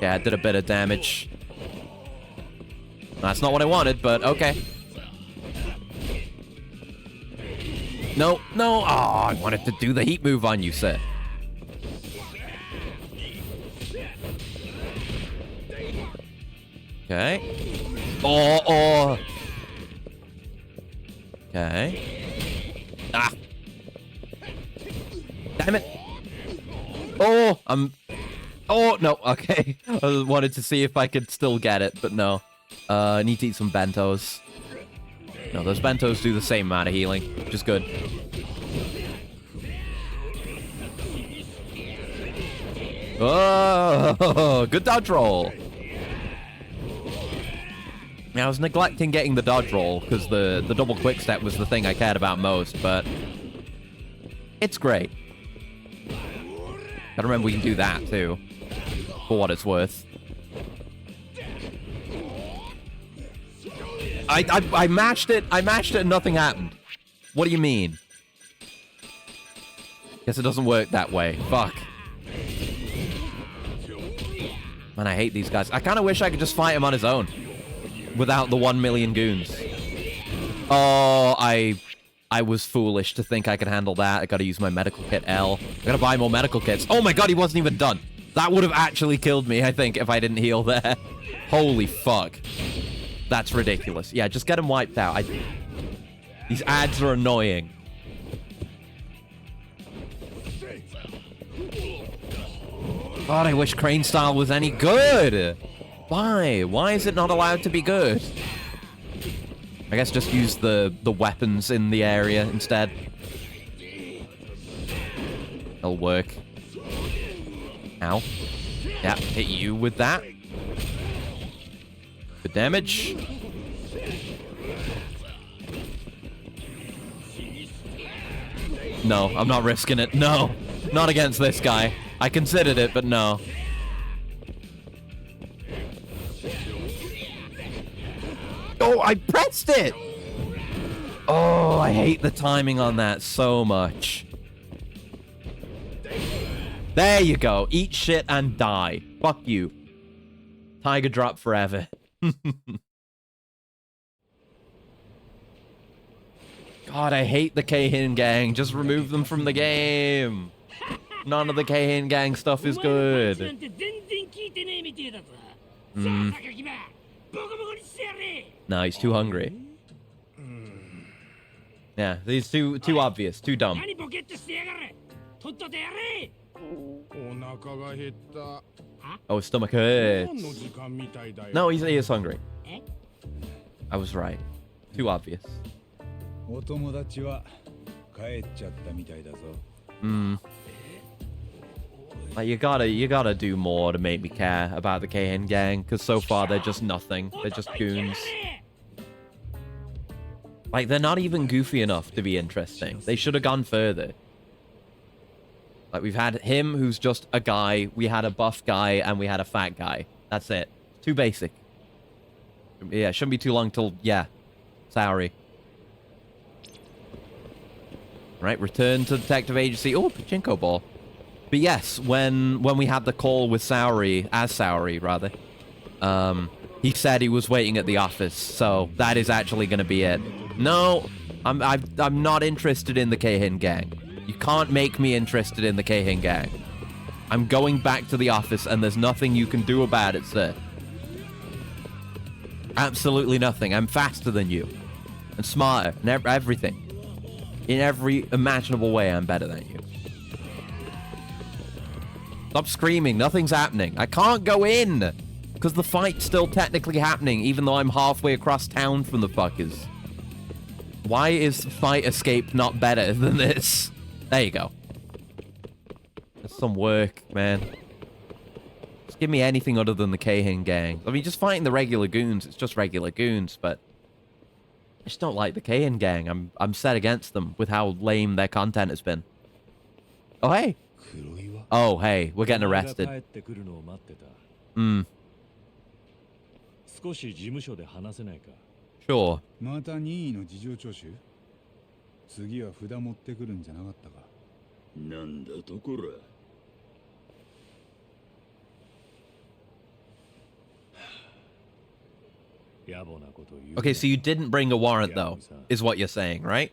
Yeah, I did a bit of damage. That's not what I wanted, but okay. No. Oh, I wanted to do the heat move on you, sir. Okay. Oh. Okay. Ah. Damn it. Oh, Oh, no. Okay. I wanted to see if I could still get it, but no. I need to eat some bentos. No, those bentos do the same amount of healing, which is good. Oh, good dodge roll. Now, I was neglecting getting the dodge roll because the double quick step was the thing I cared about most, but it's great. Gotta remember we can do that too, for what it's worth. I mashed it and nothing happened. What do you mean? Guess it doesn't work that way. Fuck. Man, I hate these guys. I kind of wish I could just fight him on his own. Without the 1 million goons. Oh, I was foolish to think I could handle that. I gotta use my medical kit L. I gotta buy more medical kits. Oh my god, he wasn't even done. That would have actually killed me, I think, if I didn't heal there. Holy fuck. That's ridiculous. Yeah, just get him wiped out. These ads are annoying. God, I wish Crane Style was any good. Why? Why is it not allowed to be good? I guess just use the weapons in the area instead. It'll work. Ow. Yeah, hit you with that. Good damage. No, I'm not risking it. No, not against this guy. I considered it, but no. Oh, I pressed it! Oh, I hate the timing on that so much. There you go. Eat shit and die. Fuck you. Tiger drop forever. God, I hate the Keihin gang. Just remove them from the game. None of the Keihin gang stuff is good. No, he's too hungry. Yeah, he's too obvious, too dumb. Oh, his stomach hurts. No, he is hungry. I was right. Too obvious. Like, you gotta do more to make me care about the Keihin gang, because so far they're just nothing. They're just goons. Like, they're not even goofy enough to be interesting. They should have gone further. Like, we've had him, who's just a guy, we had a buff guy, and we had a fat guy. That's it. Too basic. Yeah, it shouldn't be too long till, yeah, Saori. Right, return to detective agency. Oh, pachinko ball. But yes, when we had the call with Saori, as Saori, rather, he said he was waiting at the office, so that is actually going to be it. No, I'm not interested in the Keihin gang. You can't make me interested in the Keihin gang. I'm going back to the office, and there's nothing you can do about it, sir. Absolutely nothing. I'm faster than you. And smarter. And everything. In every imaginable way, I'm better than you. Stop screaming. Nothing's happening. I can't go in. Because the fight's still technically happening, even though I'm halfway across town from the fuckers. Why is fight escape not better than this? There you go. That's some work, man. Just give me anything other than the Keihin gang. I mean, just fighting the regular goons. It's just regular goons, but I just don't like the Keihin gang. I'm set against them with how lame their content has been. Oh, hey. Oh, hey. We're getting arrested. Sure. また任意の事情聴取次は札持ってくるんじゃなかったかなんだとこら Okay, so you didn't bring a warrant, though, is what you're saying, right?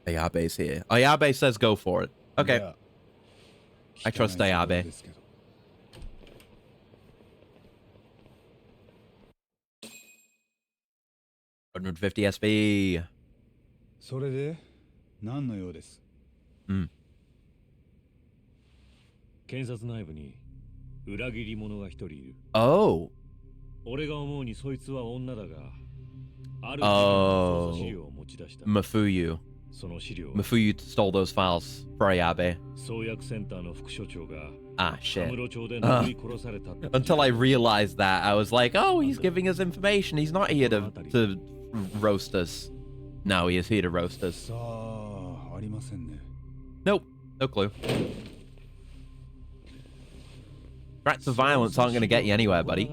Ayabe's here. Ayabe says go for it. Okay. I trust Ayabe. $150 SB. それで何の用です？検察内部に裏切り者が一人いる。Oh. 俺が思うにそいつは女だが、ある捜査資料を持ち出した。Mafuyu. その資料。Mafuyu stole those files for Ayabe. 創薬センターの副所長が。Ah, shit. Until I realized that, I was like, oh, he's giving us information. He's not here to roast us. No, he is here to roast us. Nope. No clue. Threats of violence aren't going to get you anywhere, buddy.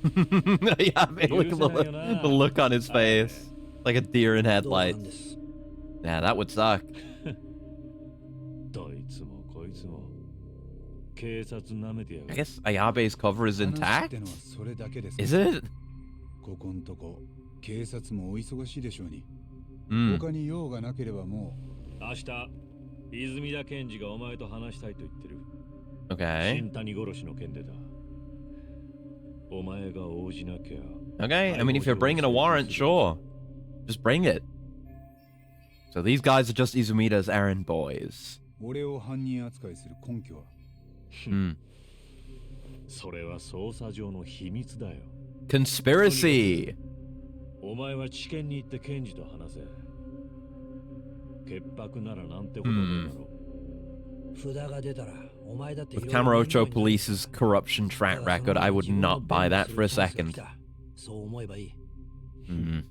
Yeah, man, look at the look on his face. Like a deer in headlights. Yeah, that would suck. 警察舐めてやが I る。 guess Ayabe's cover is 話っ intact? てのはそれだけです。 Is it? ここんとこ警察もお忙しいでしょうに。 Hmm. 他に用がなければも明日、泉田検事がお前と話したいと言ってる。 Okay. 新谷殺しの件でだ。お前が応じなきゃ。 Okay. I mean, if you're bringing a warrant, sure. Just bring it. So these guys are just Izumida's errand boys. う俺を犯人扱いする根拠は Hmm. それは捜査上の秘密だよ。 Conspiracy. お前は地検に行って検事と話せ。潔白ならなんてことねえだろ。 With Kamurocho Police's corruption track record, I would not buy that for a second. Hmm.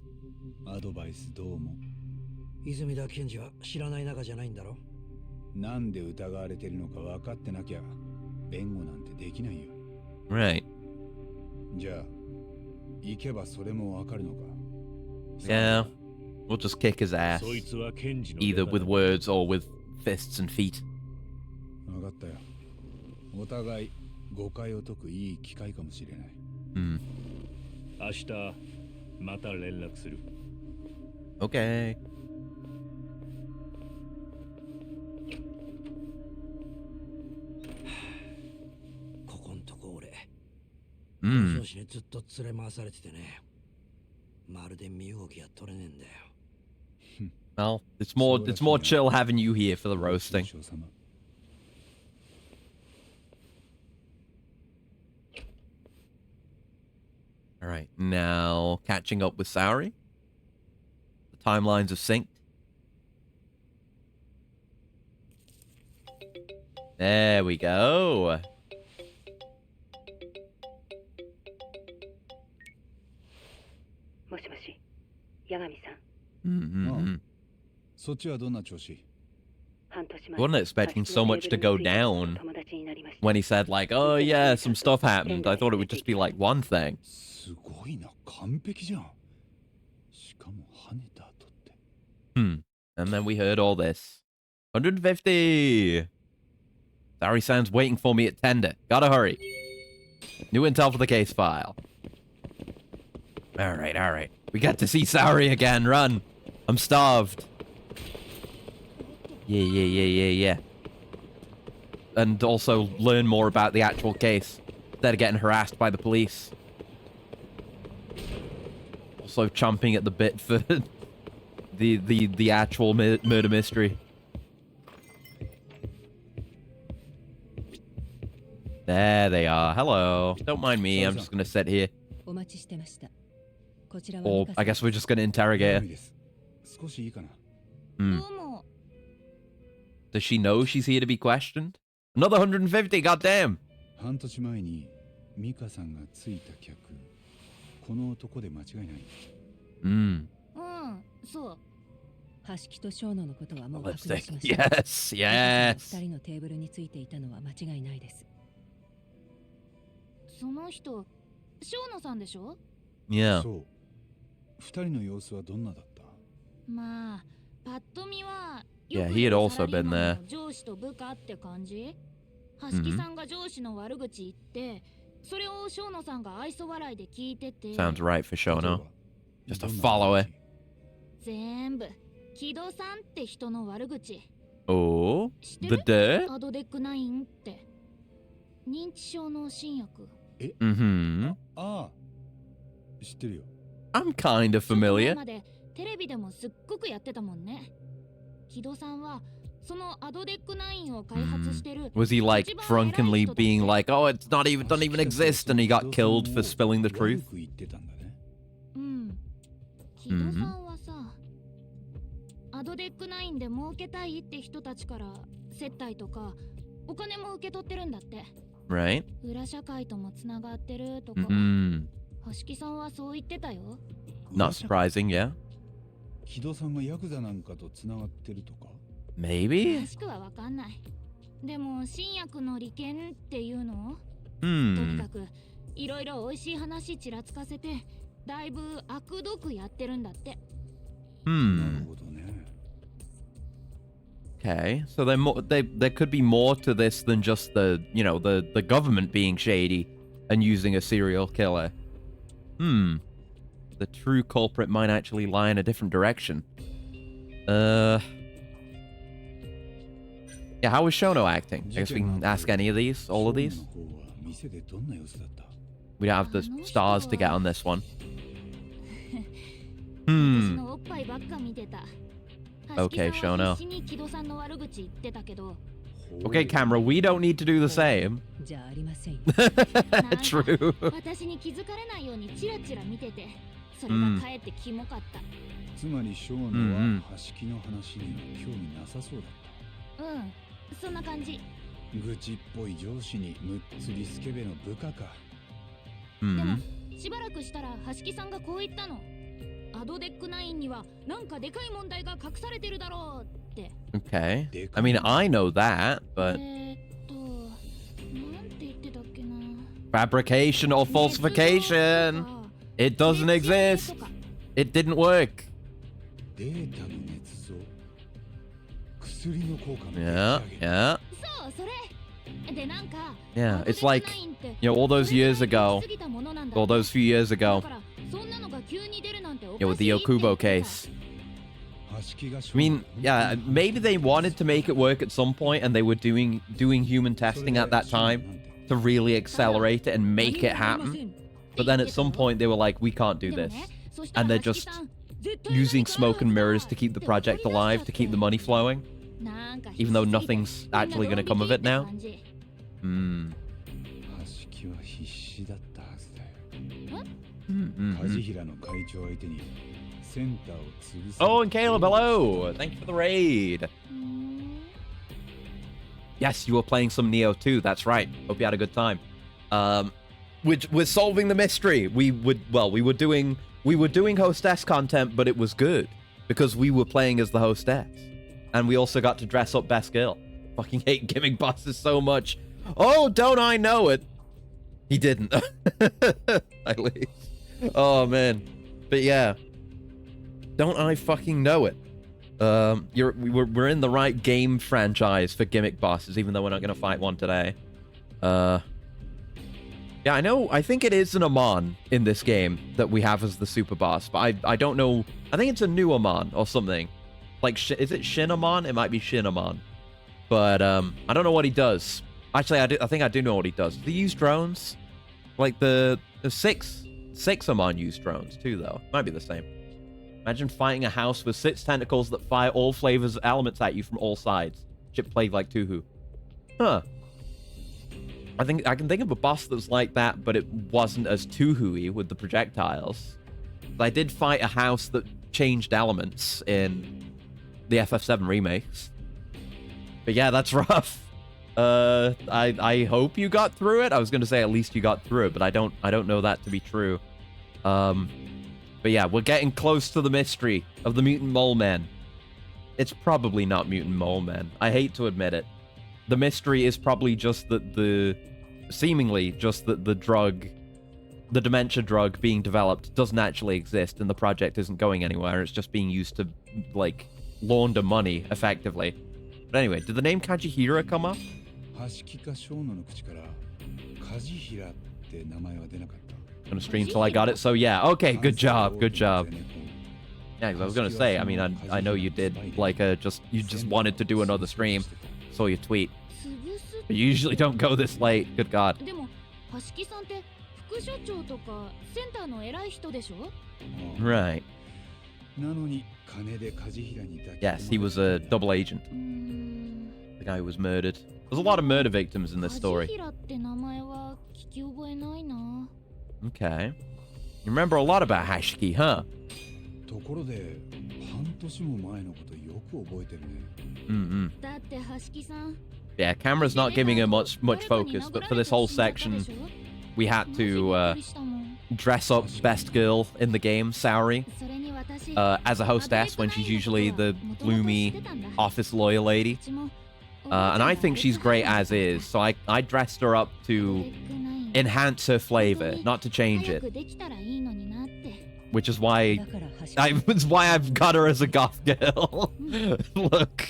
アドバイスどうも。泉田検事は知らない仲じゃないんだろ。なんで疑われてるのか分かってなきゃ弁護なんてできないよ。 Right. じゃあ行けばそれも分かるのか。 Yeah. We'll just kick his ass. そいつは検事の Either 出 with だ words or with fists and feet. 分かったよ。お互い誤解を解くいい機会かもしれない。 Hmm. 明日また連絡する。 Okay. ここんとこ俺、 Hmm. 上司にずっと連れ回されててね。まるで身動きが取れねえんだよ。 Well, it's more chill having you here for the roasting. 少々様。 All right, now catching up with Saori. The timelines are synced. There we go. もしもし、八神さん。 Mm-hmm. そっちはどんな調子？ 半年 I wasn't expecting so much to go down 友達になりました。 when he said like, "Oh yeah, some stuff happened." I thought it would just be like one thing. すごいな、完璧じゃん。しかも跳ねた後って。 Hmm. And then we heard all this. 150. Saori-san's waiting for me at tender. Gotta hurry. New intel for the case file. All right. We got to see Saori again. Run. I'm starved. Yeah. And also learn more about the actual case instead of getting harassed by the police. Also chomping at the bit for the actual murder mystery. There they are. Hello. Don't mind me. I'm just gonna sit here. お待ちしてました。こちらは Or ミカさん I guess we're just gonna interrogate 南 her. です。少しいいかな。 Hmm. どうも Does she know she's here to be questioned? Another 150. Goddamn. 半年前にミカさんがついた客、この男で間違いない。 Hmm. うんそう橋木と小野のことはもう確認 Lipstick. しました Yes. Yes. 二人のテーブルについていたのは間違いないです。その人生野さんでしょ。 Yeah. そう。二人の様子はどんなだった？まあパッと見は Yeah, he had also been there. 上司と部下って感じ。橋木さんが上司の悪口言って、それを生野さんが愛想笑いで聞いてて、 Sounds right for 例え Shono. ば Just ど to んな follow it. 全部木戸さんって人の悪口。 Oh, 知って the る？ dirt? アドデック9って認知症の新薬。 Mm-hmm. ああ、知ってるよ。 I'm kind of その前 familiar. までテレビでもすっごくやってたもんね。木戸さんはそのアドデック9を開発してる。 Was he like drunkenly being like, "Oh, it's not even, doesn't even exist," and he got killed for spilling the truth? 悪く言ってたんだね。うん。木戸さんはさ、アドデック9で儲けたいって人たちから接待とかお金も受け取ってるんだって。 Right? 裏社会ともつながってるとか。 Mm-hmm. 橋木さんはそう言ってたよ。 Not surprising, yeah. 木戸さんがヤクザなんかとつながってるとか？ Maybe? 詳しくはわかんない。でも新薬の利権っていうの？とに Hmm. かくいろいろ美味しい話ちらつかせてだいぶ悪どくやってるんだって。なる Hmm. ほどね。Okay, so there could be more to this than just the government being shady and using a serial killer. The true culprit might actually lie in a different direction. Yeah, how was Shono acting? I guess we can ask any of these, all of these. We don't have the stars to get on this one. Okay, Shono. Okay, camera, we don't need to do the same. True. Okay. I mean, I know that, but... Fabrication or falsification! It doesn't exist! It didn't work! Yeah, yeah. Yeah, it's like, all those years ago, all those few years ago, with the Okubo case. I mean, yeah, maybe they wanted to make it work at some point, and they were doing human testing at that time to really accelerate it and make it happen. But then at some point, they were like, we can't do this. And they're just using smoke and mirrors to keep the project alive, to keep the money flowing. Even though nothing's actually going to come of it now. Oh, and Caleb, hello! Thank you for the raid. Yes, you were playing some Neo too. That's right. Hope you had a good time. We're solving the mystery. We were doing hostess content, but it was good because we were playing as the hostess, and we also got to dress up best girl. Fucking hate gimmick bosses so much. Oh, don't I know it? He didn't. At least. Oh man. But yeah. Don't I fucking know it? We're in the right game franchise for gimmick bosses, even though we're not gonna fight one today. Yeah, I know. I think it is an Amon in this game that we have as the super boss, but I don't know. I think it's a new Amon or something. Like, is it Shin Amon? It might be Shin Amon. But I don't know what he does. Actually, I think I do know what he does. Do they use drones? Like the six Amon use drones too, though. Might be the same. Imagine fighting a house with 6 tentacles that fire all flavors of elements at you from all sides. Shit played like Tuhu. Huh. I think I can think of a boss that's like that, but it wasn't as Tuhu-y with the projectiles. But I did fight a house that changed elements in the FF7 remakes. But yeah, that's rough. I hope you got through it. I was going to say at least you got through it, but I don't know that to be true. But yeah, we're getting close to the mystery of the mutant mole men. It's probably not mutant mole men. I hate to admit it. The mystery is probably just that seemingly just that the drug, the dementia drug being developed doesn't actually exist and the project isn't going anywhere. It's just being used to, like, launder money, effectively. But anyway, did the name Kajihira come up? Gonna stream till I got it, so yeah. Okay, good job, good job. Yeah, because I was gonna say, I mean, I know you did, like, you just wanted to do another stream. Saw your tweet. But you usually don't go this late, good god. Right. Yes, he was a double agent. The guy who was murdered. There's a lot of murder victims in this story. Okay. You remember a lot about Hashiki, huh? Yeah, camera's not giving her much focus, but for this whole section, we had to dress up best girl in the game, Saori, as a hostess when she's usually the gloomy office lawyer lady. And I think she's great as is, so I dressed her up to enhance her flavor, not to change it. Which is why I've got her as a goth girl. Look.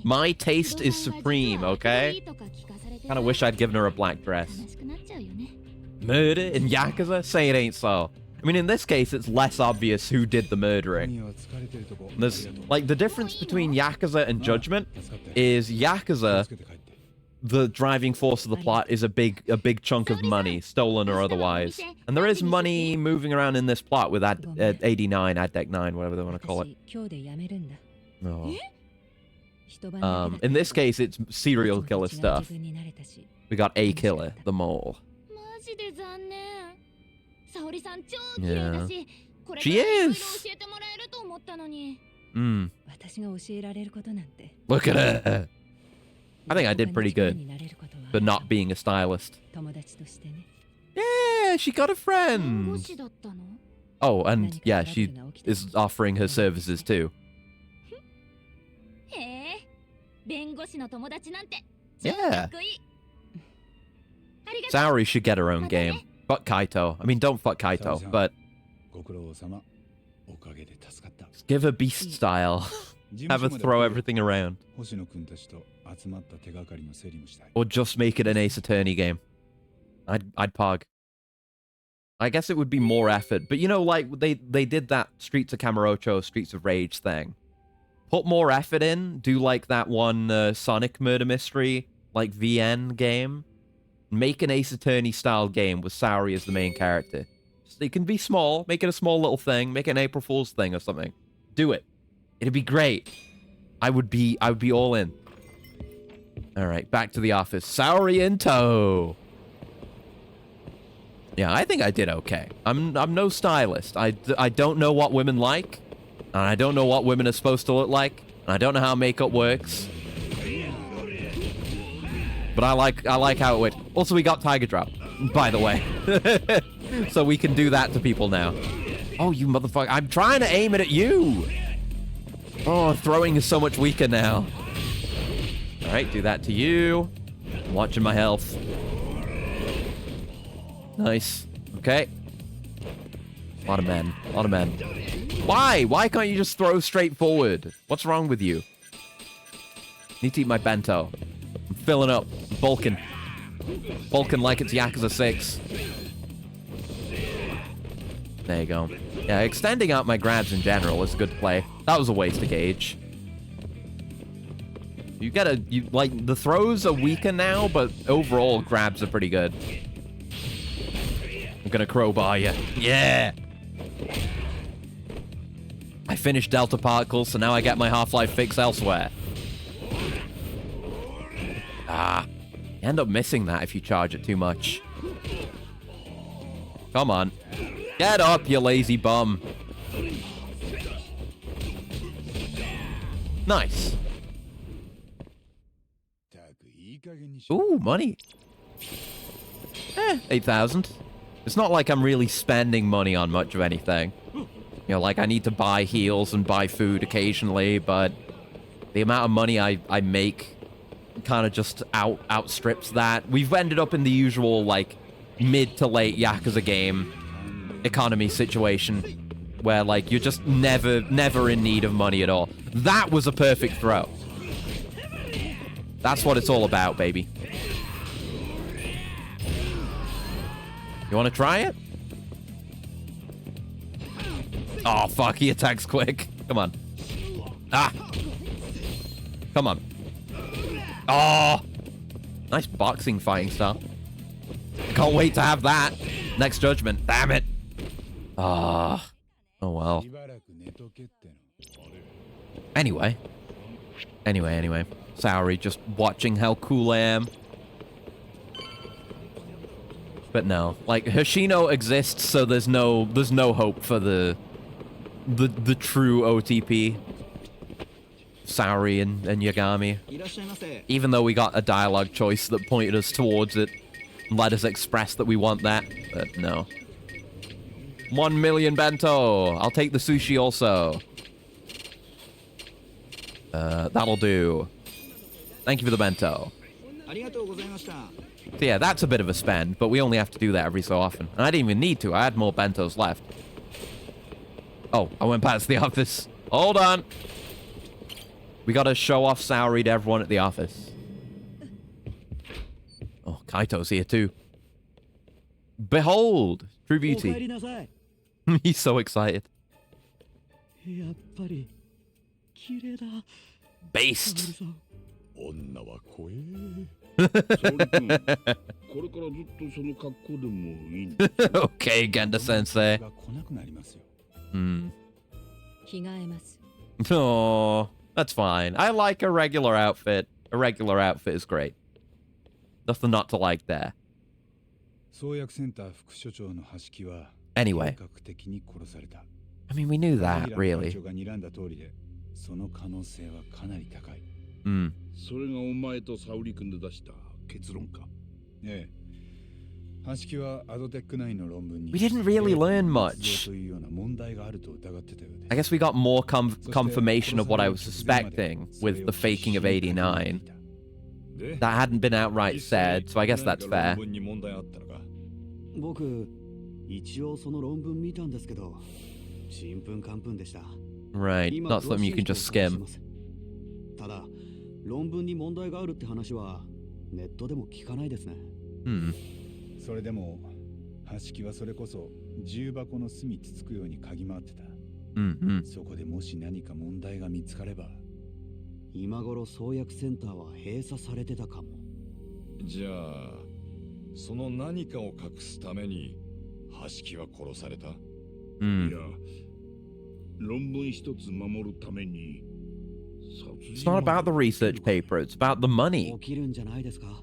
My taste is supreme, okay? Kind of wish I'd given her a black dress. Murder in Yakuza? Say it ain't so. I mean, in this case, it's less obvious who did the murdering. There's, like, the difference between Yakuza and Judgment is Yakuza, the driving force of the plot is a big chunk of money, stolen or otherwise. And there is money moving around in this plot with Ad 89, Ad Deck 9, whatever they want to call it. No. In this case, it's serial killer stuff. We got a killer, the mole. Yeah. She is! Look at her! I think I did pretty good for not being a stylist. Yeah, she got a friend! Oh, and yeah, she is offering her services too. Yeah. Saori should get her own game. Fuck Kaito. I mean, don't fuck Kaito, but just give her beast style. Have her throw everything around. Or just make it an Ace Attorney game. I'd pog. I guess it would be more effort, but you know, like they did that Streets of Kamurocho, Streets of Rage thing. Put more effort in. Do like that one Sonic murder mystery, like VN game. Make an Ace Attorney style game with Saori as the main character. It can be small. Make it a small little thing. Make it an April Fool's thing or something. Do it. It'd be great. I would be all in. All right, back to the office. Saori in tow. Yeah, I think I did okay. I'm no stylist. I don't know what women like, and I don't know what women are supposed to look like, and I don't know how makeup works. But I like how it works. Also, we got Tiger Drop, by the way. So we can do that to people now. Oh, you motherfucker. I'm trying to aim it at you. Oh, throwing is so much weaker now. All right, do that to you. I'm watching my health. Nice. Okay. A lot of men. A lot of men. Why? Why can't you just throw straight forward? What's wrong with you? Need to eat my bento. I'm filling up. I'm bulking. Bulking like it's Yakuza 6. There you go. Yeah, extending out my grabs in general is a good play. That was a waste of gauge. Like, the throws are weaker now, but overall grabs are pretty good. I'm gonna crowbar you. Yeah! I finished Delta Particles, so now I get my Half-Life fix elsewhere. Ah. You end up missing that if you charge it too much. Come on. Get up, you lazy bum. Nice. Ooh, money. 8,000. It's not like I'm really spending money on much of anything. You know, like I need to buy heals and buy food occasionally, but the amount of money I make kind of just outstrips that. We've ended up in the usual, like, mid to late Yakuza game economy situation where, like, you're just never in need of money at all. That was a perfect throw. That's what it's all about, baby. You want to try it? Oh, fuck. He attacks quick. Come on. Ah. Come on. Oh. Nice boxing fighting style. Can't wait to have that. Next Judgment. Damn it. Ah. Oh, well. Anyway. Saori, just watching how cool I am. But no, like, Hoshino exists, so there's no hope for the true OTP. Saori and Yagami. Even though we got a dialogue choice that pointed us towards it, and let us express that we want that, but no. 1 million bento! I'll take the sushi also. That'll do. Thank you for the bento. So yeah, that's a bit of a spend, but we only have to do that every so often. And I didn't even need to. I had more bentos left. Oh, I went past the office. Hold on. We gotta show off Saori to everyone at the office. Oh, Kaito's here too. Behold! True beauty. He's so excited. Based. 女は怖え。沙織君、これからずっとその格好でもいいんだ。Okay, Genda sensei. が来なくなりますよ。着替えます。 Oh, that's fine. I like a regular outfit. A regular outfit is great. Nothing not to like there. 創薬センター副所長の橋木は Anyway. 計画的に殺された。 I mean, we knew that, 会 really. 長が睨んだ通りで、その可能性はかなり高い。それがお前と沙織君で出した結論か。ええ。橋木はアドテック9の論文に We didn't really learn much. というような問題があると疑ってたようです。 I guess we got more confirmation of what I was suspecting with the faking of 89. That hadn't been outright said, so I guess that's fair. 論文に問題あったのか。僕一応その論文見たんですけど、ちんぷんかんぷんでした。 Right, not something you can just skim. ただ論文に問題があるって話はネットでも聞かないですね。それでも橋木はそれこそ重箱の隅つつくように嗅ぎ回ってた。そこでもし何か問題が見つかれば、今頃創薬センターは閉鎖されてたかも。じゃあその何かを隠すために橋木は殺された。いや、論文一つ守るために。It's not about the research paper, it's about the money. 起きるんじゃないですか。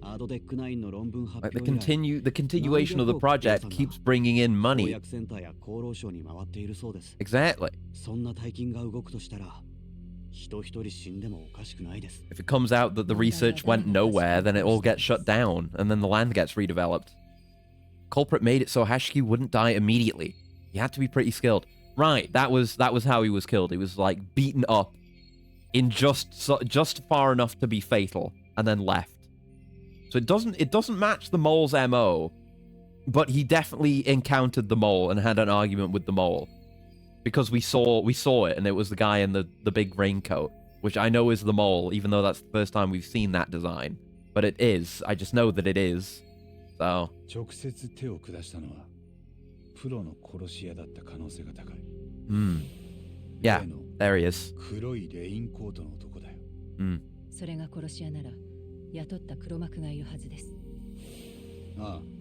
アドテック9の論文発 Like 表 the continuation of the project keeps bringing in 創 money. 薬センターや厚労省に回っているそうです。 Exactly. そんな大金が動くとしたら、人一人死んでもおかしくないです。 If it comes out that the research went nowhere, then it all gets shut down, and then the land gets redeveloped. Culprit made it so Hashiki wouldn't die immediately. He had to be pretty skilled. Right, that was how he was killed. He was like beaten up in just far enough to be fatal, and then left. So it doesn't match the mole's MO, but he definitely encountered the mole and had an argument with the mole. Because we saw it, and it was the guy in the big raincoat, which I know is the mole, even though that's the first time we've seen that design. But it is. I just know that it is. So. 直接手を下したのはプロの殺し屋だった可能性が高い。Yeah, there he is. 黒いレインコートの男だよ。それが殺し屋なら雇った黒幕がいるはずです。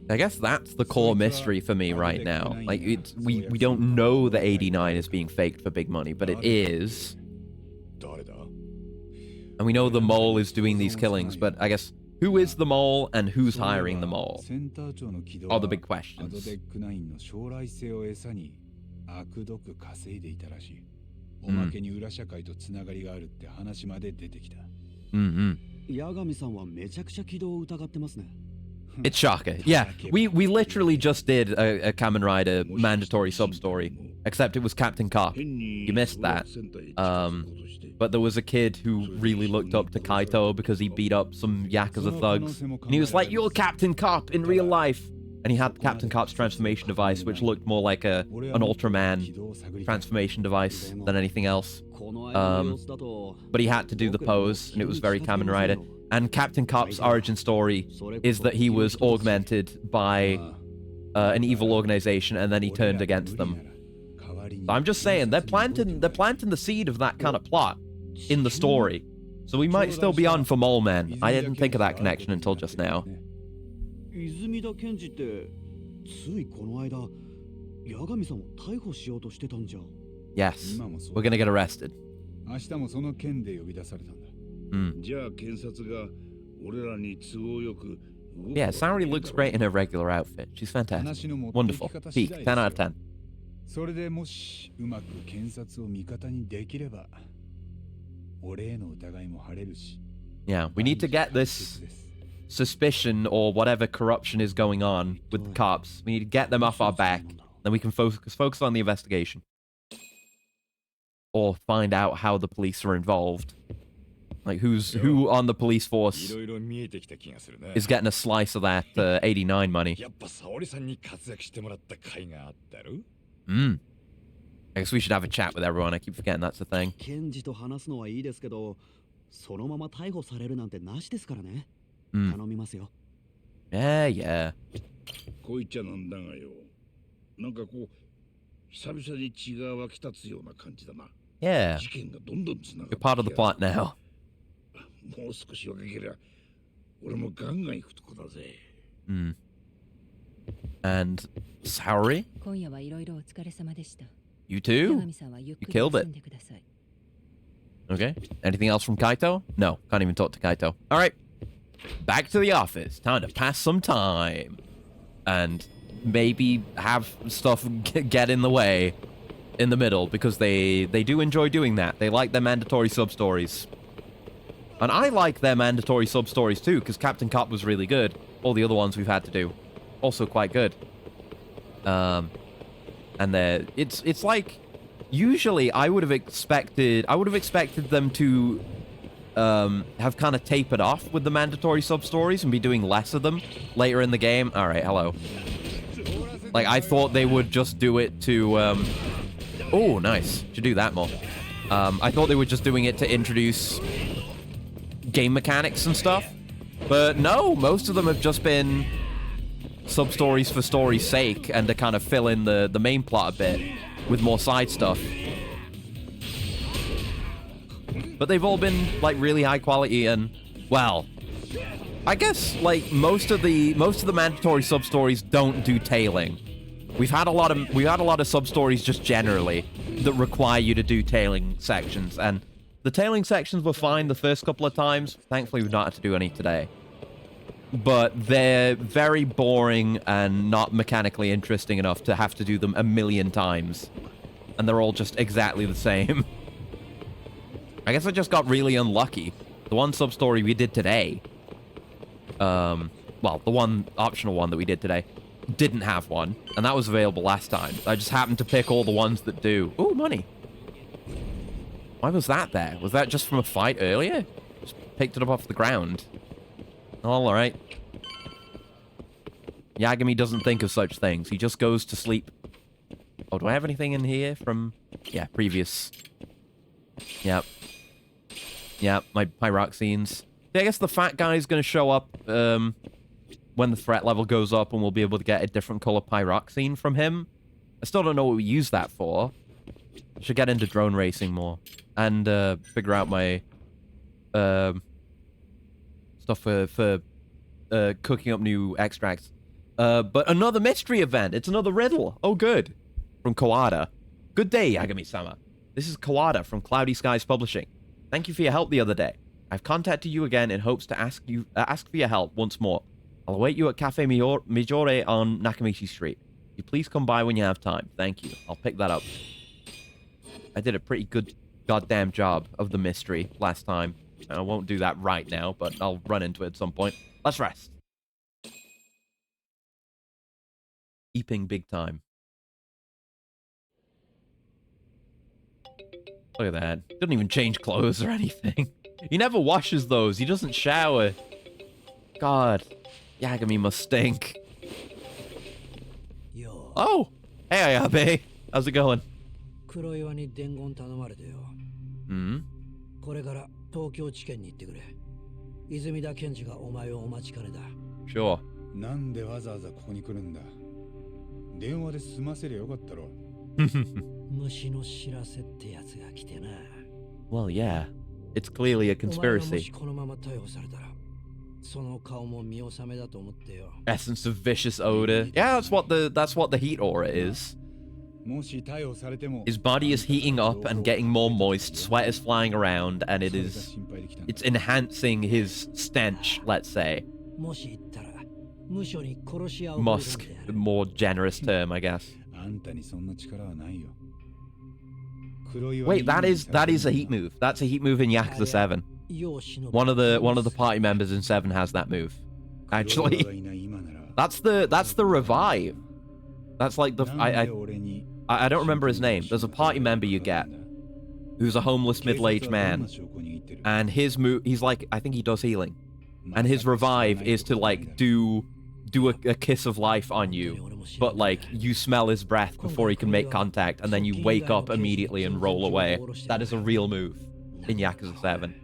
I guess that's the core mystery for me right now. Like, we don't know that 89 is being faked for big money, but it is. And we know the mole is doing these killings, but I guess who is the mole and who's hiring the mole are the big questions. アドテック9の将来性を餌に悪どく稼いでいたらしい。おまけに裏社会とつながりがあるって話まで出てきた。八神さんはめちゃくちゃ軌道を疑ってますね。 It's shocking. Yeah, we literally just did a Kamen Rider mandatory sub-story, except it was Captain Cop. You missed that. But there was a kid who really looked up to Kaito because he beat up some Yakuza thugs. And he was like, "You're Captain Cop in real life." And he had Captain Cop's transformation device, which looked more like an Ultraman transformation device than anything else. But he had to do the pose, and it was very Kamen Rider. And Captain Cop's origin story is that he was augmented by an evil organization, and then he turned against them. So I'm just saying, they're planting the seed of that kind of plot in the story. So we might still be on for Mole Men. I didn't think of that connection until just now. 泉田健二ってついこの間八神さんを逮捕しようとしてたんじゃ。 Yes, we're gonna get arrested. 明日もその件で呼び出されたんだ。じゃあ検察が俺らに都合よく。Yeah, Saori looks great in her regular outfit. She's fantastic. Wonderful. Peak, 10 out of 10. それでもしうまく検察を味方にできれば、俺への疑いも晴れるし。Yeah, we need to get this suspicion or whatever corruption is going on with the cops. We need to get them off our back. Then we can focus on the investigation. Or find out how the police are involved. Like who on the police force is getting a slice of that 89 money. I guess we should have a chat with everyone. I keep forgetting that's the thing. 検事と話すのはいいですけど、そのまま逮捕されるなんてなしですからね。Mm. 頼みますよ。Yeah, yeah. こう言っちゃなんだがよ。なんかこう久々に血が湧き立つような感じだな。Yeah. 事件がどんどんつながって You're part of the plot now. もう少し若けりゃ俺もガンガン行くとこだぜ。Mm. And Saori? 今夜はいろいろお疲れ様でした。 You too? 八神さんはゆっくり You killed it. 休んでください。 Okay. Anything else from Kaito? No, can't even talk to Kaito. All right. Back to the office. Time to pass some time. And maybe have stuff get in the way in the middle, because they do enjoy doing that. They like their mandatory sub-stories. And I like their mandatory sub-stories too, because Captain Cop was really good. All the other ones we've had to do, also quite good. And it's like, usually I would have expected them to have kind of tapered off with the mandatory sub-stories and be doing less of them later in the game. All right, hello. Like, I thought they would just do it to, oh, nice. Should do that more. I thought they were just doing it to introduce game mechanics and stuff. But no, most of them have just been sub-stories for story's sake and to kind of fill in the main plot a bit with more side stuff. But they've all been, like, really high quality and, well, I guess, like, most of the mandatory sub-stories don't do tailing. We've had a lot of sub-stories just generally that require you to do tailing sections, and the tailing sections were fine the first couple of times. Thankfully, we've not had to do any today. But they're very boring and not mechanically interesting enough to have to do them a million times. And they're all just exactly the same. I guess I just got really unlucky. The one sub-story we did today, well, the one optional one that we did today, didn't have one, and that was available last time. I just happened to pick all the ones that do. Ooh, money. Why was that there? Was that just from a fight earlier? Just picked it up off the ground. All right. Yagami doesn't think of such things. He just goes to sleep. Oh, do I have anything in here from... Yeah, previous... Yep. Yep, my pyroxenes. I guess the fat guy's going to show up when the threat level goes up, and we'll be able to get a different color pyroxene from him. I still don't know what we use that for. I should get into drone racing more. And figure out my... stuff for cooking up new extracts. But another mystery event. It's another riddle. Oh, good. From Kawada. Good day, Yagami-sama. This is Kawada from Cloudy Skies Publishing. Thank you for your help the other day. I've contacted you again in hopes to ask for your help once more. I'll await you at Cafe Mijore on Nakamichi Street. Will you please come by when you have time? Thank you. I'll pick that up. I did a pretty good goddamn job of the mystery last time. I won't do that right now, but I'll run into it at some point. Let's rest. Eeping big time. Look at that. Doesn't even change clothes or anything. He never washes those. He doesn't shower. God. Yagami must stink. Yo. Oh! Hey, Ayabe. How's it going? 黒岩に伝言頼まれてよ。Hmm? これから東京地検に行ってくれ。泉田検事がお前をお待ちかねだ。Sure. なんでわざわざここに来るんだ。電話で済ませりゃよかったろ。虫の知らせってやつが来てな。Well, yeah. It's clearly a お前がも conspiracy. しこのまま逮捕されたら、その顔も見納めだと思ってよ。 Essence of vicious odor. Yeah, that's what the heat aura is. もし逮捕されても His body is heating up and getting more moist, sweat is flying around, and it's enhancing his stench, let's say. もし行ったら、無所に殺し合う。 Musk, a more generous term, I guess. あんたにそんな力はないよ。 Wait, that is a heat move. That's a heat move in Yakuza 7. One of the party members in 7 has that move. Actually, that's the revive. That's like the I don't remember his name. There's a party member you get who's a homeless middle-aged man, and his move, he's like, I think he does healing, and his revive is to like do do a kiss of life on you, but like you smell his breath before he can make contact, and then you wake up immediately and roll away. That is a real move in Yakuza 7.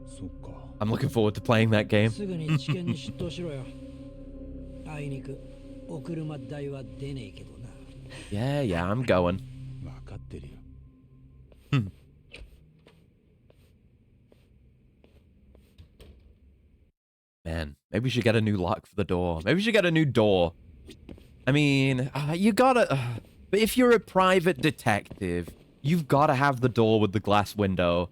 そっか。 I'm looking forward to playing that game. すぐに地検に出頭しろよ。あいにくお車代は出ねえけどな。Yeah, I'm going. 分かってるよ。Man, maybe we should get a new lock for the door. Maybe we should get a new door. I mean, you gotta... but if you're a private detective, you've gotta have the door with the glass window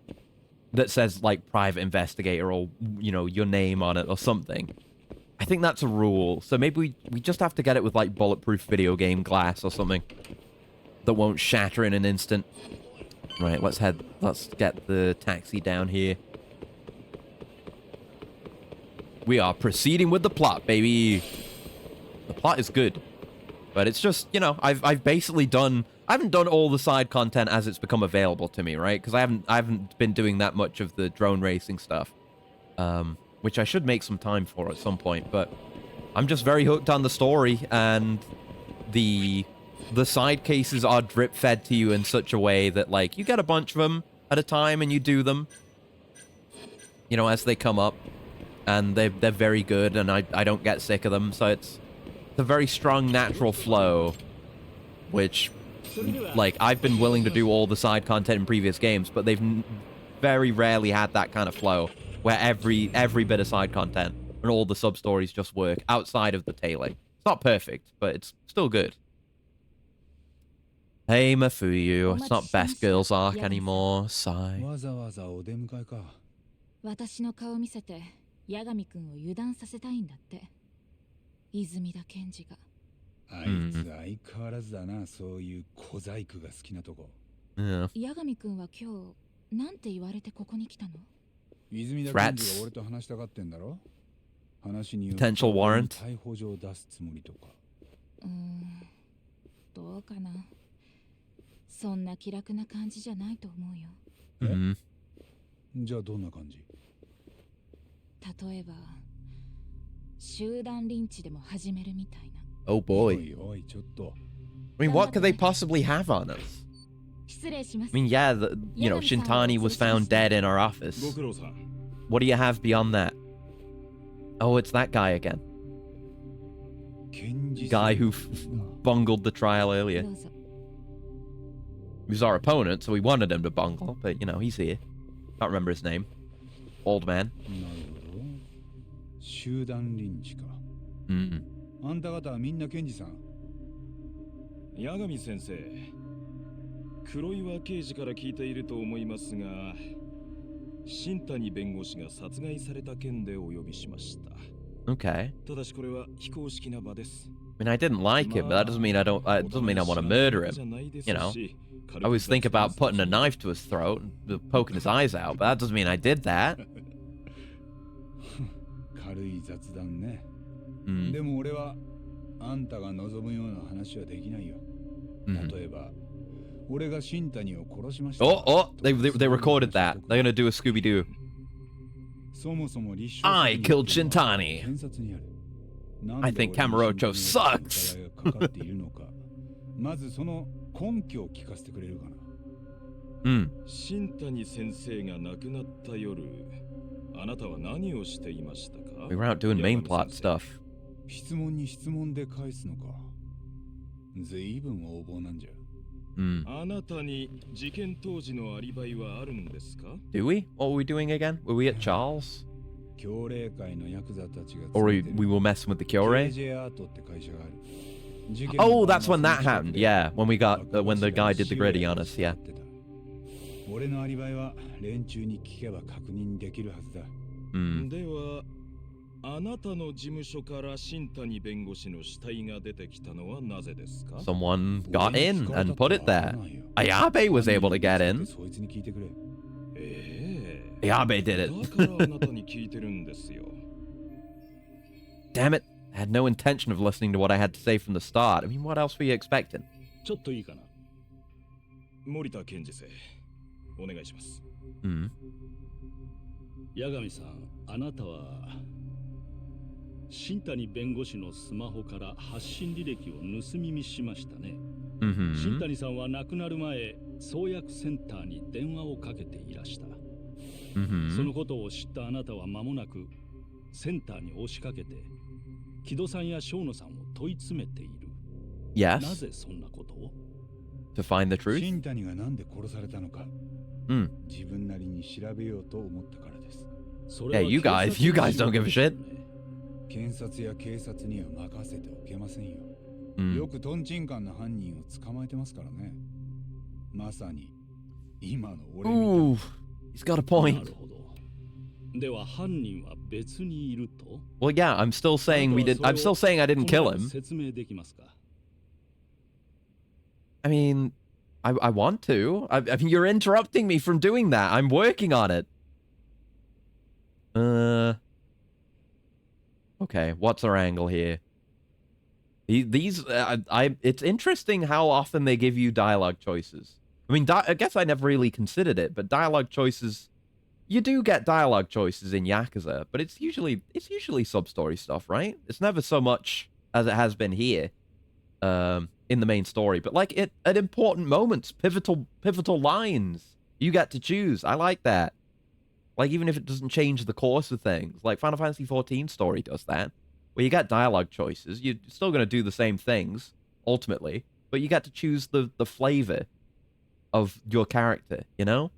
that says, like, private investigator or, you know, your name on it or something. I think that's a rule. So maybe we just have to get it with, like, bulletproof video game glass or something that won't shatter in an instant. Right, let's get the taxi down here. We are proceeding with the plot, baby. The plot is good. But it's just, you know, I've basically done... I haven't done all the side content as it's become available to me, right? Because I haven't been doing that much of the drone racing stuff. Which I should make some time for at some point, but I'm just very hooked on the story, and the side cases are drip-fed to you in such a way that, like, you get a bunch of them at a time and you do them, you know, as they come up. And they're very good, and I don't get sick of them, so it's a very strong natural flow, which, like, I've been willing to do all the side content in previous games, but they've very rarely had that kind of flow, where every bit of side content and all the sub-stories just work outside of the tailing. It's not perfect, but it's still good. Hey, Mafuyu, it's not Best Girls Arc anymore, sigh. わざわざお出迎えか。私の顔見せて八神くんを油断させたいんだって。泉田検事が。あいつ相変わらずだな、そういう小細工が好きなとこ。Yeah. 八神くんは今日なんて言われてここに来たの？泉田検事が俺と話したがってんだろ。話によって Potential warrant. 逮捕状を出すつもりとか。どうかな。そんな気楽な感じじゃないと思うよ。じゃあどんな感じ？例えば集団リンチでも始めるみたいな。Oh boy.おいちょっと。I mean, what could they possibly have on us? 失礼します。I mean, yeah, you know, Shintani was found dead in our office. What do you have beyond that? Oh, it's that guy again. Guy who bungled the trial earlier. どうぞ。 He was our opponent, so we wanted him to bungle, but, you know, he's here. Can't remember his name. Old man. なるほど。集団リンチか。Mm. あんた方はみんな検事さん。八神先生、黒岩刑事から聞いていると思いますが、新谷弁護士が殺害された件でお呼びしました。Okay. ただしこれは非公式な場です。 I mean, I didn't like him, but that doesn't mean I don't. It doesn't mean I want to murder him. You know, I always think about putting a knife to his throat and poking his eyes out, but that doesn't mean I did that. 軽い雑談ね。Mm. でも俺はあんたが望むような話はできないよ。例えば、俺が新谷を殺しました。Oh, they recorded that. They're gonna do a Scooby-Doo. そもそも立証 I killed Shintani. 検察にある。 I think Kamurocho sucks. かかっているのか。まずその根拠を聞かせてくれるかな。新谷先生が亡くなった夜、あなたは何をしていましたか？ We were out doing main plot stuff. 質問に質問で返すのか。ずいぶん横暴なんじゃ。あなたに事件当時のアリバイはあるんですか？ Do we? What were we doing again? Were we at Charles? 教令会のヤクザたちが Or we were messing with the Kyore? KJ アートって会社がある。 Oh, that's when that happened. Yeah, when we got when the guy did the gritty on us. Yeah. 俺のアリバイは連中に聞けば確認できるはずだ。では、あなたの事務所から新谷弁護士の死体が出てきたのはなぜですか？ Someone got in and put it there. Ayabe was able to get in. そいつに聞いてくれ。Ayabe did it. だからあなたに聞いてるんですよ。 Damn it. I had no intention of listening to what I had to say from the start. I mean, what else were you expecting? ちょっといいかな。森田検事正、お願いします。八神さん、あなたは新谷弁護士のスマホから発信履歴を盗み見しましたね。新谷さんは亡くなる前、創薬センターに電話をかけていらした。そのことを知ったあなたは間もなくセンターに押しかけて、木戸さんや正野さんを問い詰めている。Yes. なぜそんなことを To find the truth? 新谷がなんで殺されたのか、自分なりに調べようと思ったからです。Yeah, you guys don't give a shit. 検察や警察には任せておけませんよ。よくトンチンカンの犯人を捕まえてますからね。まさに今の俺みたい。Ooh, he's got a point. なるほど。では犯人は別にいると Well, yeah, I'm still saying I'm still saying I didn't kill him. 説明できますか I mean, I want to. I mean, you're interrupting me from doing that. I'm working on it. Okay, what's our angle here? It's interesting how often they give you dialogue choices. I mean, I guess I never really considered it, but dialogue choices, you do get dialogue choices in Yakuza, but it's usually sub-story stuff, right? It's never so much as it has been here, in the main story, but like at important moments, pivotal lines, you get to choose. I like that. Like, even if it doesn't change the course of things, like Final Fantasy XIV story does that, where you get dialogue choices. You're still going to do the same things, ultimately, but you get to choose the flavor of your character, you know?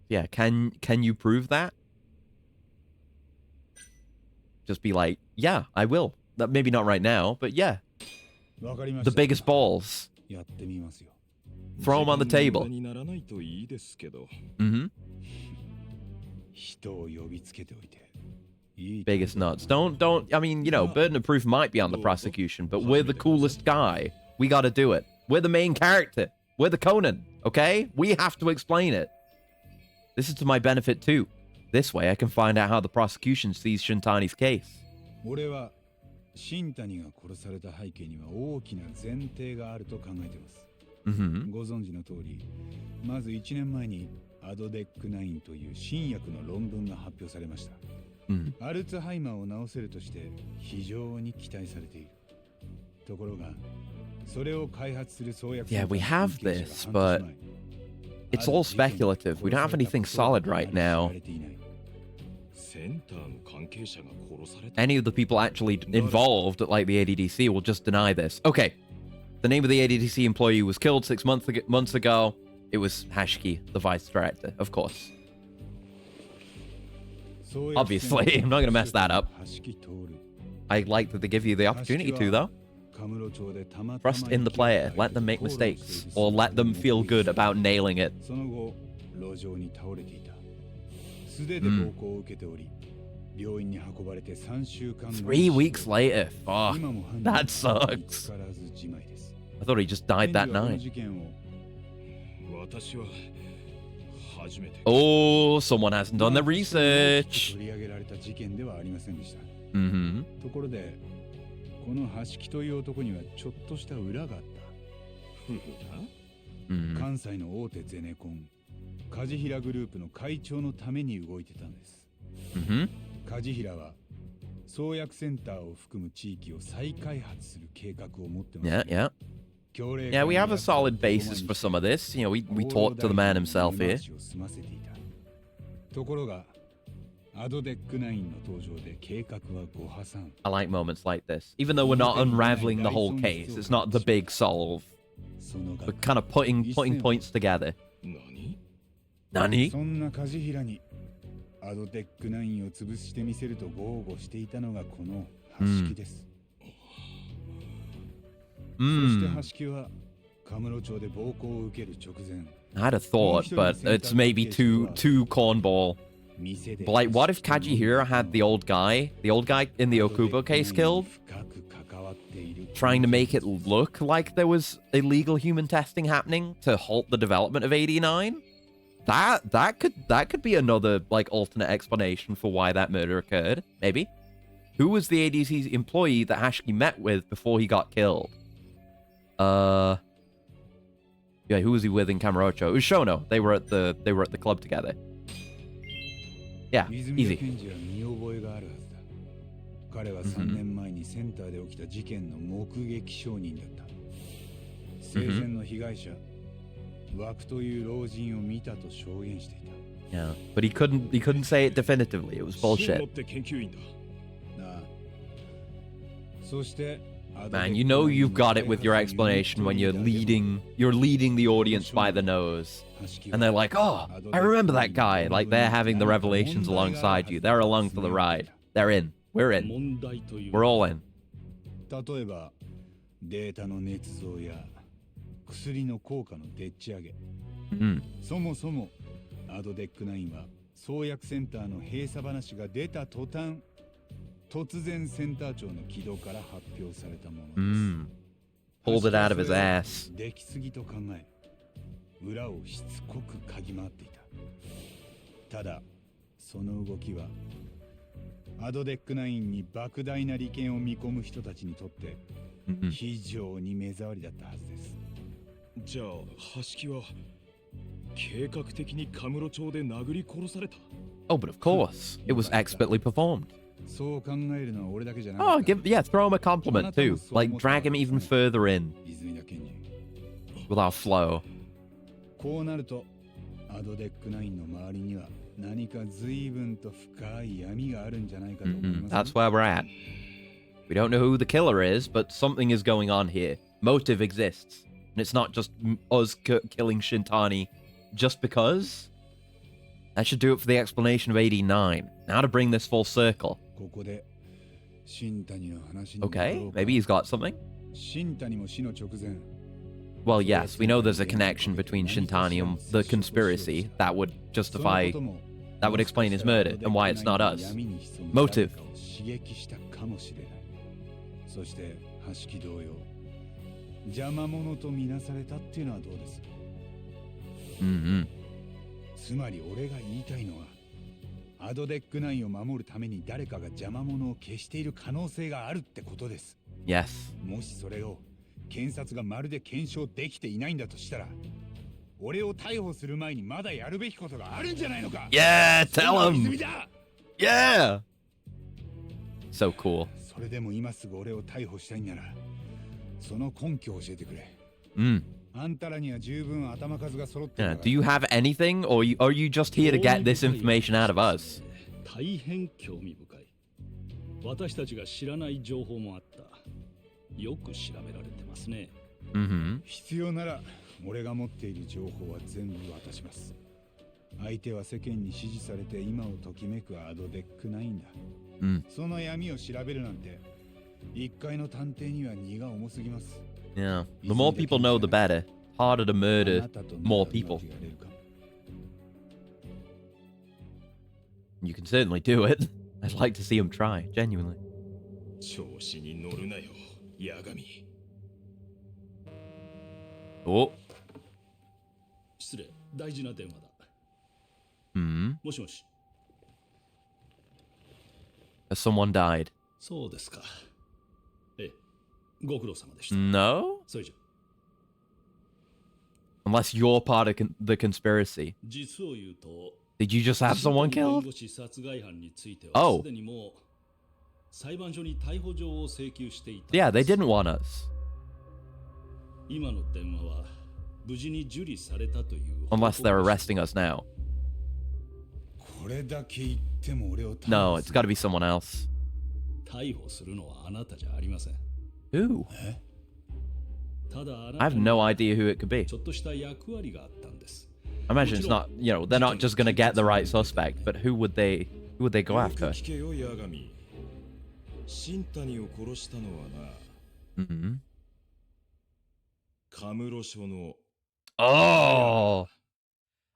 Yeah, can you prove that? Just be like, yeah, I will. Maybe not right now, but yeah. The biggest balls. Throw them on the table. Biggest nuts. Don't, I mean, you know, burden of proof might be on the prosecution, but we're the coolest guy. We gotta do it. We're the main character. We're the Conan, okay? We have to explain it. This is to my benefit too. This way I can find out how the prosecution sees Shintani's case. 俺は新谷が殺された背景には大きな前提があると考えています。ご存知の通り、まず1年前にアドデック9という新薬の論文が発表されました。アルツハイマーを治せるとして非常に期待されている。ところが、それを開発する創薬 Yeah, we have this, but it's all speculative. We don't have anything solid right now. Any of the people actually involved at like the ADDC will just deny this. Okay, the name of the ADDC employee was killed 6 months ago. It was Hashiki, the vice director, of course. Obviously, I'm not going to mess that up. I like that they give you the opportunity to, though. Trust in the player. Let them make mistakes. Or let them feel good about nailing it. 3 weeks later. Fuck. That sucks. I thought he just died that night. Oh, someone hasn't done the research. ところで、この橋木という男にはちょっとした裏があった。関西の大手ゼネコン、梶平グループの会長のために動いてたんです。梶平は創薬センターを含む地域を再開発する計画を持ってます。Yeah. Yeah, we have a solid basis for some of this. You know, we talked to the man himself here. ところが、アドデック9の登場で計画はご破産。I like moments like this. Even though we're not unraveling the whole case, it's not the big solve. We're kind of putting points together. Nani? そんな梶平にアドデック9を潰してみせると豪語していたのがこの橋木です。そして橋木はカムロ町で暴行を受ける直前。I had a thought, but it's maybe too cornball. But like, what if Kajihira had the old guy in the Okubo case killed? Trying to make it look like there was illegal human testing happening to halt the development of 89? That could be another, like, alternate explanation for why that murder occurred. Maybe. Who was the ADC's employee that Hashiki met with before he got killed? Yeah, who was he with in Kamurocho? It was Shono. They were at the club together. Yeah, 泉田 easy. 検事は見覚えがあるはずだ。彼は3年前にセンターで起きた事件の目撃証人だった。生前の被害者、枠という老人を見たと証言していた。Yeah, but he couldn't say it definitively. It was bullshit. って研究員だ。なあ。そして Man, you know you've got it with your explanation when you're leading the audience by the nose. And they're like, oh, I remember that guy. Like, they're having the revelations alongside you. They're along for the ride. They're in. We're in. We're all in. 例えば、データの捏造や薬の効果のでっち上げ。そもそも、アドデック9は創薬センターの閉鎖話が出た途端、突然センター長の軌道から発表されたものです。Pulled it out of his ass. できすぎと考え、裏をしつこく嗅ぎ回っていた。ただ、その動きは、アドデック9に莫大な利権を見込む人たちにとって、非常に目障りだったはずです。じゃあ、橋木は計画的にカムロ町で殴り殺された。Oh, but of course. It was expertly performed. そう考えるのは俺だけじゃなくて。Oh, throw him a compliment too. Like, drag him even further in. 泉田検事。With our flow. こうなると、アドデック9の周りには何か随分と深い闇があるんじゃないかと思います。That's where we're at. We don't know who the killer is, but something is going on here. Motive exists. And it's not just us killing Shintani just because. That should do it for the explanation of AD9. Now to bring this full circle. Okay, maybe he's got something. Well, yes, we know there's a connection between Shintani and the conspiracy that would justify, that would explain his murder and why it's not us. Motive. Mm-hmm. つまり俺が言いたいのは、アドデック9を守るために誰かが邪魔者を消している可能性があるってことです。Yes. もしそれを検察がまるで検証できていないんだとしたら、俺を逮捕する前にまだやるべきことがあるんじゃないのか。Yeah, tell him. Yeah. So cool. それでも今すぐ俺を逮捕したいんなら、その根拠を教えてくれ。Yeah, do you have anything, or are you just here to get this information out of us? 大変興味深い。私たちが知らない情報もあった。よく調べられてますね。必要なら俺が持っている情報は全部渡します。相手は世間に支持されて今をときめくアドデック9だ。その闇を調べるなんて一回の探偵には荷が重すぎます。Yeah, the more people know, the better. Harder to murder more people. You can certainly do it. I'd like to see him try, genuinely. 調子に乗るなよ、ヤガミ。お。失礼、大事な電話だ。もしもし。Someone died. そうですか。ええ、ご苦労様でした。No? それじゃ。Unless you're part of the conspiracy. 実を言うと、Did you just have someone killed? 殺害犯については Oh. すでにもう裁判所に逮捕状を請求していた。Yeah, they didn't want us. 今の電話は無事に受理されたという。Unless they're arresting us now. これだけ言っても俺を No, it's got to be someone else. 逮捕するのはあなたじゃありません。Who? ただあな I た have に no idea who it could be. ちょっとした役割があったんです。I imagine it's not, you know, they're not just going to get the right suspect, but who would they go after? 聞けよ、ヤガミ。新谷を殺したのはな。カムロ署の。Oh!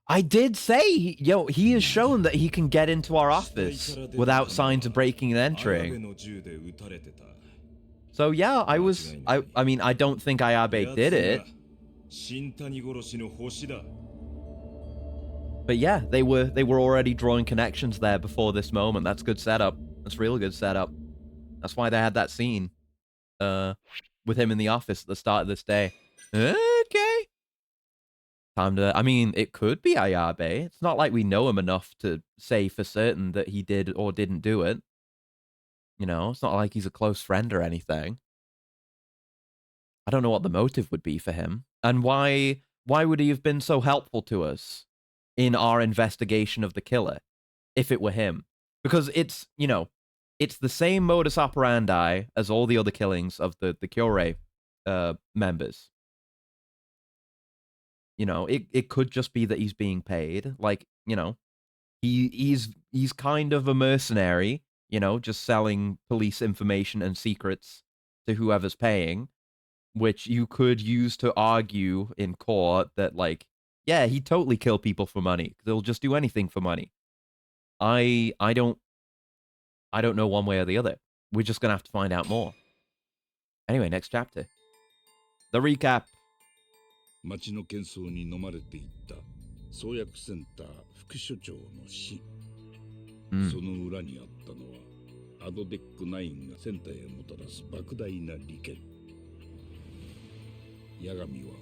I did say, he has shown that he can get into our office without signs of breaking and entering. So yeah, I mean, I don't think Ayabe did it. But yeah, they were already drawing connections there before this moment. That's good setup. That's real good setup. That's why they had that scene with him in the office at the start of this day. Okay. Time to, I mean, it could be Ayabe. It's not like we know him enough to say for certain that he did or didn't do it. You know, it's not like he's a close friend or anything. I don't know what the motive would be for him. And why would he have been so helpful to us in our investigation of the killer if it were him? Because it's, you know, it's the same modus operandi as all the other killings of the Kyorei members. You know, it could just be that he's being paid. Like, you know, he's kind of a mercenary, you know, just selling police information and secrets to whoever's paying, which you could use to argue in court that, like, yeah, he'd totally kill people for money. They'll just do anything for money. I don't know one way or the other. We're just gonna have to find out more. Anyway, next chapter. The recap. 町の喧騒に飲まれていった創薬センター副所長の死、その裏にあったのはアドデック9がセンターへもたらす莫大な利権。八神は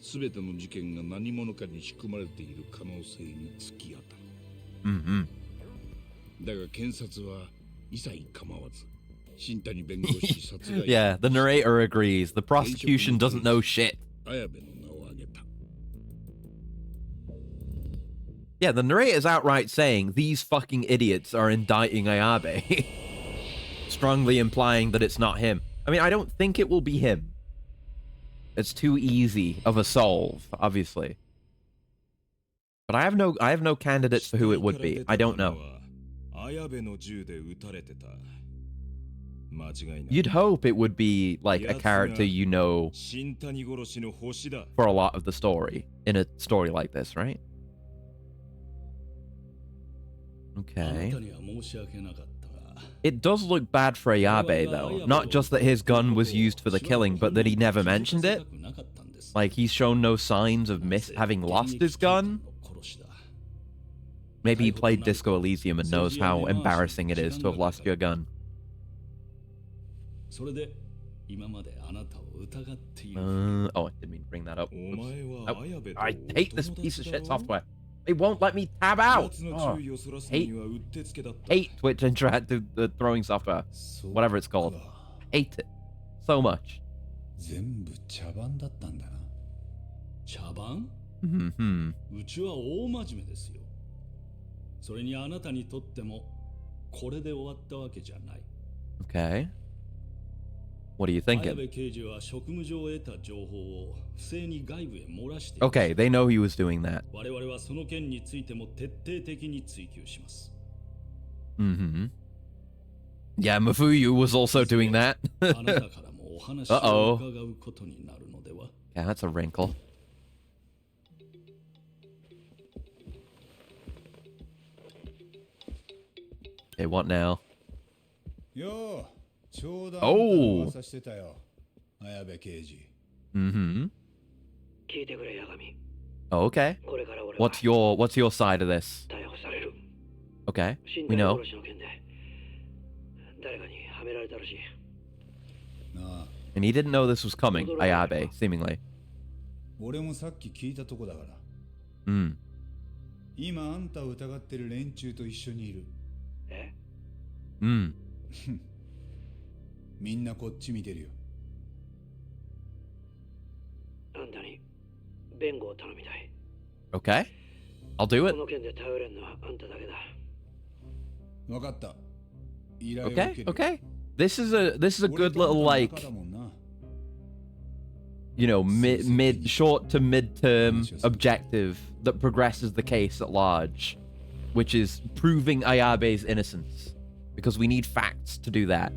全ての事件が何者かに仕組まれている可能性に突き当たる。だが検察は一切構わず新谷弁護士殺害。Yeah, the narrator agrees. The prosecution doesn't know shit. 綾部の名を挙げた。Yeah, the narrator's outright saying these fucking idiots are indicting Ayabe, strongly implying that it's not him. I mean, I don't think it will be him. It's too easy of a solve, obviously. But I have no candidates for who it would be. I don't know. You'd hope it would be like a character you know for a lot of the story in a story like this, right? Okay. It does look bad for Ayabe, though. Not just that his gun was used for the killing, but that he never mentioned it. Like, he's shown no signs of having lost his gun. Maybe he played Disco Elysium and knows how embarrassing it is to have lost your gun. Oh, I didn't mean to bring that up. Oh, I hate this piece of shit software. It won't let me tab out. Oh, hate Twitch interactive throwing software, whatever it's called. Hate it so much. 全部茶番だったんだな。茶番？うちは大真面目ですよ。それにあなたにとってもこれで終わったわけじゃない。Okay. What are you thinking? Okay, they know he was doing that. Yeah, Mafuyu was also doing that. Uh-oh. Yeah, that's a wrinkle. Okay, what now? Yo. Oh. Oh, okay. What's your side of this? Okay, we know. And he didn't know this was coming, Ayabe, seemingly. Hmm. 今あんたを疑ってる連中と一緒にいる。え？うん。みんなこっち見てるよ。あんたに弁護を頼みたい。Okay, I'll do it. この件で頼れるのはあんただけだ。わかった。Okay, okay. This is a good little, like, you know, short to mid-term objective that progresses the case at large, which is proving Ayabe's innocence, because we need facts to do that.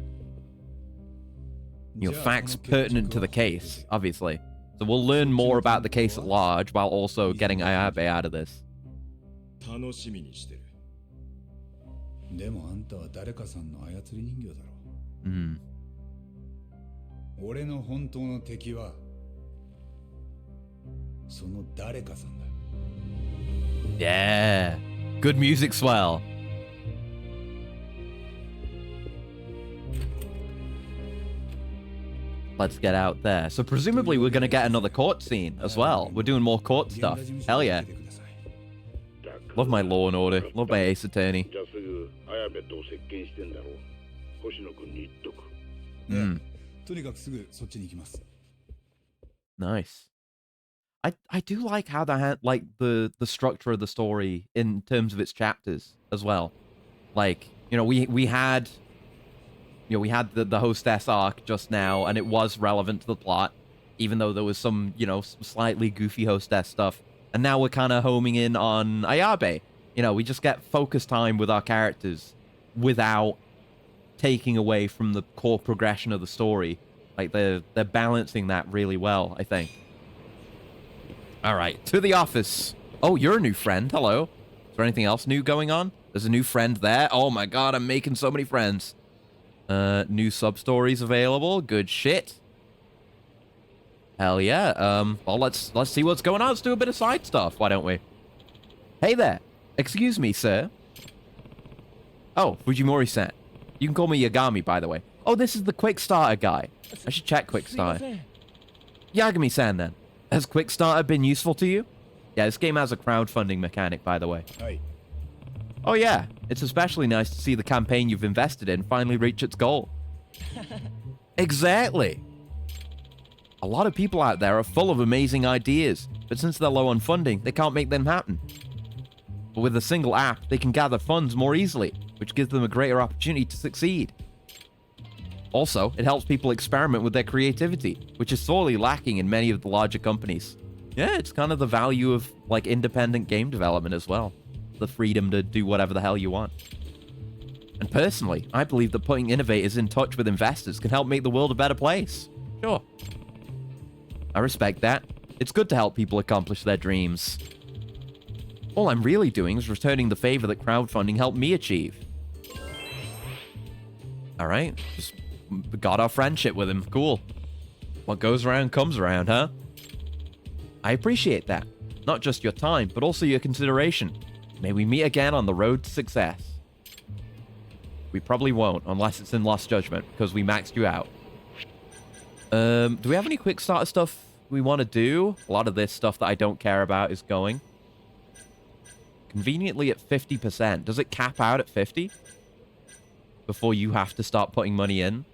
You know, facts pertinent to the case, obviously. So we'll learn more about the case at large while also getting Ayabe out of this. でもあんたは誰かさんの操り人形だろ。俺の本当の敵はその誰かさんだ。Yeah, good music swell. Let's get out there. So presumably we're going to get another court scene as well. We're doing more court stuff. Hell yeah. Love my Law and Order. Love my Ace Attorney. Nice. I do like how they had like the structure of the story in terms of its chapters as well. Like, you know, we had the hostess arc just now, and it was relevant to the plot, even though there was some, you know, slightly goofy hostess stuff. And now we're kind of homing in on Ayabe. You know, we just get focus time with our characters without taking away from the core progression of the story. Like, they're balancing that really well, I think. All right, to the office. Oh, you're a new friend. Hello. Is there anything else new going on? There's a new friend there. Oh my god, I'm making so many friends. New sub-stories available. Good shit. Hell yeah. Well, let's see what's going on. Let's do a bit of side stuff, why don't we? Hey there. Excuse me, sir. Oh, Fujimori-san. You can call me Yagami, by the way. Oh, this is the Quick Starter guy. I should check Quick Starter. Yagami-san, then. Has Quick Starter been useful to you? Yeah, this game has a crowdfunding mechanic, by the way. Hey. Oh yeah, it's especially nice to see the campaign you've invested in finally reach its goal. Exactly. A lot of people out there are full of amazing ideas, but since they're low on funding, they can't make them happen. But with a single app, they can gather funds more easily, which gives them a greater opportunity to succeed. Also, it helps people experiment with their creativity, which is sorely lacking in many of the larger companies. Yeah, it's kind of the value of, like, independent game development as well. The freedom to do whatever the hell you want. And personally, I believe that putting innovators in touch with investors can help make the world a better place. Sure. I respect that. It's good to help people accomplish their dreams. All I'm really doing is returning the favor that crowdfunding helped me achieve. Alright, just got our friendship with him. Cool. What goes around comes around, huh? I appreciate that. Not just your time, but also your consideration. May we meet again on the road to success. We probably won't, unless it's in Lost Judgment, because we maxed you out. Do we have any quick starter stuff we want to do? A lot of this stuff that I don't care about is going. Conveniently at 50%. Does it cap out at 50? Before you have to start putting money in?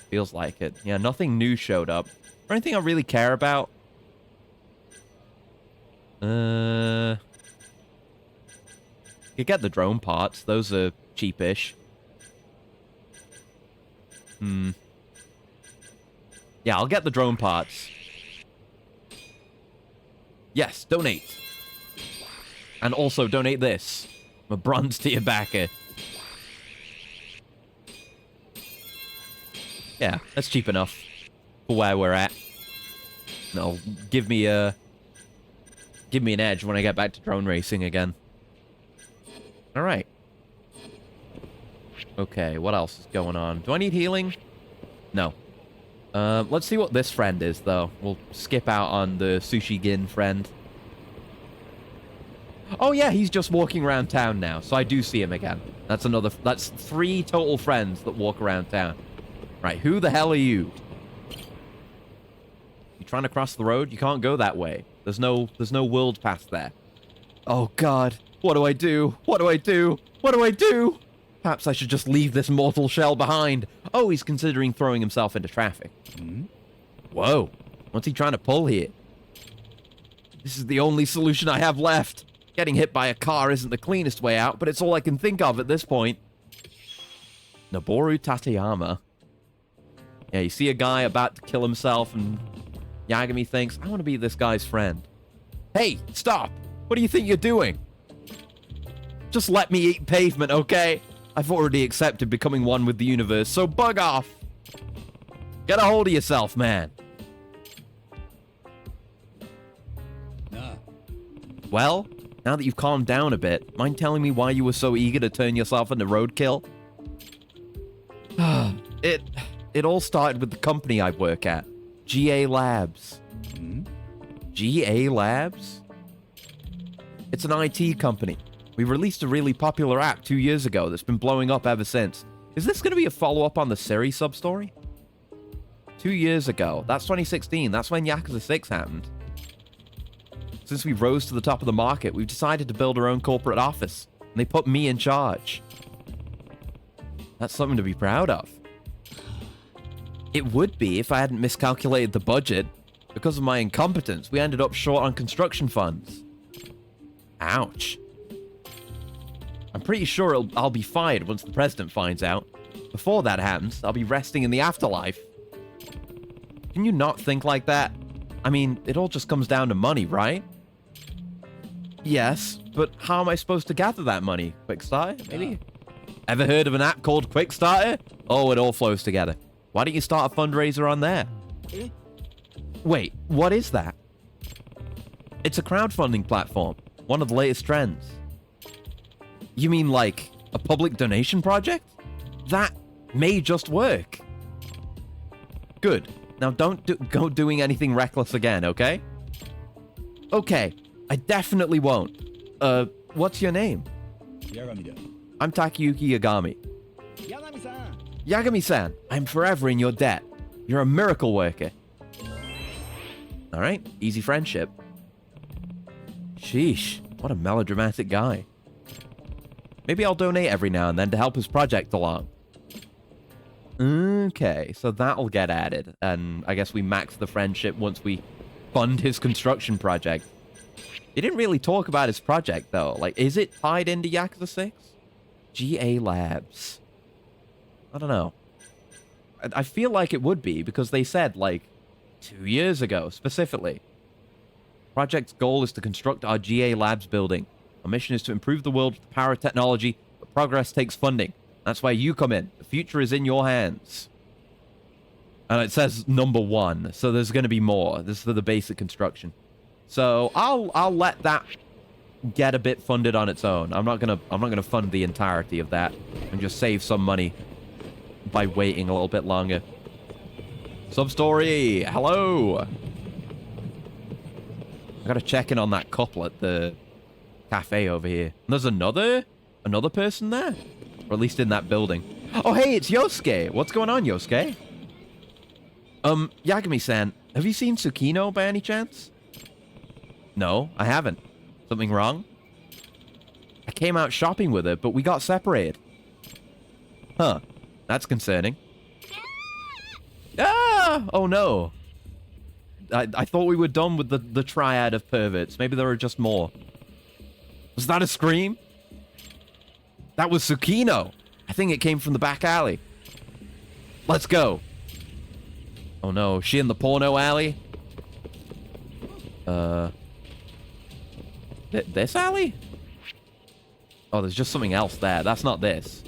Feels like it. Yeah, nothing new showed up. Or anything I really care about? You get the drone parts. Those are cheapish. Yeah, I'll get the drone parts. Yes, donate. And also donate this. I'm a bronze tier backer. Yeah, that's cheap enough for where we're at. No, give me an edge when I get back to drone racing again. Alright. Okay, what else is going on? Do I need healing? No. Let's see what this friend is, though. We'll skip out on the Sushi Gin friend. Oh, yeah, he's just walking around town now, so I do see him again. That's 3 total friends that walk around town. Right, who the hell are you? You trying to cross the road? You can't go that way. There's no world path there. Oh, God. What do I do? What do I do? What do I do? Perhaps I should just leave this mortal shell behind. Oh, he's considering throwing himself into traffic. Whoa. What's he trying to pull here? This is the only solution I have left. Getting hit by a car isn't the cleanest way out, but it's all I can think of at this point. Noboru Tateyama. Yeah, you see a guy about to kill himself, and Yagami thinks, I want to be this guy's friend. Hey, stop! What do you think you're doing? Just let me eat pavement, okay? I've already accepted becoming one with the universe, so bug off! Get a hold of yourself, man. Nah. Well, now that you've calmed down a bit, mind telling me why you were so eager to turn yourself into roadkill? It all started with the company I work at. GA Labs. GA Labs? It's an IT company. We released a really popular app 2 years ago that's been blowing up ever since. Is this going to be a follow-up on the Siri sub-story? 2 years ago. That's 2016. That's when Yakuza 6 happened. Since we rose to the top of the market, we've decided to build our own corporate office. And they put me in charge. That's something to be proud of. It would be if I hadn't miscalculated the budget. Because of my incompetence, we ended up short on construction funds. Ouch. I'm pretty sure I'll be fired once the president finds out. Before that happens, I'll be resting in the afterlife. Can you not think like that? I mean, it all just comes down to money, right? Yes, but how am I supposed to gather that money? Quickstarter, maybe? Ever heard of an app called Quickstarter? Oh, it all flows together. Why don't you start a fundraiser on there? Wait, what is that? It's a crowdfunding platform. One of the latest trends. You mean like a public donation project? That may just work. Good. Now don't go doing anything reckless again, okay? Okay, I definitely won't. What's your name? I'm Takayuki Yagami. Yagami-san, I'm forever in your debt. You're a miracle worker. Alright, easy friendship. Sheesh, what a melodramatic guy. Maybe I'll donate every now and then to help his project along. Okay, so that'll get added. And I guess we max the friendship once we fund his construction project. He didn't really talk about his project, though. Like, is it tied into Yakuza 6? GA Labs. I don't know. I feel like it would be, because they said, like, 2 years ago, specifically. Project's goal is to construct our GA Labs building. Our mission is to improve the world with the power of technology, but progress takes funding. That's where you come in. The future is in your hands. And it says number 1, so there's going to be more. This is for the basic construction. So I'll let that get a bit funded on its own. I'm not gonna fund the entirety of that and just save some money by waiting a little bit longer. Sub-story, hello. I gotta check in on that couple at the cafe over here. And there's another person there, or at least in that building. Oh, hey, it's Yosuke. What's going on, Yosuke? Yagami-san, have you seen Tsukino by any chance? No, I haven't. Something wrong? I came out shopping with her, but we got separated. Huh. That's concerning. Ah! Oh no. I thought we were done with the triad of perverts. Maybe there are just more. Was that a scream? That was Tsukino. I think it came from the back alley. Let's go. Oh no, she in the porno alley? This alley? Oh, there's just something else there. That's not this.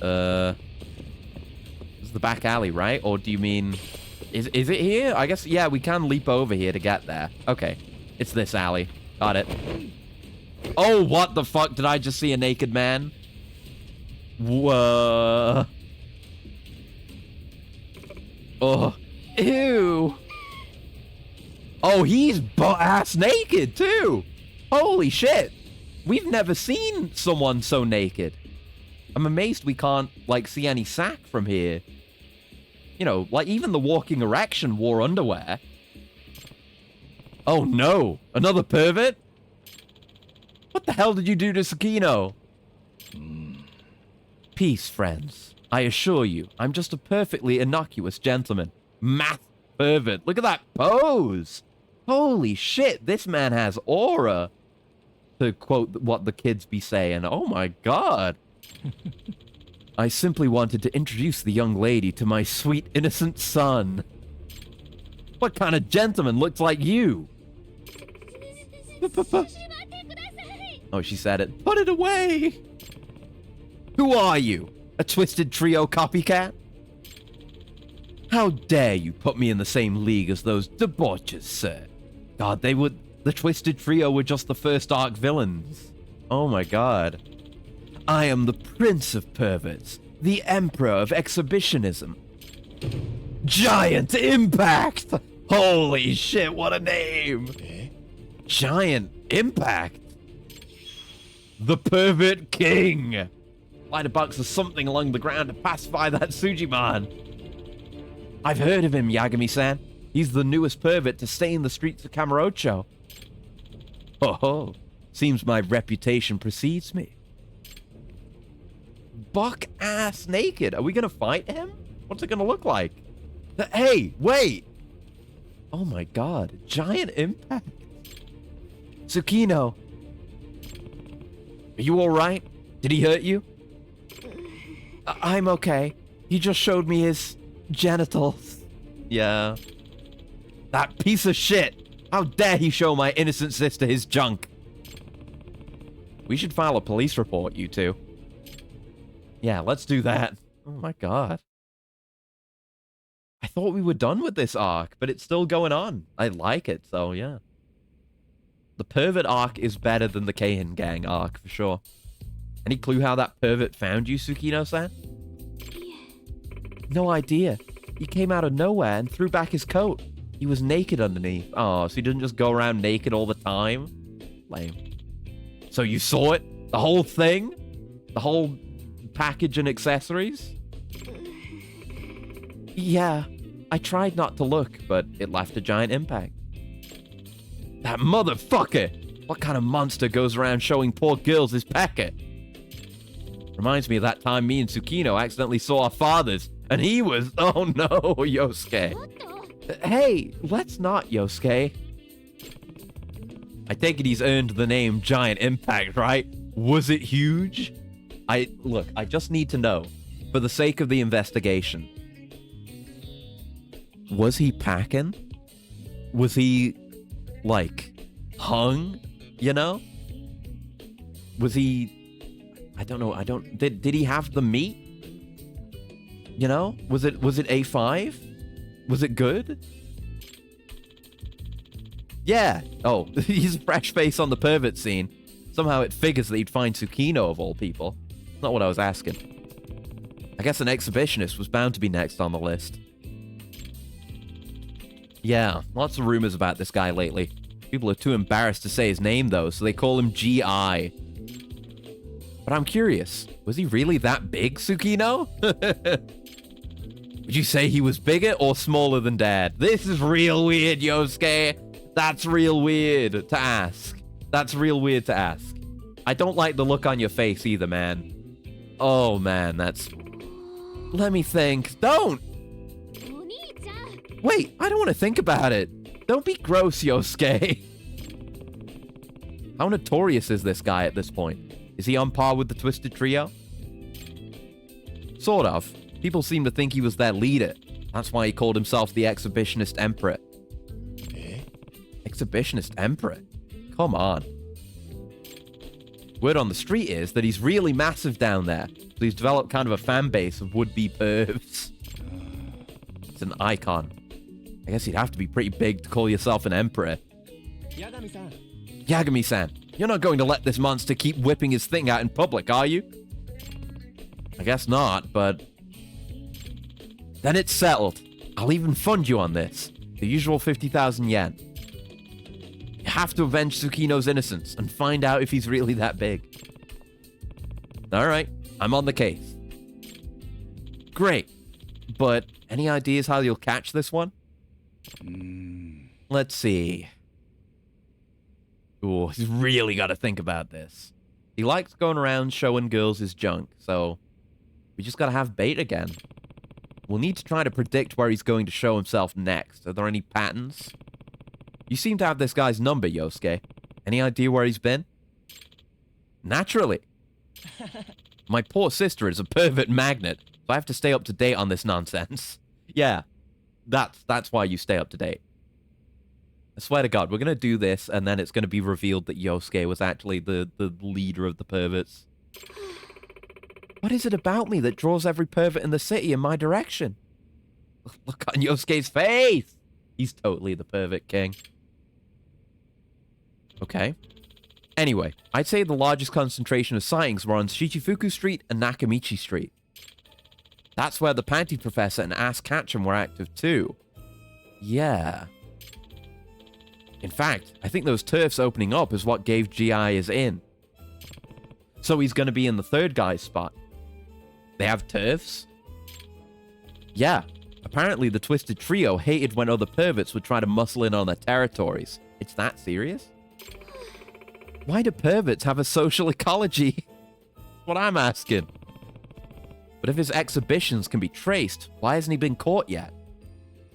This is the back alley, right? Or do you mean... Is it here? I guess, yeah, we can leap over here to get there. Okay. It's this alley. Got it. Oh, what the fuck? Did I just see a naked man? Whoa. Oh. Ew. Oh, he's butt-ass naked, too. Holy shit. We've never seen someone so naked. I'm amazed we can't, like, see any sack from here. You know, like, even the walking erection wore underwear. Oh, no. Another pervert? What the hell did you do to Tsukino? Peace, friends. I assure you, I'm just a perfectly innocuous gentleman. Math pervert. Look at that pose. Holy shit, this man has aura. To quote what the kids be saying. Oh my god. I simply wanted to introduce the young lady to my sweet, innocent son. What kind of gentleman looks like you? Oh, she said it. Put it away! Who are you? A Twisted Trio copycat? How dare you put me in the same league as those debauchers, sir? God, the Twisted Trio were just the first arc villains. Oh my god. I am the Prince of Perverts, the Emperor of Exhibitionism. Giant Impact! Holy shit, what a name! Giant Impact! The Pervert King! Light a box or something along the ground to pacify that Sujiman. I've heard of him, Yagami-san. He's the newest pervert to stay in the streets of Kamurocho. Oh, seems my reputation precedes me. Buck ass naked. Are we gonna fight him? What's it gonna look like? Hey, wait! Oh my god, giant impact. Tsukino. Are you alright? Did he hurt you? I'm okay. He just showed me his genitals. Yeah. That piece of shit. How dare he show my innocent sister his junk? We should file a police report, you two. Yeah, let's do that. Oh my god. I thought we were done with this arc, but it's still going on. I like it, so yeah. The pervert arc is better than the Keihin gang arc, for sure. Any clue how that pervert found you, Tsukino-san? No idea. He came out of nowhere and threw back his coat. He was naked underneath. Oh, so he didn't just go around naked all the time? Lame. So you saw it? The whole thing? The whole package and accessories? Yeah. I tried not to look, but it left a giant impact. That motherfucker! What kind of monster goes around showing poor girls his packet? Reminds me of that time me and Tsukino accidentally saw our fathers, and he was... Oh no, Yosuke. Hey, let's not, Yosuke. I take it he's earned the name Giant Impact, right? Was it huge? Look, I just need to know, for the sake of the investigation. Was he packing? Was he, like, hung? You know? Was he... I don't know, Did he have the meat? You know? Was it A5? Was it good? Yeah. Oh, he's a fresh face on the pervert scene. Somehow it figures that he'd find Tsukino of all people. Not what I was asking. I guess an exhibitionist was bound to be next on the list. Yeah, lots of rumors about this guy lately. People are too embarrassed to say his name, though, so they call him G.I. But I'm curious, was he really that big, Tsukino? Would you say he was bigger or smaller than Dad? This is real weird, Yosuke. That's real weird to ask. That's real weird to ask. I don't like the look on your face either, man. Oh, man, that's... Let me think. Don't! Wait, I don't want to think about it. Don't be gross, Yosuke. How notorious is this guy at this point? Is he on par with the Twisted Trio? Sort of. People seem to think he was their leader. That's why he called himself the Exhibitionist Emperor. Exhibitionist Emperor? Come on. Word on the street is that he's really massive down there. So he's developed kind of a fan base of would-be pervs. It's an icon. I guess you'd have to be pretty big to call yourself an emperor. Yagami-san. Yagami-san, you're not going to let this monster keep whipping his thing out in public, are you? I guess not, but... Then it's settled. I'll even fund you on this. The usual 50,000 yen. You have to avenge Tsukino's innocence and find out if he's really that big. Alright, I'm on the case. Great. But any ideas how you'll catch this one? Let's see. Ooh, he's really got to think about this. He likes going around showing girls his junk, so we just got to have bait again. We'll need to try to predict where he's going to show himself next. Are there any patterns? You seem to have this guy's number, Yosuke. Any idea where he's been? Naturally. My poor sister is a pervert magnet, so I have to stay up to date on this nonsense. Yeah, that's why you stay up to date. I swear to God, we're going to do this, and then it's going to be revealed that Yosuke was actually the leader of the perverts. What is it about me that draws every pervert in the city in my direction? Look on Yosuke's face! He's totally the pervert king. Okay. Anyway, I'd say the largest concentration of sightings were on Shichifuku Street and Nakamichi Street. That's where the Panty Professor and Ass Ketchum were active too. Yeah. In fact, I think those turfs opening up is what gave GI his in. So he's going to be in the third guy's spot. They have turfs? Yeah. Apparently, the Twisted Trio hated when other perverts would try to muscle in on their territories. It's that serious? Why do perverts have a social ecology? What I'm asking. But if his exhibitions can be traced, why hasn't he been caught yet?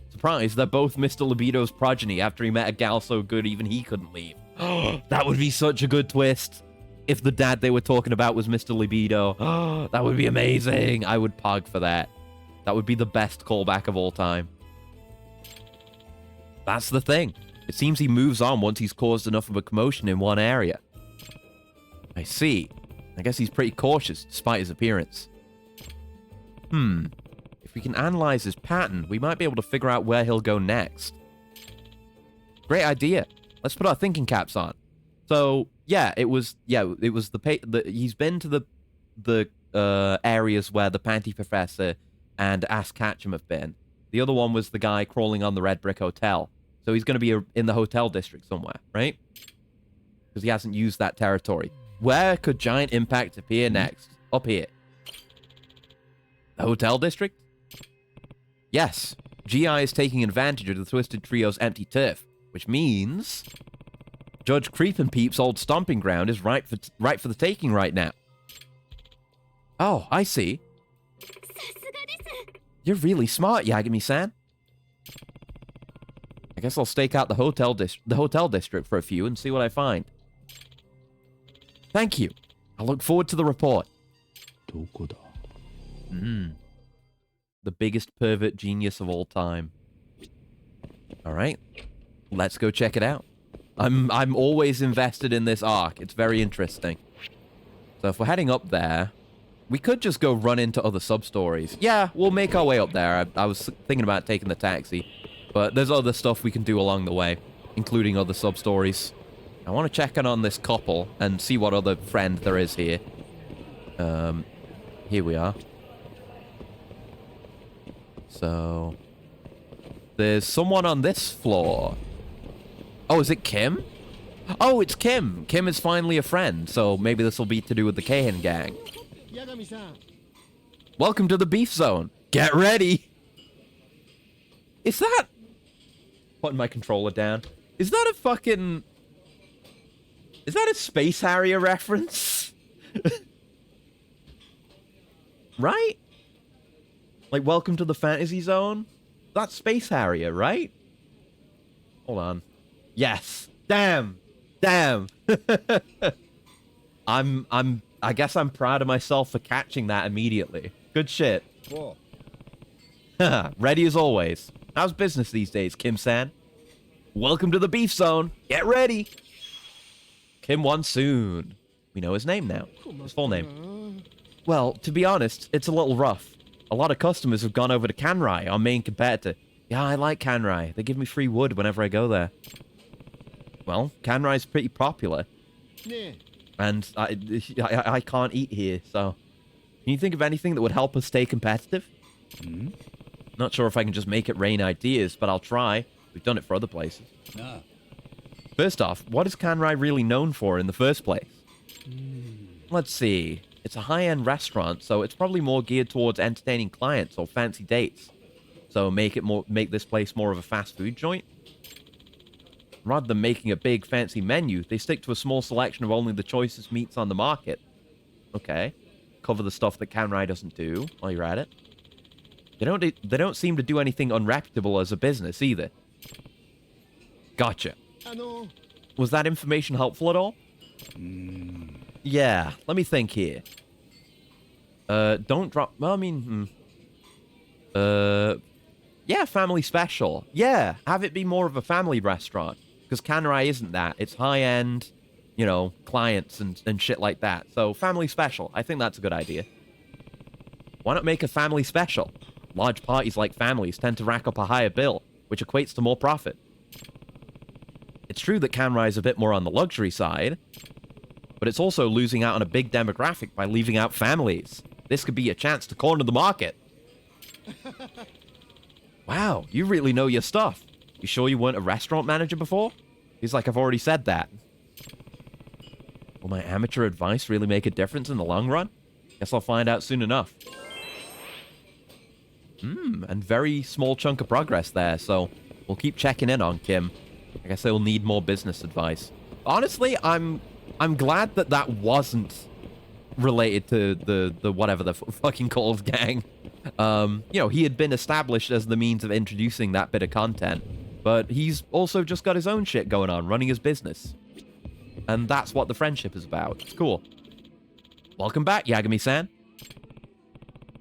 Surprise, they're both Mr. Libido's progeny after he met a gal so good even he couldn't leave. That would be such a good twist. If the dad they were talking about was Mr. Libido. That would be amazing. I would pog for that. That would be the best callback of all time. That's the thing. It seems he moves on once he's caused enough of a commotion in one area. I see. I guess he's pretty cautious, despite his appearance. If we can analyze his pattern, we might be able to figure out where he'll go next. Great idea. Let's put our thinking caps on. So, yeah, it was he's been to the areas where the Panty Professor and Ask Ketchum have been. The other one was the guy crawling on the Red Brick Hotel. So he's going to be in the hotel district somewhere, right? Because he hasn't used that territory. Where could Giant Impact appear next? Up here. The hotel district? Yes. GI is taking advantage of the Twisted Trio's empty turf, which means Judge Creepin' Peep's old stomping ground is ripe for the taking right now. Oh, I see. You're really smart, Yagami-san. I guess I'll stake out the hotel district for a few and see what I find. Thank you. I look forward to the report. The biggest pervert genius of all time. All right, let's go check it out. I'm always invested in this arc. It's very interesting. So if we're heading up there, we could just go run into other sub-stories. Yeah, we'll make our way up there. I was thinking about taking the taxi, but there's other stuff we can do along the way, including other sub-stories. I want to check in on this couple and see what other friend there is here. Here we are. So, there's someone on this floor. Oh, is it Kim? Oh, it's Kim. Kim is finally a friend, so maybe this will be to do with the Keihin gang. Welcome to the beef zone. Get ready. Is that... Putting my controller down. Is that a fucking... Is that a Space Harrier reference? Right? Like, welcome to the fantasy zone? That's Space Harrier, right? Hold on. Yes. Damn. Damn. I guess I'm proud of myself for catching that immediately. Good shit. Whoa. Ready as always. How's business these days, Kim-san? Welcome to the beef zone. Get ready. Kim Won-soon. We know his name now. His full name. Well, to be honest, it's a little rough. A lot of customers have gone over to Kanrai, our main competitor. Yeah, I like Kanrai. They give me free wood whenever I go there. Well, Kanrai's pretty popular. And I can't eat here, so... Can you think of anything that would help us stay competitive? Not sure if I can just make it rain ideas, but I'll try. We've done it for other places. Nah. First off, what is Kanrai really known for in the first place? Let's see. It's a high-end restaurant, so it's probably more geared towards entertaining clients or fancy dates. So make this place more of a fast food joint. Rather than making a big fancy menu, they stick to a small selection of only the choicest meats on the market. Okay. Cover the stuff that Kanrai doesn't do while you're at it. They don't seem to do anything unreputable as a business either. Gotcha. Was that information helpful at all? Yeah, let me think here. Don't drop... Well, I mean... Yeah, family special. Yeah, have it be more of a family restaurant. Because Kanrai isn't that. It's high-end, you know, clients and shit like that. So, family special. I think that's a good idea. Why not make a family special? Large parties like families tend to rack up a higher bill, which equates to more profit. It's true that Kanrai is a bit more on the luxury side, but it's also losing out on a big demographic by leaving out families. This could be a chance to corner the market. Wow, you really know your stuff. You sure you weren't a restaurant manager before? He's like, I've already said that. Will my amateur advice really make a difference in the long run? Guess I'll find out soon enough. And very small chunk of progress there, so we'll keep checking in on Kim. I guess they'll need more business advice. Honestly, I'm glad that that wasn't related to the whatever the fucking called gang. You know, he had been established as the means of introducing that bit of content, but he's also just got his own shit going on, running his business. And that's what the friendship is about. It's cool. Welcome back, Yagami-san.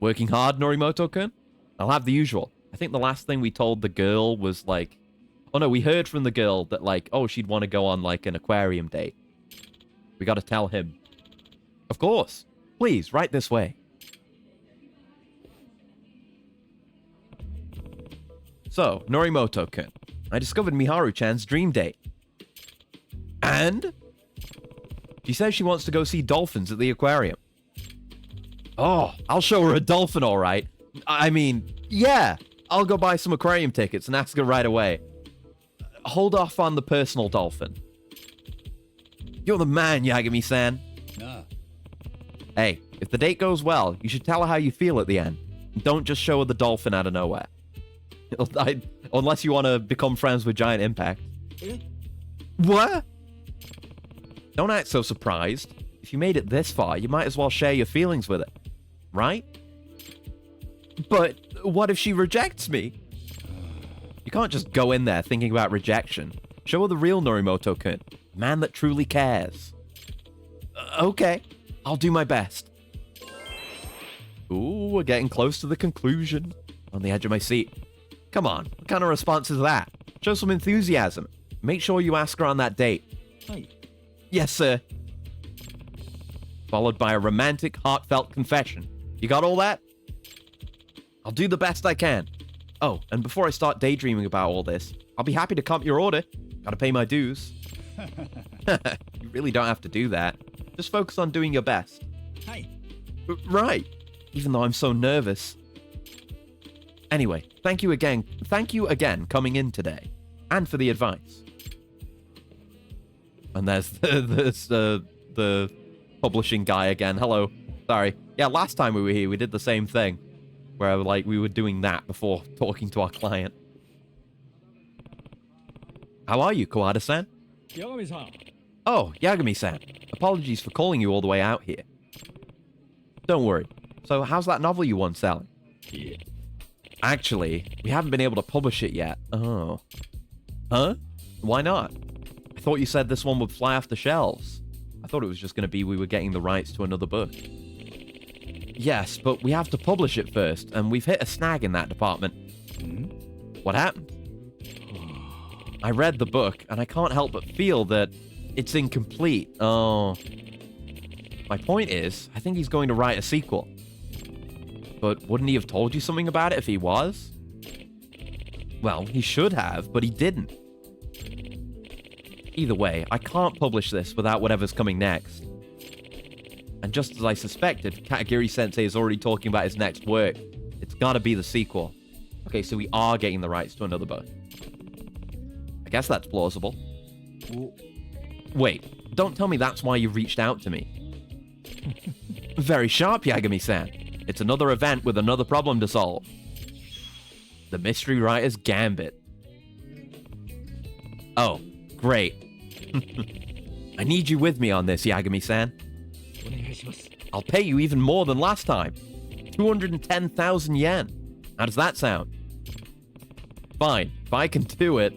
Working hard, Norimoto-kun? I'll have the usual. I think the last thing we told the girl was like... Oh no, we heard from the girl that like, oh, she'd want to go on like an aquarium date. We gotta tell him. Of course. Please, right this way. So, Norimoto-kun, I discovered Miharu-chan's dream date. And? She says she wants to go see dolphins at the aquarium. Oh, I'll show her a dolphin, all right. I mean, yeah, I'll go buy some aquarium tickets and ask her right away. Hold off on the personal dolphin. You're the man, Yagami-san. Nah. Hey, if the date goes well, you should tell her how you feel at the end. Don't just show her the dolphin out of nowhere. Unless you want to become friends with Giant Impact. What? Don't act so surprised. If you made it this far, you might as well share your feelings with it. Right? But what if she rejects me? You can't just go in there thinking about rejection. Show her the real Norimoto-kun. Man that truly cares. Okay. I'll do my best. Ooh, we're getting close to the conclusion. On the edge of my seat. Come on. What kind of response is that? Show some enthusiasm. Make sure you ask her on that date. Hi. Yes, sir. Followed by a romantic, heartfelt confession. You got all that? I'll do the best I can. Oh, and before I start daydreaming about all this, I'll be happy to comp your order. Gotta pay my dues. You really don't have to do that. Just focus on doing your best. Hi. Right. Even though I'm so nervous. Anyway, thank you again. Thank you again coming in today. And for the advice. And there's the publishing guy again. Hello. Sorry. Yeah, last time we were here, we did the same thing. Where, like, we were doing that before talking to our client. How are you, Kawada-san? Yagami-san. Oh, Yagami-san. Apologies for calling you all the way out here. Don't worry. So, how's that novel you won selling? Yeah. Actually, we haven't been able to publish it yet. Oh. Huh? Why not? I thought you said this one would fly off the shelves. I thought it was just going to be we were getting the rights to another book. Yes, but we have to publish it first, and we've hit a snag in that department. What happened? I read the book, and I can't help but feel that it's incomplete. Oh. My point is, I think he's going to write a sequel. But wouldn't he have told you something about it if he was? Well, he should have, but he didn't. Either way, I can't publish this without whatever's coming next. And just as I suspected, Katagiri-sensei is already talking about his next work. It's gotta be the sequel. Okay, so we are getting the rights to another book. I guess that's plausible. Wait, don't tell me that's why you reached out to me. Very sharp, Yagami-san. It's another event with another problem to solve. The Mystery Writer's Gambit. Oh, great. I need you with me on this, Yagami-san. I'll pay you even more than last time. 210,000 yen. How does that sound? Fine. If I can do it,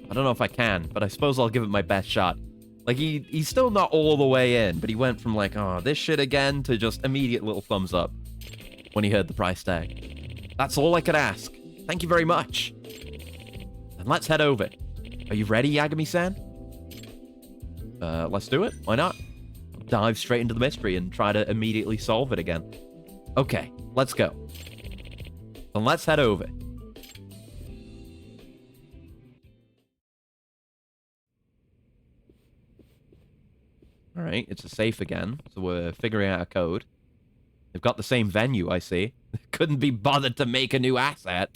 I don't know if I can, but I suppose I'll give it my best shot. Like, he's still not all the way in, but he went from like, oh, this shit again, to just immediate little thumbs up when he heard the price tag. That's all I could ask. Thank you very much. Then let's head over. Are you ready, Yagami-san? Let's do it. Why not? Dive straight into the mystery and try to immediately solve it again. Okay, let's go. Then let's head over. Alright, it's a safe again, so we're figuring out a code. They've got the same venue, I see. Couldn't be bothered to make a new asset.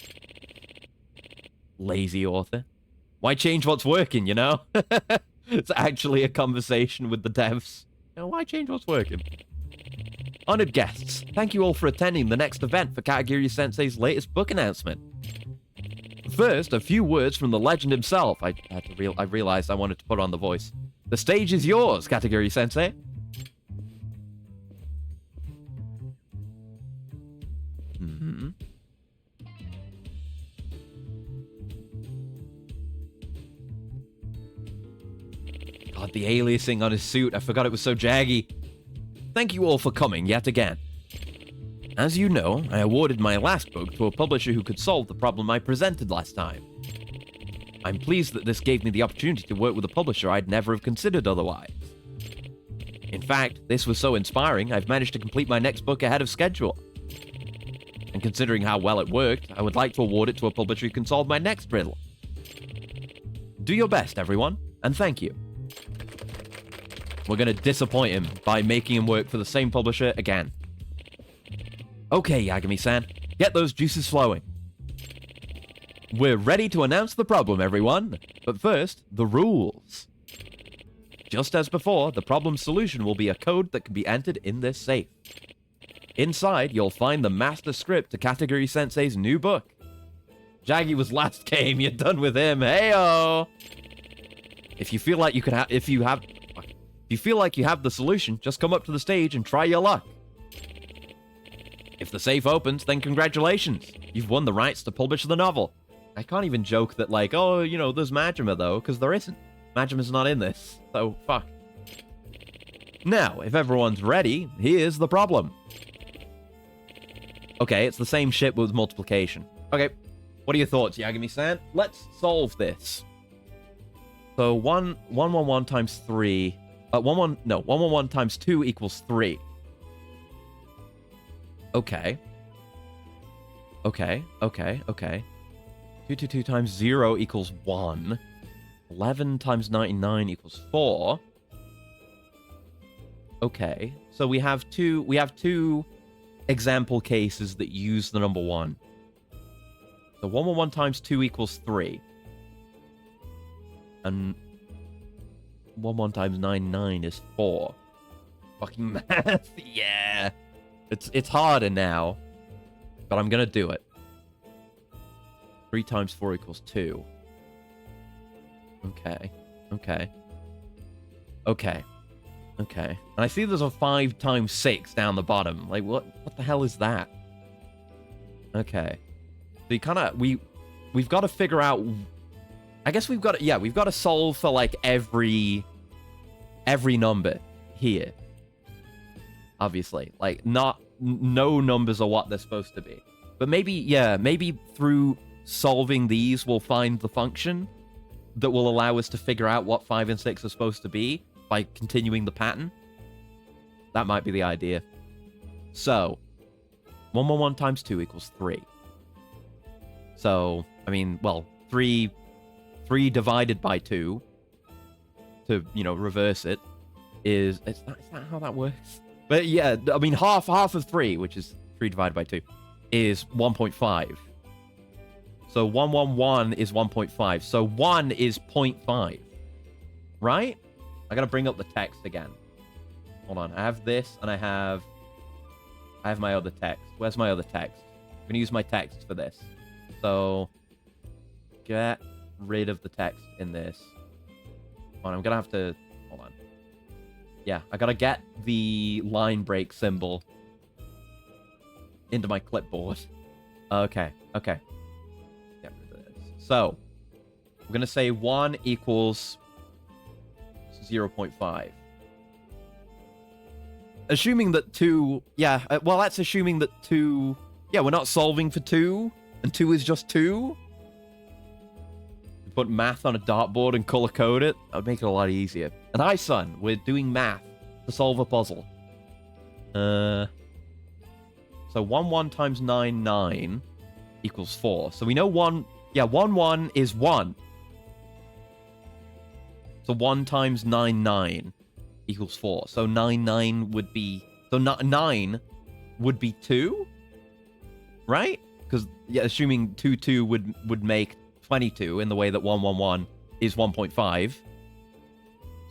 Lazy author. Why change what's working, you know? It's actually a conversation with the devs. You know, why change what's working? Honored guests, thank you all for attending the next event for Katagiri-sensei's latest book announcement. First, a few words from the legend himself. I realized I wanted to put on the voice. The stage is yours, Katagiri-sensei. God, the aliasing on his suit. I forgot it was so jaggy. Thank you all for coming yet again. As you know, I awarded my last book to a publisher who could solve the problem I presented last time. I'm pleased that this gave me the opportunity to work with a publisher I'd never have considered otherwise. In fact, this was so inspiring, I've managed to complete my next book ahead of schedule. And considering how well it worked, I would like to award it to a publisher who can solve my next riddle. Do your best, everyone, and thank you. We're gonna disappoint him by making him work for the same publisher again. Okay, Yagami-san, get those juices flowing. We're ready to announce the problem, everyone. But first, the rules. Just as before, the problem's solution will be a code that can be entered in this safe. Inside, you'll find the master script to Katagiri-sensei's new book. Jaggy was last game, you're done with him, heyo! If you feel like you have the solution, just come up to the stage and try your luck. If the safe opens, then congratulations. You've won the rights to publish the novel. I can't even joke that, like, oh, you know, there's Majima, though, because there isn't. Majima's not in this, so fuck. Now, if everyone's ready, here's the problem. Okay, it's the same shit but with multiplication. Okay, what are your thoughts, Yagami-san? Let's solve this. So 111 times 3... 111 times 2 equals 3. Okay. 222 times 0 equals 1. 11 times 99 equals 4. Okay. So we have two example cases that use the number 1. So 111 times 2 equals 3. And 1 times 99 is 4. Fucking math, yeah. It's harder now, but I'm gonna do it. 3 times 4 equals 2. Okay. And I see there's a 5 times 6 down the bottom. Like, what the hell is that? Okay. So you kind of... We've got to figure out... I guess we've got to solve for, like, every number here. Obviously. Like, no numbers are what they're supposed to be. But maybe through solving these, we'll find the function that will allow us to figure out what 5 and 6 are supposed to be by continuing the pattern. That might be the idea. So, 111 times 2 equals 3. So, I mean, well, 3 divided by 2, to, you know, reverse it, is that how that works? But yeah, I mean, half of 3, which is 3 divided by 2, is 1.5. So 111 is 1.5. So 1 is 0.5. Right? I gotta bring up the text again. Hold on. I have this, and I have my other text. Where's my other text? I'm gonna use my text for this. So get rid of the text in this. Hold on, I'm gonna have to... Hold on. Yeah, I gotta get the line break symbol into my clipboard. Okay. Get rid of this. So, we're gonna say 1 equals 0.5. Assuming that 2... Yeah, well, that's assuming that 2... Yeah, we're not solving for 2, and 2 is just 2. Put math on a dartboard and color code it. That would make it a lot easier. And hi, son, we're doing math to solve a puzzle. So 1 times 9 equals 4. So we know 1... Yeah, 1 is 1. So 1 times 9 equals 4. So 9 would be... So 9 would be 2? Right? Because, yeah, assuming 2 would make 22 in the way that 111 is 1.5.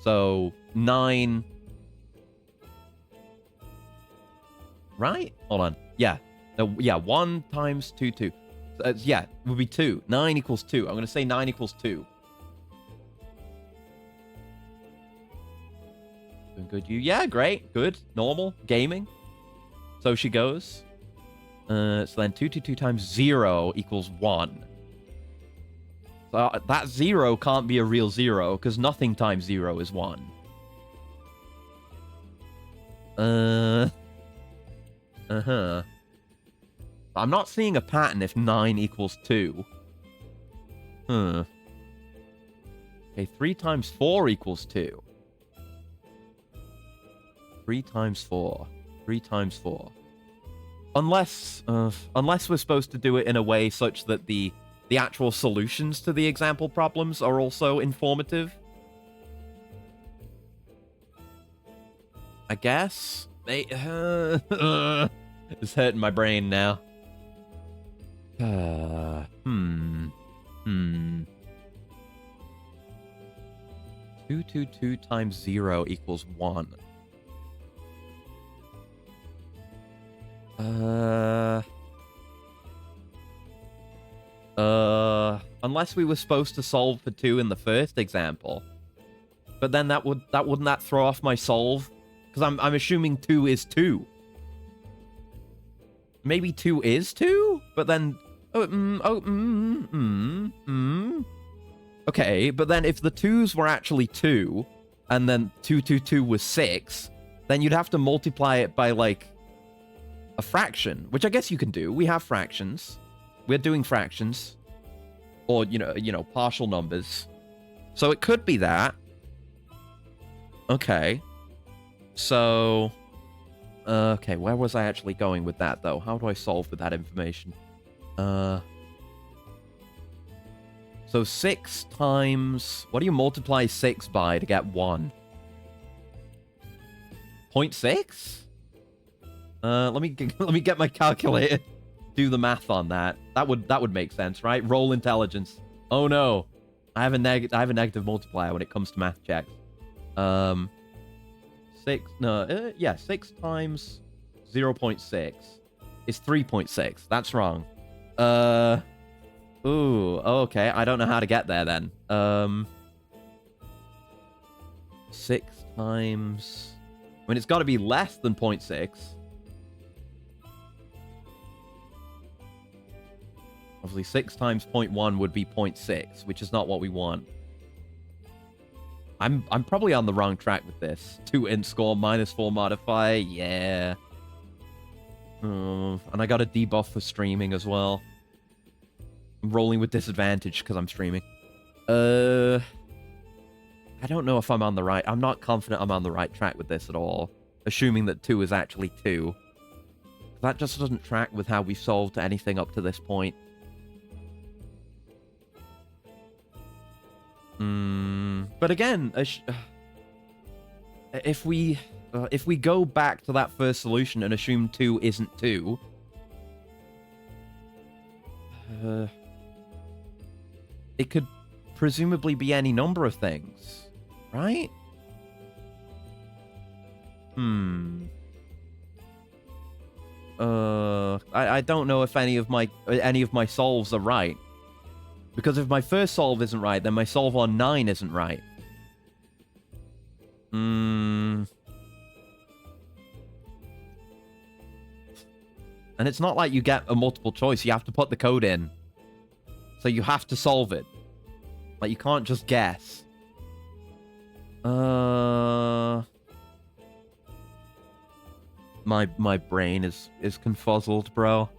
So 9... Right? Hold on. Yeah. No, yeah, 1 times 2, 2. Yeah, it would be 2. 9 equals 2. I'm going to say 9 equals 2. Doing good, you? Yeah, great. Good. Normal. Gaming. So she goes. So then 2 times 0 equals 1. So that 0 can't be a real 0, because nothing times 0 is 1. Uh-huh. I'm not seeing a pattern if 9 equals 2. Huh. Okay, 3 times 4 equals 2. 3 times 4. 3 times 4. Unless we're supposed to do it in a way such that the actual solutions to the example problems are also informative. I guess. It's hurting my brain now. 2 times 0 equals 1. Unless we were supposed to solve for 2 in the first example. But then wouldn't that throw off my solve? Because I'm assuming 2 is 2. Maybe 2 is 2? But then... Okay, but then if the 2's were actually 2, and then 2 was 6, then you'd have to multiply it by, like, a fraction, which I guess you can do. We have fractions. We're doing fractions. Or, you know, partial numbers. So it could be that. Okay. So... okay, where was I actually going with that, though? How do I solve with that information? So 6 times... What do you multiply 6 by to get 1? 0.6? Let me get my calculator. Do the math on that. That would make sense, right? Roll intelligence. Oh no, I have a negative multiplier when it comes to math checks. 6 times 0.6 is 3.6. That's wrong. Ooh, okay. I don't know how to get there then. 6 times... I mean, it's got to be less than 0.6. Obviously, 6 times 0.1 would be 0.6, which is not what we want. I'm probably on the wrong track with this. 2 int score, -4 modifier, yeah. And I got a debuff for streaming as well. I'm rolling with disadvantage because I'm streaming. I don't know if I'm on the right... I'm not confident I'm on the right track with this at all. Assuming that 2 is actually 2. That just doesn't track with how we've solved anything up to this point. But again, if we go back to that first solution and assume 2 isn't 2, it could presumably be any number of things, right? I don't know if any of my solves are right. Because if my first solve isn't right, then my solve on 9 isn't right. And it's not like you get a multiple choice. You have to put the code in. So you have to solve it. Like, you can't just guess. My brain is confuzzled, bro.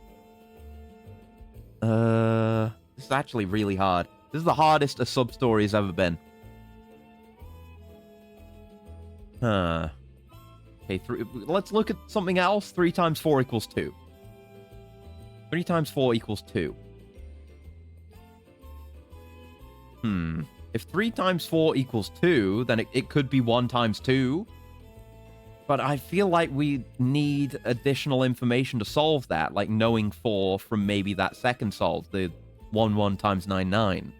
This is actually really hard. This is the hardest a sub-story has ever been. Huh. Okay, let's look at something else. 3 times 4 equals 2. 3 times 4 equals 2. If 3 times 4 equals 2, then it could be 1 times 2. But I feel like we need additional information to solve that, like knowing 4 from maybe that second solve, the 1 times 9.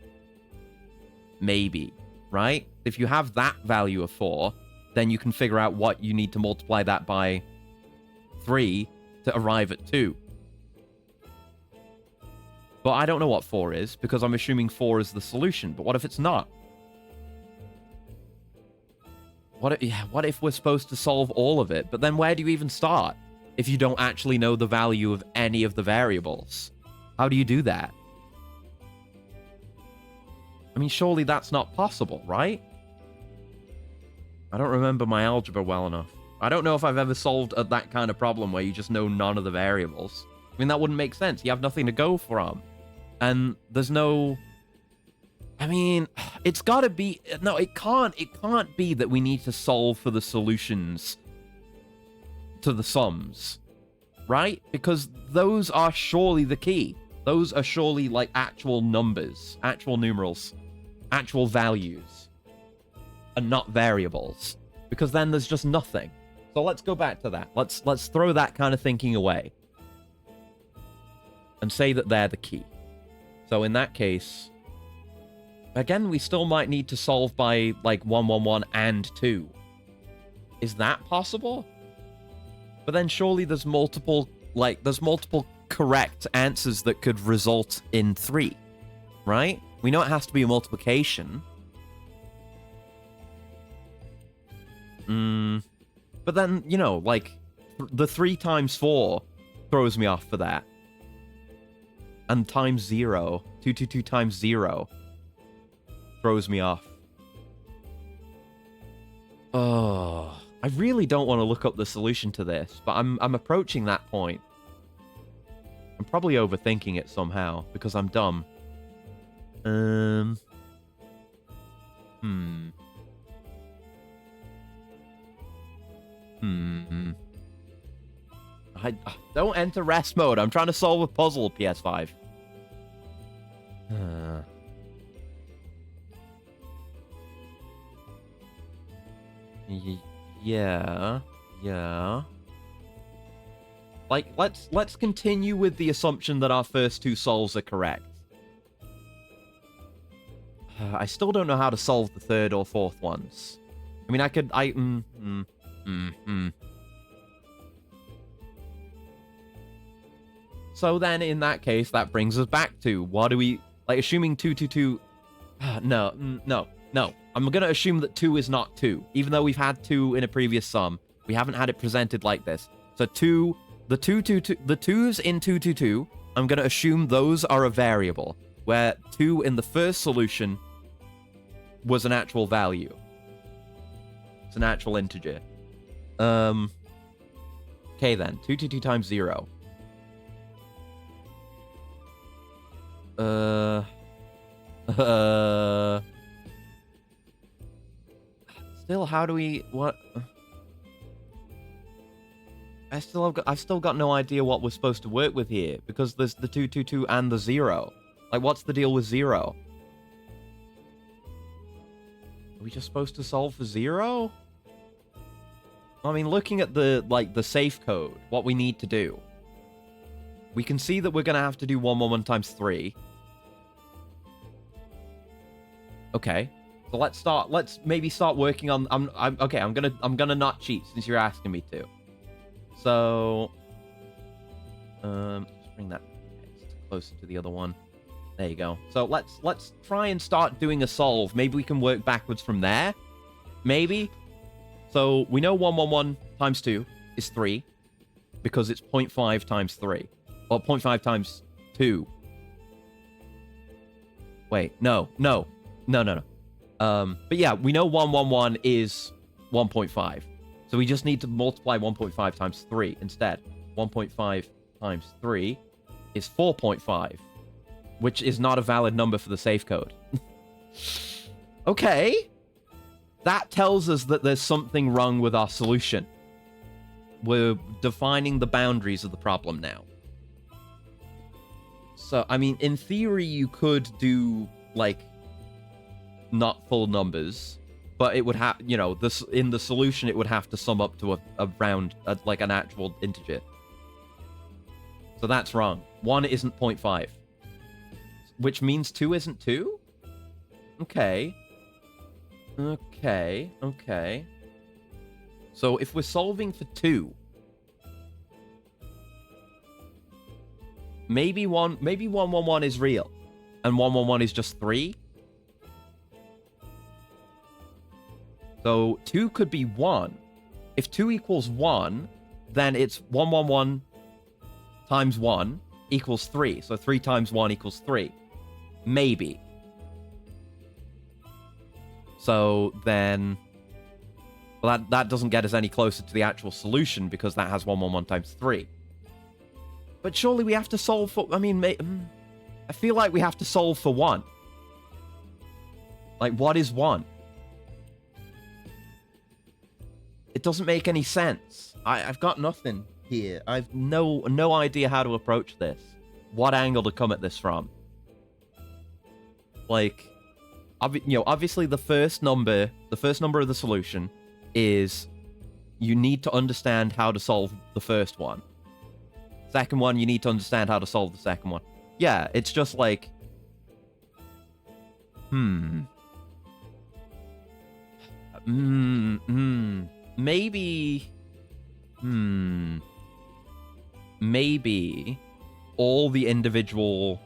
Maybe, right? If you have that value of 4, then you can figure out what you need to multiply that by 3 to arrive at 2. But I don't know what 4 is, because I'm assuming 4 is the solution. But what if it's not? What if we're supposed to solve all of it? But then where do you even start if you don't actually know the value of any of the variables? How do you do that? I mean, surely that's not possible, right? I don't remember my algebra well enough. I don't know if I've ever solved that kind of problem where you just know none of the variables. I mean, that wouldn't make sense. You have nothing to go from. And there's no... I mean, it's gotta be... No, it can't be that we need to solve for the solutions to the sums, right? Because those are surely the key. Those are surely, like, actual numbers, actual numerals, actual values, and not variables. Because then there's just nothing. So let's go back to that. Let's throw that kind of thinking away. And say that they're the key. So in that case... Again, we still might need to solve by, like, 1, 1, 1, and 2. Is that possible? But then surely there's multiple correct answers that could result in 3, right? We know it has to be a multiplication. But then, you know, like, the 3 times 4 throws me off for that. And times 0. 2, 2, 2 times 0. Throws me off. Oh, I really don't want to look up the solution to this, but I'm approaching that point. I'm probably overthinking it somehow because I'm dumb. I don't enter rest mode. I'm trying to solve a puzzle, PS5. Yeah. Like, let's continue with the assumption that our first 2 solves are correct. I still don't know how to solve the 3rd or 4th ones. I mean, So then, in that case, that brings us back to, what do we... Like, assuming 2, 2, 2... No. I'm going to assume that 2 is not 2. Even though we've had 2 in a previous sum, we haven't had it presented like this. So the 2's in 2, 2, 2, I'm going to assume those are a variable, where 2 in the first solution was an actual value. It's an actual integer. Okay then, 2, 2, 2 times 0. Still, how do we... What? I've still got no idea what we're supposed to work with here, because there's the 2, 2, 2 and the 0. Like, what's the deal with 0? Are we just supposed to solve for 0? I mean, looking at the safe code, what we need to do. We can see that we're going to have to do 1, 1, 1 times 3. Okay. So let's maybe start working on... I'm gonna not cheat since you're asking me to. So... let's bring that closer to the other one. There you go. So let's try and start doing a solve. Maybe we can work backwards from there. Maybe. So we know 1, 1, 1 times 2 is 3. Because it's 0.5 times 3. Or 0.5 times 2. Wait, no. But yeah, we know 1, 1, 1 is 1.5. So we just need to multiply 1.5 times 3 instead. 1.5 times 3 is 4.5, which is not a valid number for the safe code. Okay. That tells us that there's something wrong with our solution. We're defining the boundaries of the problem now. So, I mean, in theory, you could do, like, not full numbers, but it would have, you know, this in the solution, it would have to sum up to a round, like an actual integer. So that's wrong. 1 isn't 0.5. Which means 2 isn't 2? Okay. So if we're solving for 2, maybe 111 is real, and 111 is just 3. So 2 could be 1. If 2 equals 1, then it's 111 times 1 equals 3. So 3 times 1 equals 3. Maybe. So then... Well, that doesn't get us any closer to the actual solution because that has 111 times 3. But surely we have to solve for... I mean, I feel like we have to solve for 1. Like, what is 1? It doesn't make any sense. I've got nothing here. I've no idea how to approach this. What angle to come at this from. Like, obviously the first number of the solution is you need to understand how to solve the first one. Second one, you need to understand how to solve the second one. Yeah, it's just like... Maybe... Maybe all the individual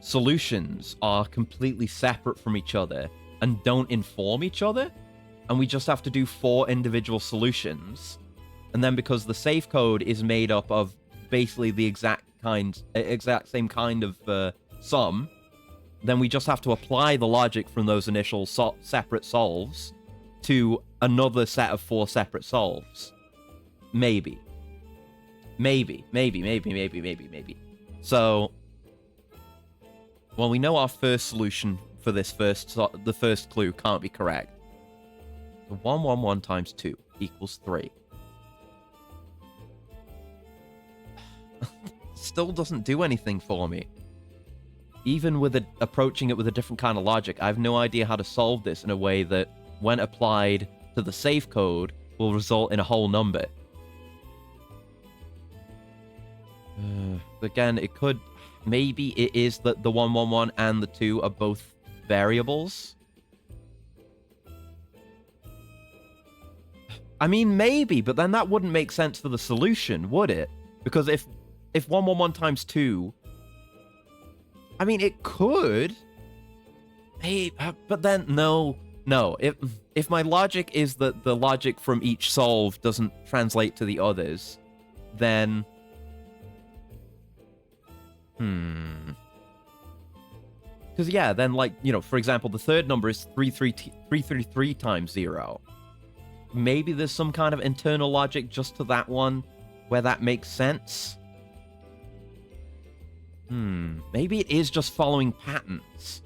solutions are completely separate from each other and don't inform each other, and we just have to do 4 individual solutions. And then because the safe code is made up of basically the exact same kind of sum, then we just have to apply the logic from those initial separate solves to another set of 4 separate solves. Maybe. So, well, we know our first solution for this the first clue can't be correct. So 111 times 2 equals 3. Still doesn't do anything for me. Even with approaching it with a different kind of logic, I have no idea how to solve this in a way that, when applied to the safe code, will result in a whole number. Again, it could... Maybe it is that the 111 and the 2 are both variables. I mean, maybe, but then that wouldn't make sense for the solution, would it? Because if 111 times 2... I mean, it could. Hey, but then, no. If my logic is that the logic from each solve doesn't translate to the others, then... Because, yeah, then, like, for example, the third number is 333 times 0. Maybe there's some kind of internal logic just to that one where that makes sense. Maybe it is just following patterns.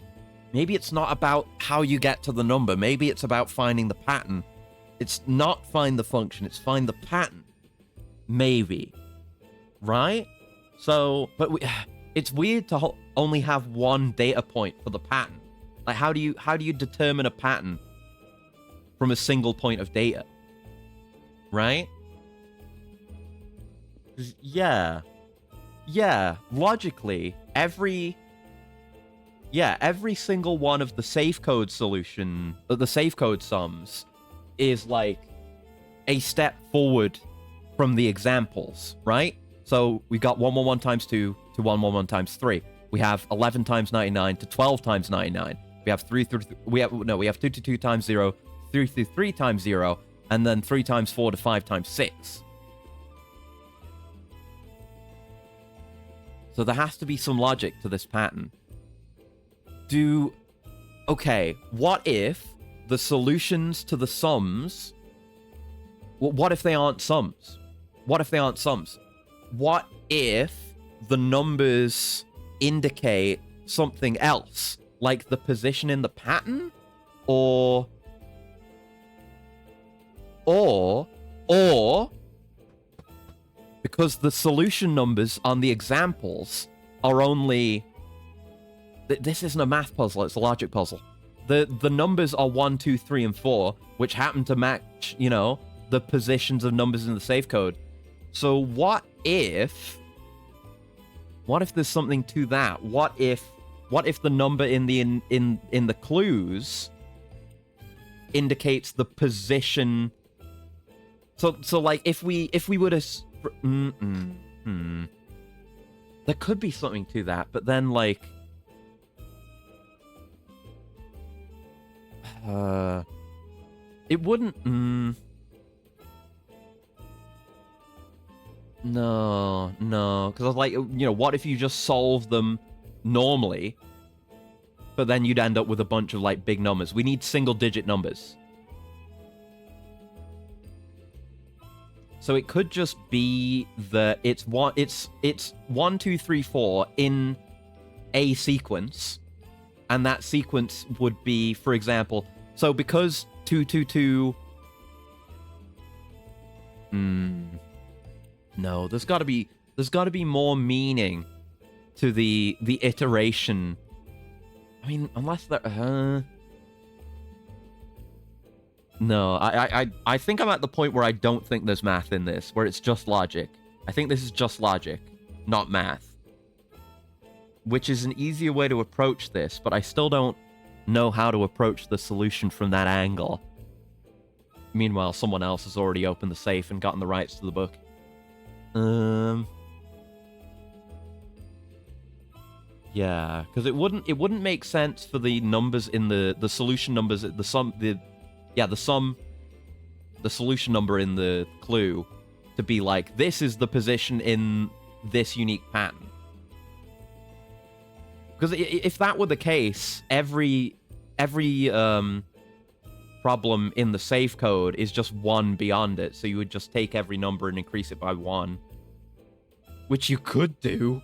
Maybe it's not about how you get to the number. Maybe it's about finding the pattern. It's not find the function, it's find the pattern. Maybe. Right? So, but it's weird to only have one data point for the pattern. Like, how do you determine a pattern from a single point of data? Right? Yeah, logically, every single one of the safe code the safe code sums is like a step forward from the examples, right? So we got 111 times 2 to 111 times 3. We have 11 times 99 to 12 times 99. We have 222 times 0, 333 times 0, and then 3 times 4 to 5 times 6. So there has to be some logic to this pattern. Okay, what if the solutions to the sums... What if they aren't sums? What if the numbers indicate something else? Like the position in the pattern? Or because the solution numbers on the examples are only... This isn't a math puzzle, it's a logic puzzle. The numbers are 1, 2, 3, and 4, which happen to match, the positions of numbers in the safe code. So what if there's something to that? What if the number in the clues indicates the position? So like if we were to There could be something to that, but then, like... It wouldn't... No, because I was like, you know, what if you just solve them normally, but then you'd end up with a bunch of, like, big numbers. We need single-digit numbers. So it could just be that it's 1, 2, 3, 4 in a sequence, and that sequence would be, for example, so because 2, 2, 2... No, there's got to be more meaning to the iteration. I mean, unless there... No, I think I'm at the point where I don't think there's math in this, where it's just logic. I think this is just logic, not math. Which is an easier way to approach this, but I still don't know how to approach the solution from that angle. Meanwhile, someone else has already opened the safe and gotten the rights to the book. Yeah, because it wouldn't make sense for the numbers in the solution numbers, the solution number in the clue to be like, this is the position in this unique pattern. Because if that were the case, every problem in the safe code is just 1 beyond it, so you would just take every number and increase it by 1. Which you could do.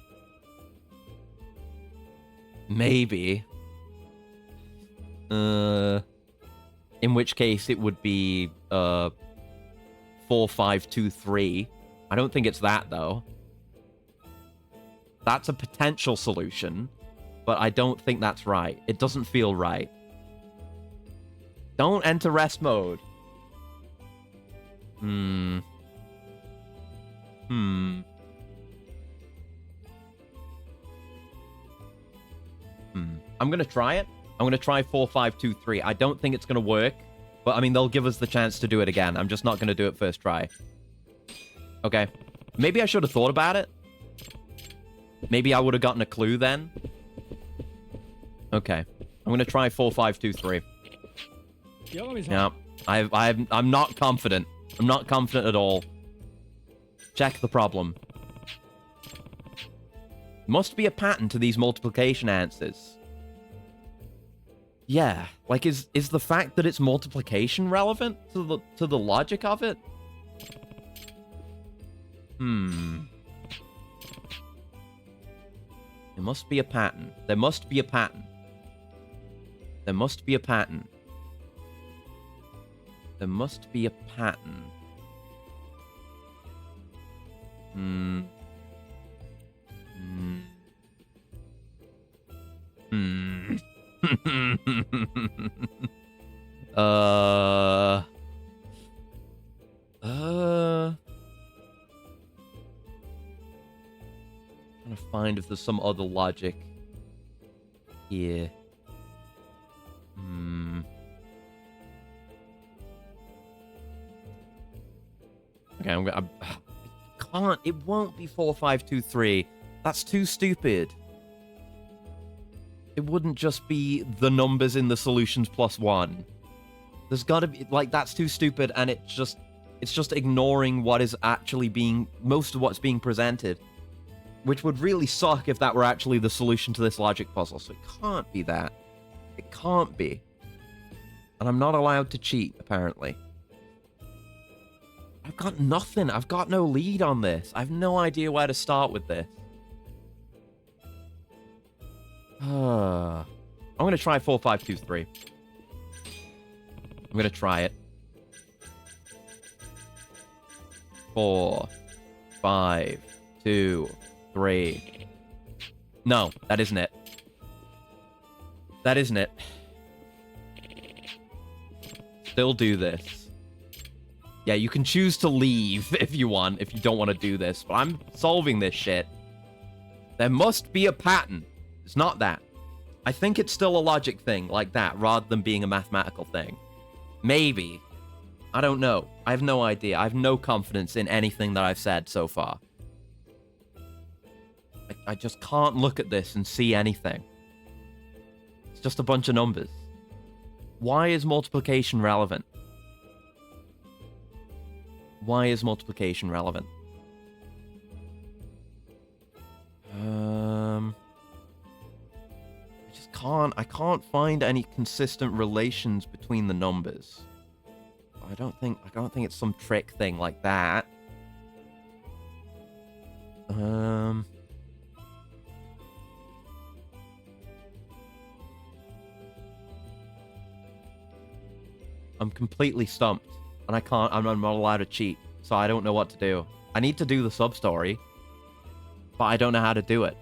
Maybe. In which case it would be 4, 5, 2, 3. I don't think it's that, though. That's a potential solution, but I don't think that's right. It doesn't feel right. Don't enter rest mode. I'm gonna try it. I'm gonna try 4, 5, 2, 3. I don't think it's gonna work, but I mean, they'll give us the chance to do it again. I'm just not gonna do it first try. Okay. Maybe I should have thought about it. Maybe I would have gotten a clue then. Okay. I'm gonna try 4, 5, 2, 3. Yeah, I'm not confident. I'm not confident at all. Check the problem. Must be a pattern to these multiplication answers. Yeah, like is the fact that it's multiplication relevant to the logic of it? There must be a pattern. There must be a pattern. There must be a pattern. There must be a pattern. Trying to find if there's some other logic here. Okay, I can't. It won't be 4, 5, 2, 3. That's too stupid. It wouldn't just be the numbers in the solutions plus 1. There's got to be, like, that's too stupid, and it's just ignoring what is actually being, most of what's being presented, which would really suck if that were actually the solution to this logic puzzle. So it can't be that. It can't be. And I'm not allowed to cheat, apparently. I've got nothing. I've got no lead on this. I have no idea where to start with this. I'm going to try 4, 5, 2, 3. I'm going to try it. 4, 5, 2, 3. No, that isn't it. That isn't it. Still do this. Yeah, you can choose to leave if you want, if you don't want to do this, but I'm solving this shit. There must be a pattern. It's not that. I think it's still a logic thing like that, rather than being a mathematical thing. Maybe. I don't know. I have no idea. I have no confidence in anything that I've said so far. I I just can't look at this and see anything. It's just a bunch of numbers. Why is multiplication relevant? Why is multiplication relevant? I can't find any consistent relations between the numbers. I don't think it's some trick thing like that. I'm completely stumped, and I'm not allowed to cheat, so I don't know what to do. I need to do the sub-story, but I don't know how to do it.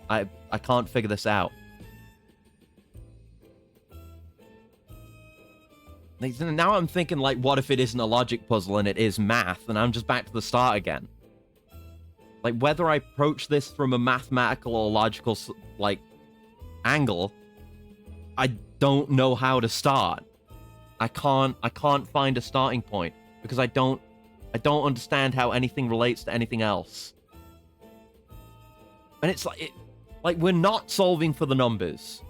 I can't figure this out. Now I'm thinking, like, what if it isn't a logic puzzle and it is math, and I'm just back to the start again? Like, whether I approach this from a mathematical or logical, like, angle, I don't know how to start. I can't find a starting point, because I don't understand how anything relates to anything else. And it's like, we're not solving for the numbers.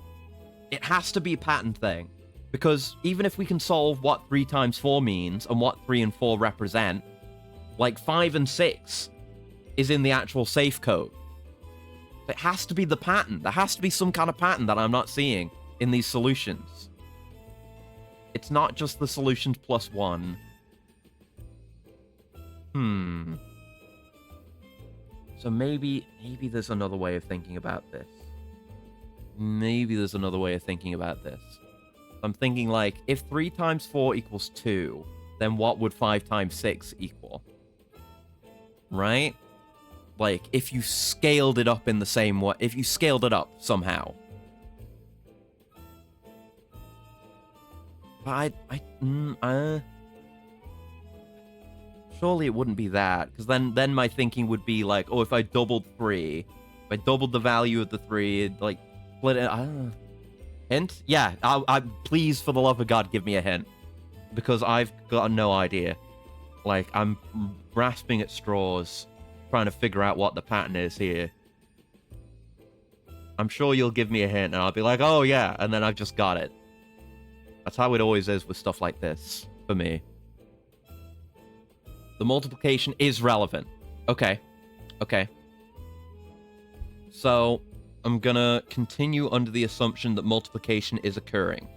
It has to be a pattern thing. Because even if we can solve what 3 times 4 means and what 3 and 4 represent, like 5 and 6 is in the actual safe code. It has to be the pattern. There has to be some kind of pattern that I'm not seeing in these solutions. It's not just the solutions plus 1. So maybe there's another way of thinking about this. I'm thinking, like, if 3 times 4 equals 2, then what would 5 times 6 equal? Right? Like, if you scaled it up in the same way, if you scaled it up somehow. But surely it wouldn't be that, because then my thinking would be like, oh, if I doubled 3, if I doubled the value of the 3, it'd, like, split it. Hint? Yeah, I please, for the love of God, give me a hint. Because I've got no idea. Like, I'm grasping at straws, trying to figure out what the pattern is here. I'm sure you'll give me a hint, and I'll be like, oh yeah, and then I've just got it. That's how it always is with stuff like this, for me. The multiplication is relevant. Okay. So, I'm gonna continue under the assumption that multiplication is occurring.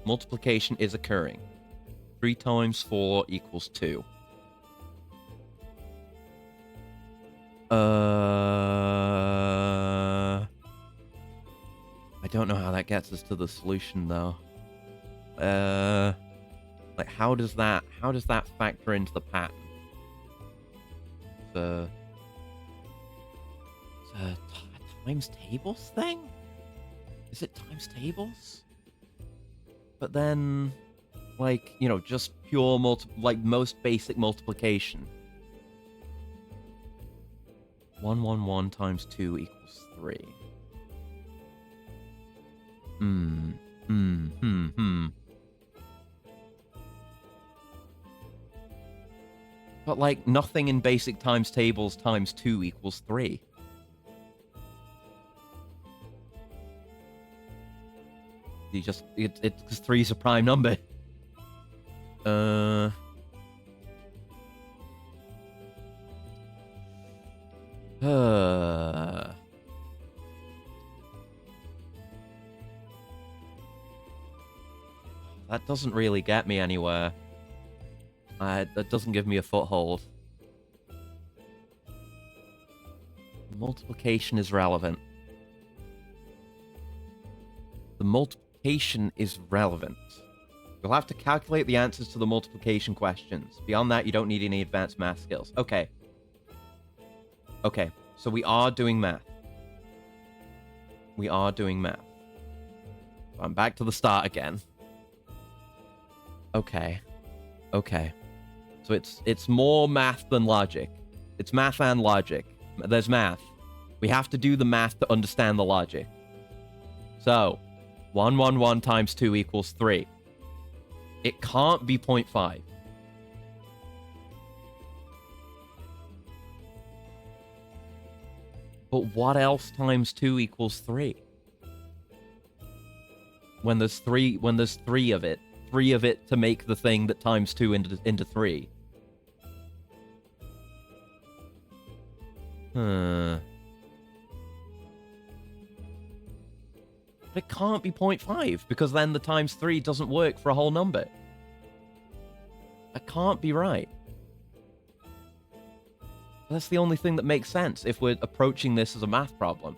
3 times 4 equals 2. I don't know how that gets us to the solution, though. Like, how does that factor into the pattern? It's a times tables thing? Is it times tables? But then, like, you know, just pure most basic multiplication. 1 times 2 equals 3. But, like, nothing in basic times tables times 2 equals 3. It's because 3 is a prime number. That doesn't really get me anywhere. That doesn't give me a foothold. Multiplication is relevant. The multiplication is relevant. You'll have to calculate the answers to the multiplication questions. Beyond that, you don't need any advanced math skills. Okay. Okay, so we are doing math. I'm back to the start again. Okay. So it's more math than logic. It's math and logic. There's math. We have to do the math to understand the logic. So, 1 times 2 equals 3. It can't be 0.5. But what else times 2 equals 3? When there's three of it. 3 of it to make the thing that times 2 into 3. But it can't be 0.5, because then the times 3 doesn't work for a whole number. That can't be right. That's the only thing that makes sense if we're approaching this as a math problem.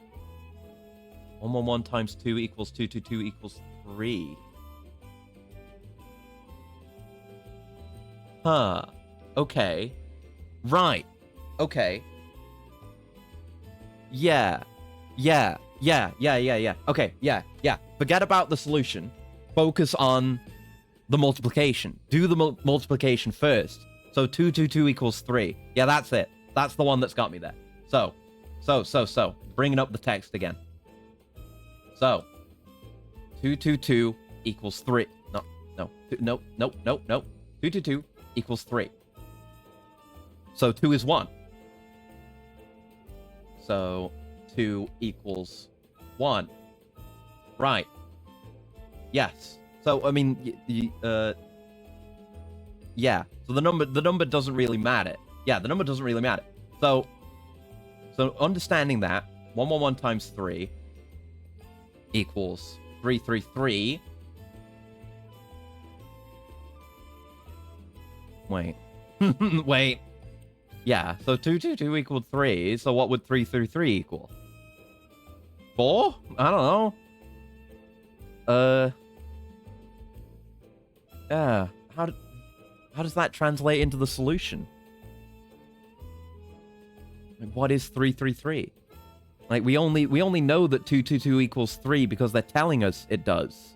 111 times 2 equals 222 equals 3. Huh. Okay. Right. Okay. Yeah. Okay, yeah. Forget about the solution. Focus on the multiplication. Do the multiplication first. So 222 equals 3. Yeah, that's it. That's the one that's got me there. So. Bringing up the text again. So. 222 equals 3. No. 222 equals 3. So 2 is 1. So 2 equals 1. Right. Yes. So, I mean, yeah. So the number doesn't really matter. Yeah, the number doesn't really matter. So understanding that, 111 times 3 equals 333. Wait. Wait. Yeah, so 222 equaled 3, so what would 333 equal? 4? I don't know. Yeah, how does that translate into the solution? Like, what is 333? Like, we only know that 222 equals 3 because they're telling us it does.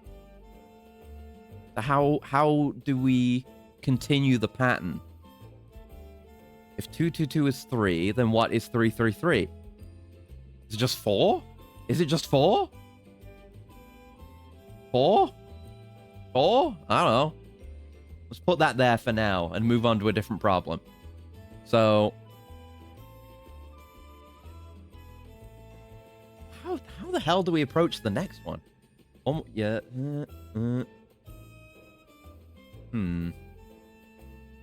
How do we continue the pattern? If 222 is 3, then what is 333? Is it just 4? Is it just 4? 4? 4? I don't know. Let's put that there for now and move on to a different problem. So, how the hell do we approach the next one? Yeah.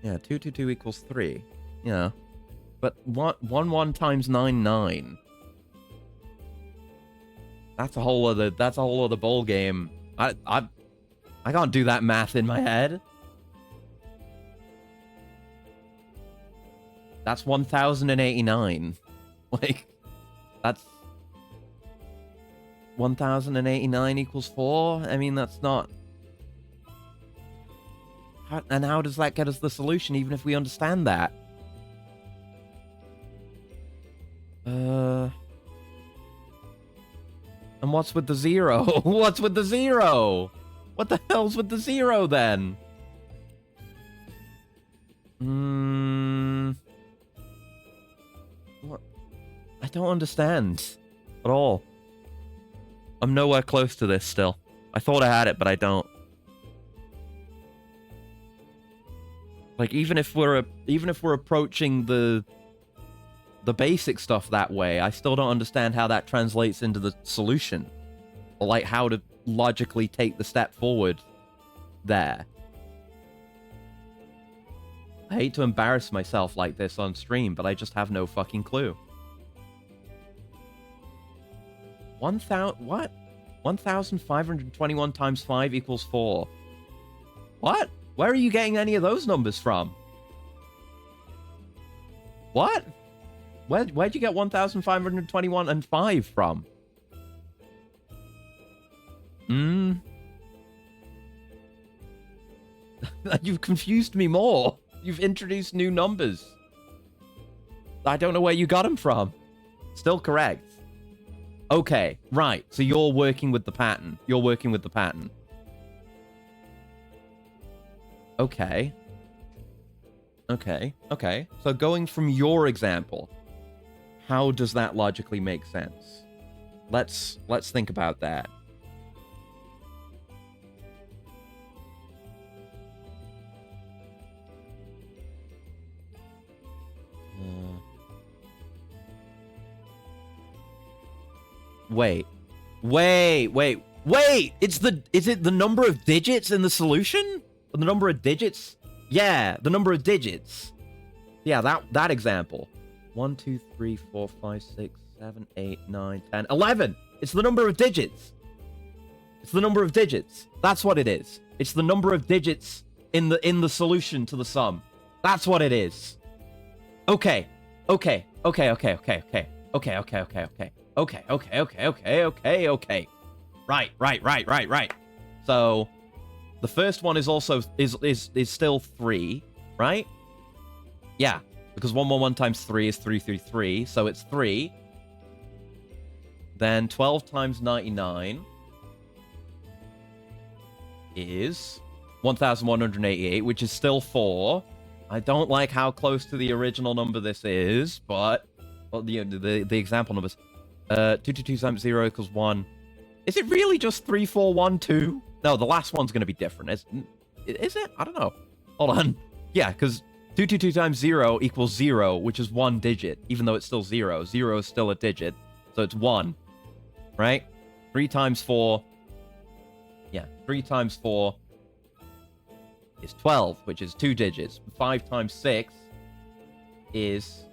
Yeah, 222 equals 3. Yeah. But 1 times 9. That's a whole other ball game. I can't do that math in my head. That's 1089. Like, that's 1089 equals 4. I mean, that's not. How does that get us the solution, even if we understand that? And what's with the 0? What's with the 0? What the hell's with the 0 then? What? I don't understand at all. I'm nowhere close to this still. I thought I had it, but I don't. Like, even if we're approaching the basic stuff that way, I still don't understand how that translates into the solution. Or, like, how to logically take the step forward there. I hate to embarrass myself like this on stream, but I just have no fucking clue. 1,000... What? 1,521 times 5 equals 4. What? Where are you getting any of those numbers from? What? Where'd you get 1,521 and 5 from? You've confused me more. You've introduced new numbers. I don't know where you got them from. Still correct. Okay, right. So you're working with the pattern. Okay. So going from your example, how does that logically make sense? Let's think about that. Wait. Is it the number of digits in the solution? Or the number of digits? Yeah, the number of digits. Yeah, that example. 1, 2, 3, 4, 5, 6, 7, 8, 9, 10, 11. It's the number of digits. It's the number of digits. That's what it is. It's the number of digits in the solution to the sum. That's what it is. Okay. Right. So the first one is also is still 3, right? Yeah, because 111 times 3 is 333, so it's 3. Then 12 times 99 is 1,188, which is still 4. I don't like how close to the original number this is, but well, the example numbers. 222 times 0 equals 1. Is it really just 3412? No, the last one's going to be different. Is it? I don't know. Hold on. Yeah, because 222 times 0 equals 0, which is 1 digit, even though it's still 0. 0 is still a digit, so it's 1. Right? 3 times 4. Yeah, 3 times 4 is 12, which is 2 digits. 5 times 6 is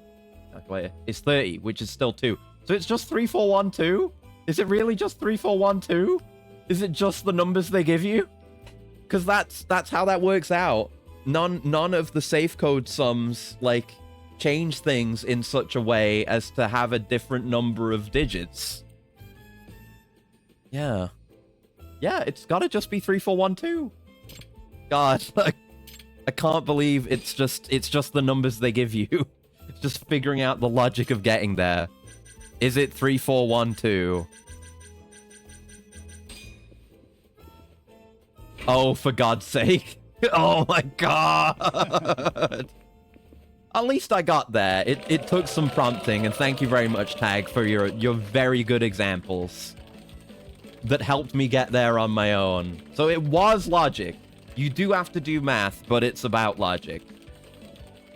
30, which is still 2. So it's just 3412? Is it really just 3412? Is it just the numbers they give you? Because that's how that works out. None of the safe code sums like change things in such a way as to have a different number of digits. Yeah. Yeah, it's gotta just be 3412. God, I can't believe it's just the numbers they give you. It's just figuring out the logic of getting there. Is it 3412? Oh, for God's sake. Oh my God. At least I got there. It took some prompting, and thank you very much, Tag, for your very good examples that helped me get there on my own. So it was logic. You do have to do math, but it's about logic.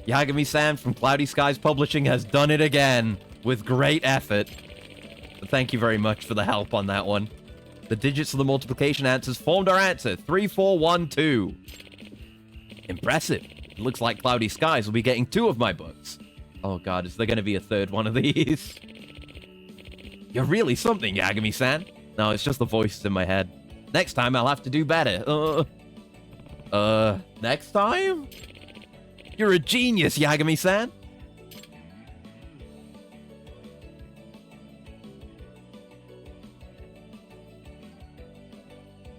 Yagami-san from Cloudy Skies Publishing has done it again with great effort. But thank you very much for the help on that one. The digits of the multiplication answers formed our answer, 3412. Impressive. It looks like Cloudy Skies will be getting 2 of my books. Oh God, is there going to be a third one of these? You're really something, Yagami-san. No, it's just the voices in my head. Next time I'll have to do better. Next time? You're a genius, Yagami-san.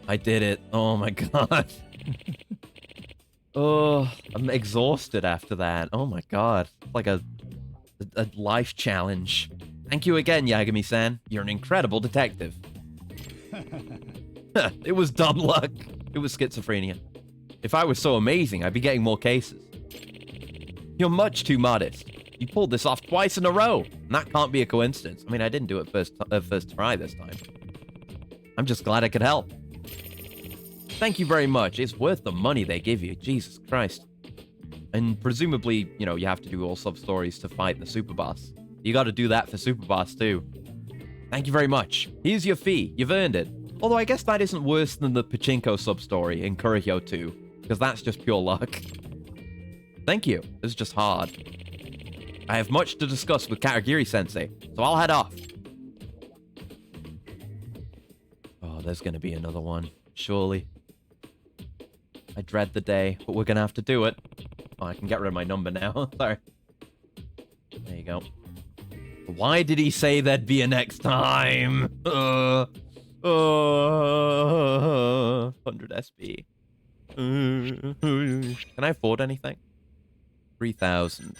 I did it. Oh my God. Oh, I'm exhausted after that. Oh my God. Like a life challenge. Thank you again, Yagami-san. You're an incredible detective. It was dumb luck. It was schizophrenia. If I was so amazing, I'd be getting more cases. You're much too modest. You pulled this off twice in a row, and that can't be a coincidence. I mean, I didn't do it first try this time. I'm just glad I could help. Thank you very much. It's worth the money they give you. Jesus Christ. And presumably, you know, you have to do all sub-stories to fight the super boss. You got to do that for super boss too. Thank you very much. Here's your fee. You've earned it. Although I guess that isn't worse than the Pachinko sub-story in Kurohyo 2, because that's just pure luck. Thank you. This is just hard. I have much to discuss with Karagiri-sensei, so I'll head off. Oh, there's going to be another one. Surely. I dread the day, but we're going to have to do it. Oh, I can get rid of my number now. Sorry. There you go. Why did he say there'd be a next time? 100 SB. Can I afford anything? 3,000.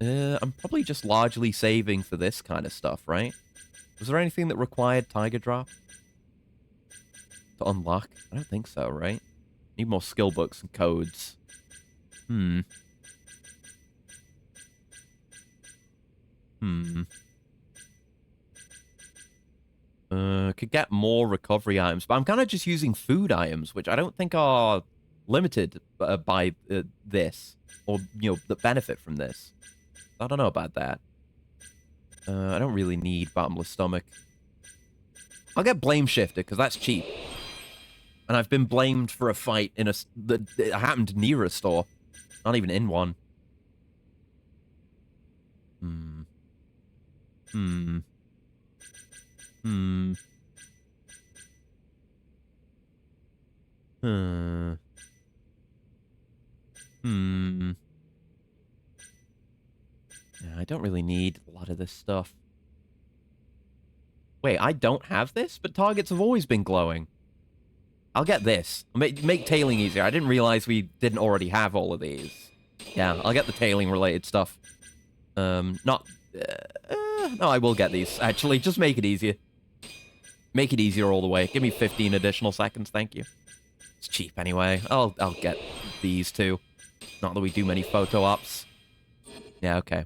I'm probably just largely saving for this kind of stuff, right? Was there anything that required Tiger Drop to unlock? I don't think so, right? Need more skill books and codes. Could get more recovery items, but I'm kind of just using food items, which I don't think are limited by this, or, you know, that benefit from this. I don't know about that. I don't really need bottomless stomach. I'll get blame shifted because that's cheap. And I've been blamed for a fight in that happened near a store. Not even in one. Yeah, I don't really need a lot of this stuff. Wait, I don't have this? But targets have always been glowing. I'll get this. Make tailing easier. I didn't realize we didn't already have all of these. Yeah, I'll get the tailing related stuff. No, I will get these, actually. Just make it easier. Make it easier all the way. Give me 15 additional seconds, thank you. It's cheap anyway. I'll get these too. Not that we do many photo ops. Yeah, okay.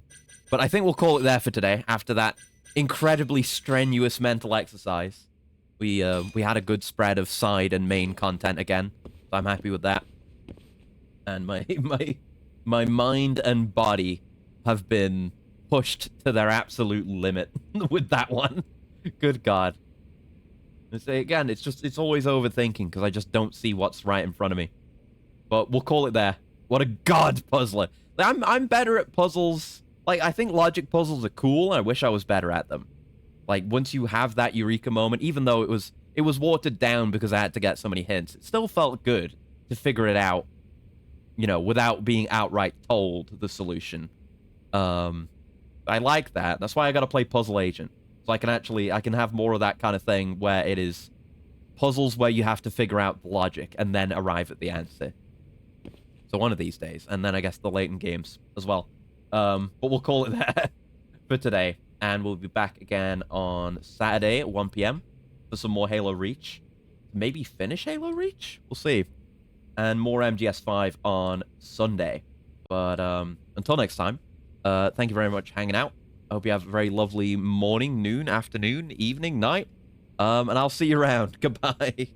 But I think we'll call it there for today. After that incredibly strenuous mental exercise, we had a good spread of side and main content again. So I'm happy with that. And my mind and body have been pushed to their absolute limit with that one. Good God. Again, it's always overthinking because I just don't see what's right in front of me. But we'll call it there. What a god puzzler. I'm better at puzzles. Like, I think logic puzzles are cool, and I wish I was better at them. Like, once you have that eureka moment, even though it was watered down because I had to get so many hints, it still felt good to figure it out, you know, without being outright told the solution. I like that. That's why I gotta play Puzzle Agent. So I can have more of that kind of thing where it is puzzles where you have to figure out the logic and then arrive at the answer. So one of these days. And then I guess the latent games as well. But we'll call it there for today. And we'll be back again on Saturday at 1 p.m. for some more Halo Reach. Maybe finish Halo Reach? We'll see. And more MGS5 on Sunday. But until next time, thank you very much for hanging out. I hope you have a very lovely morning, noon, afternoon, evening, night. And I'll see you around. Goodbye.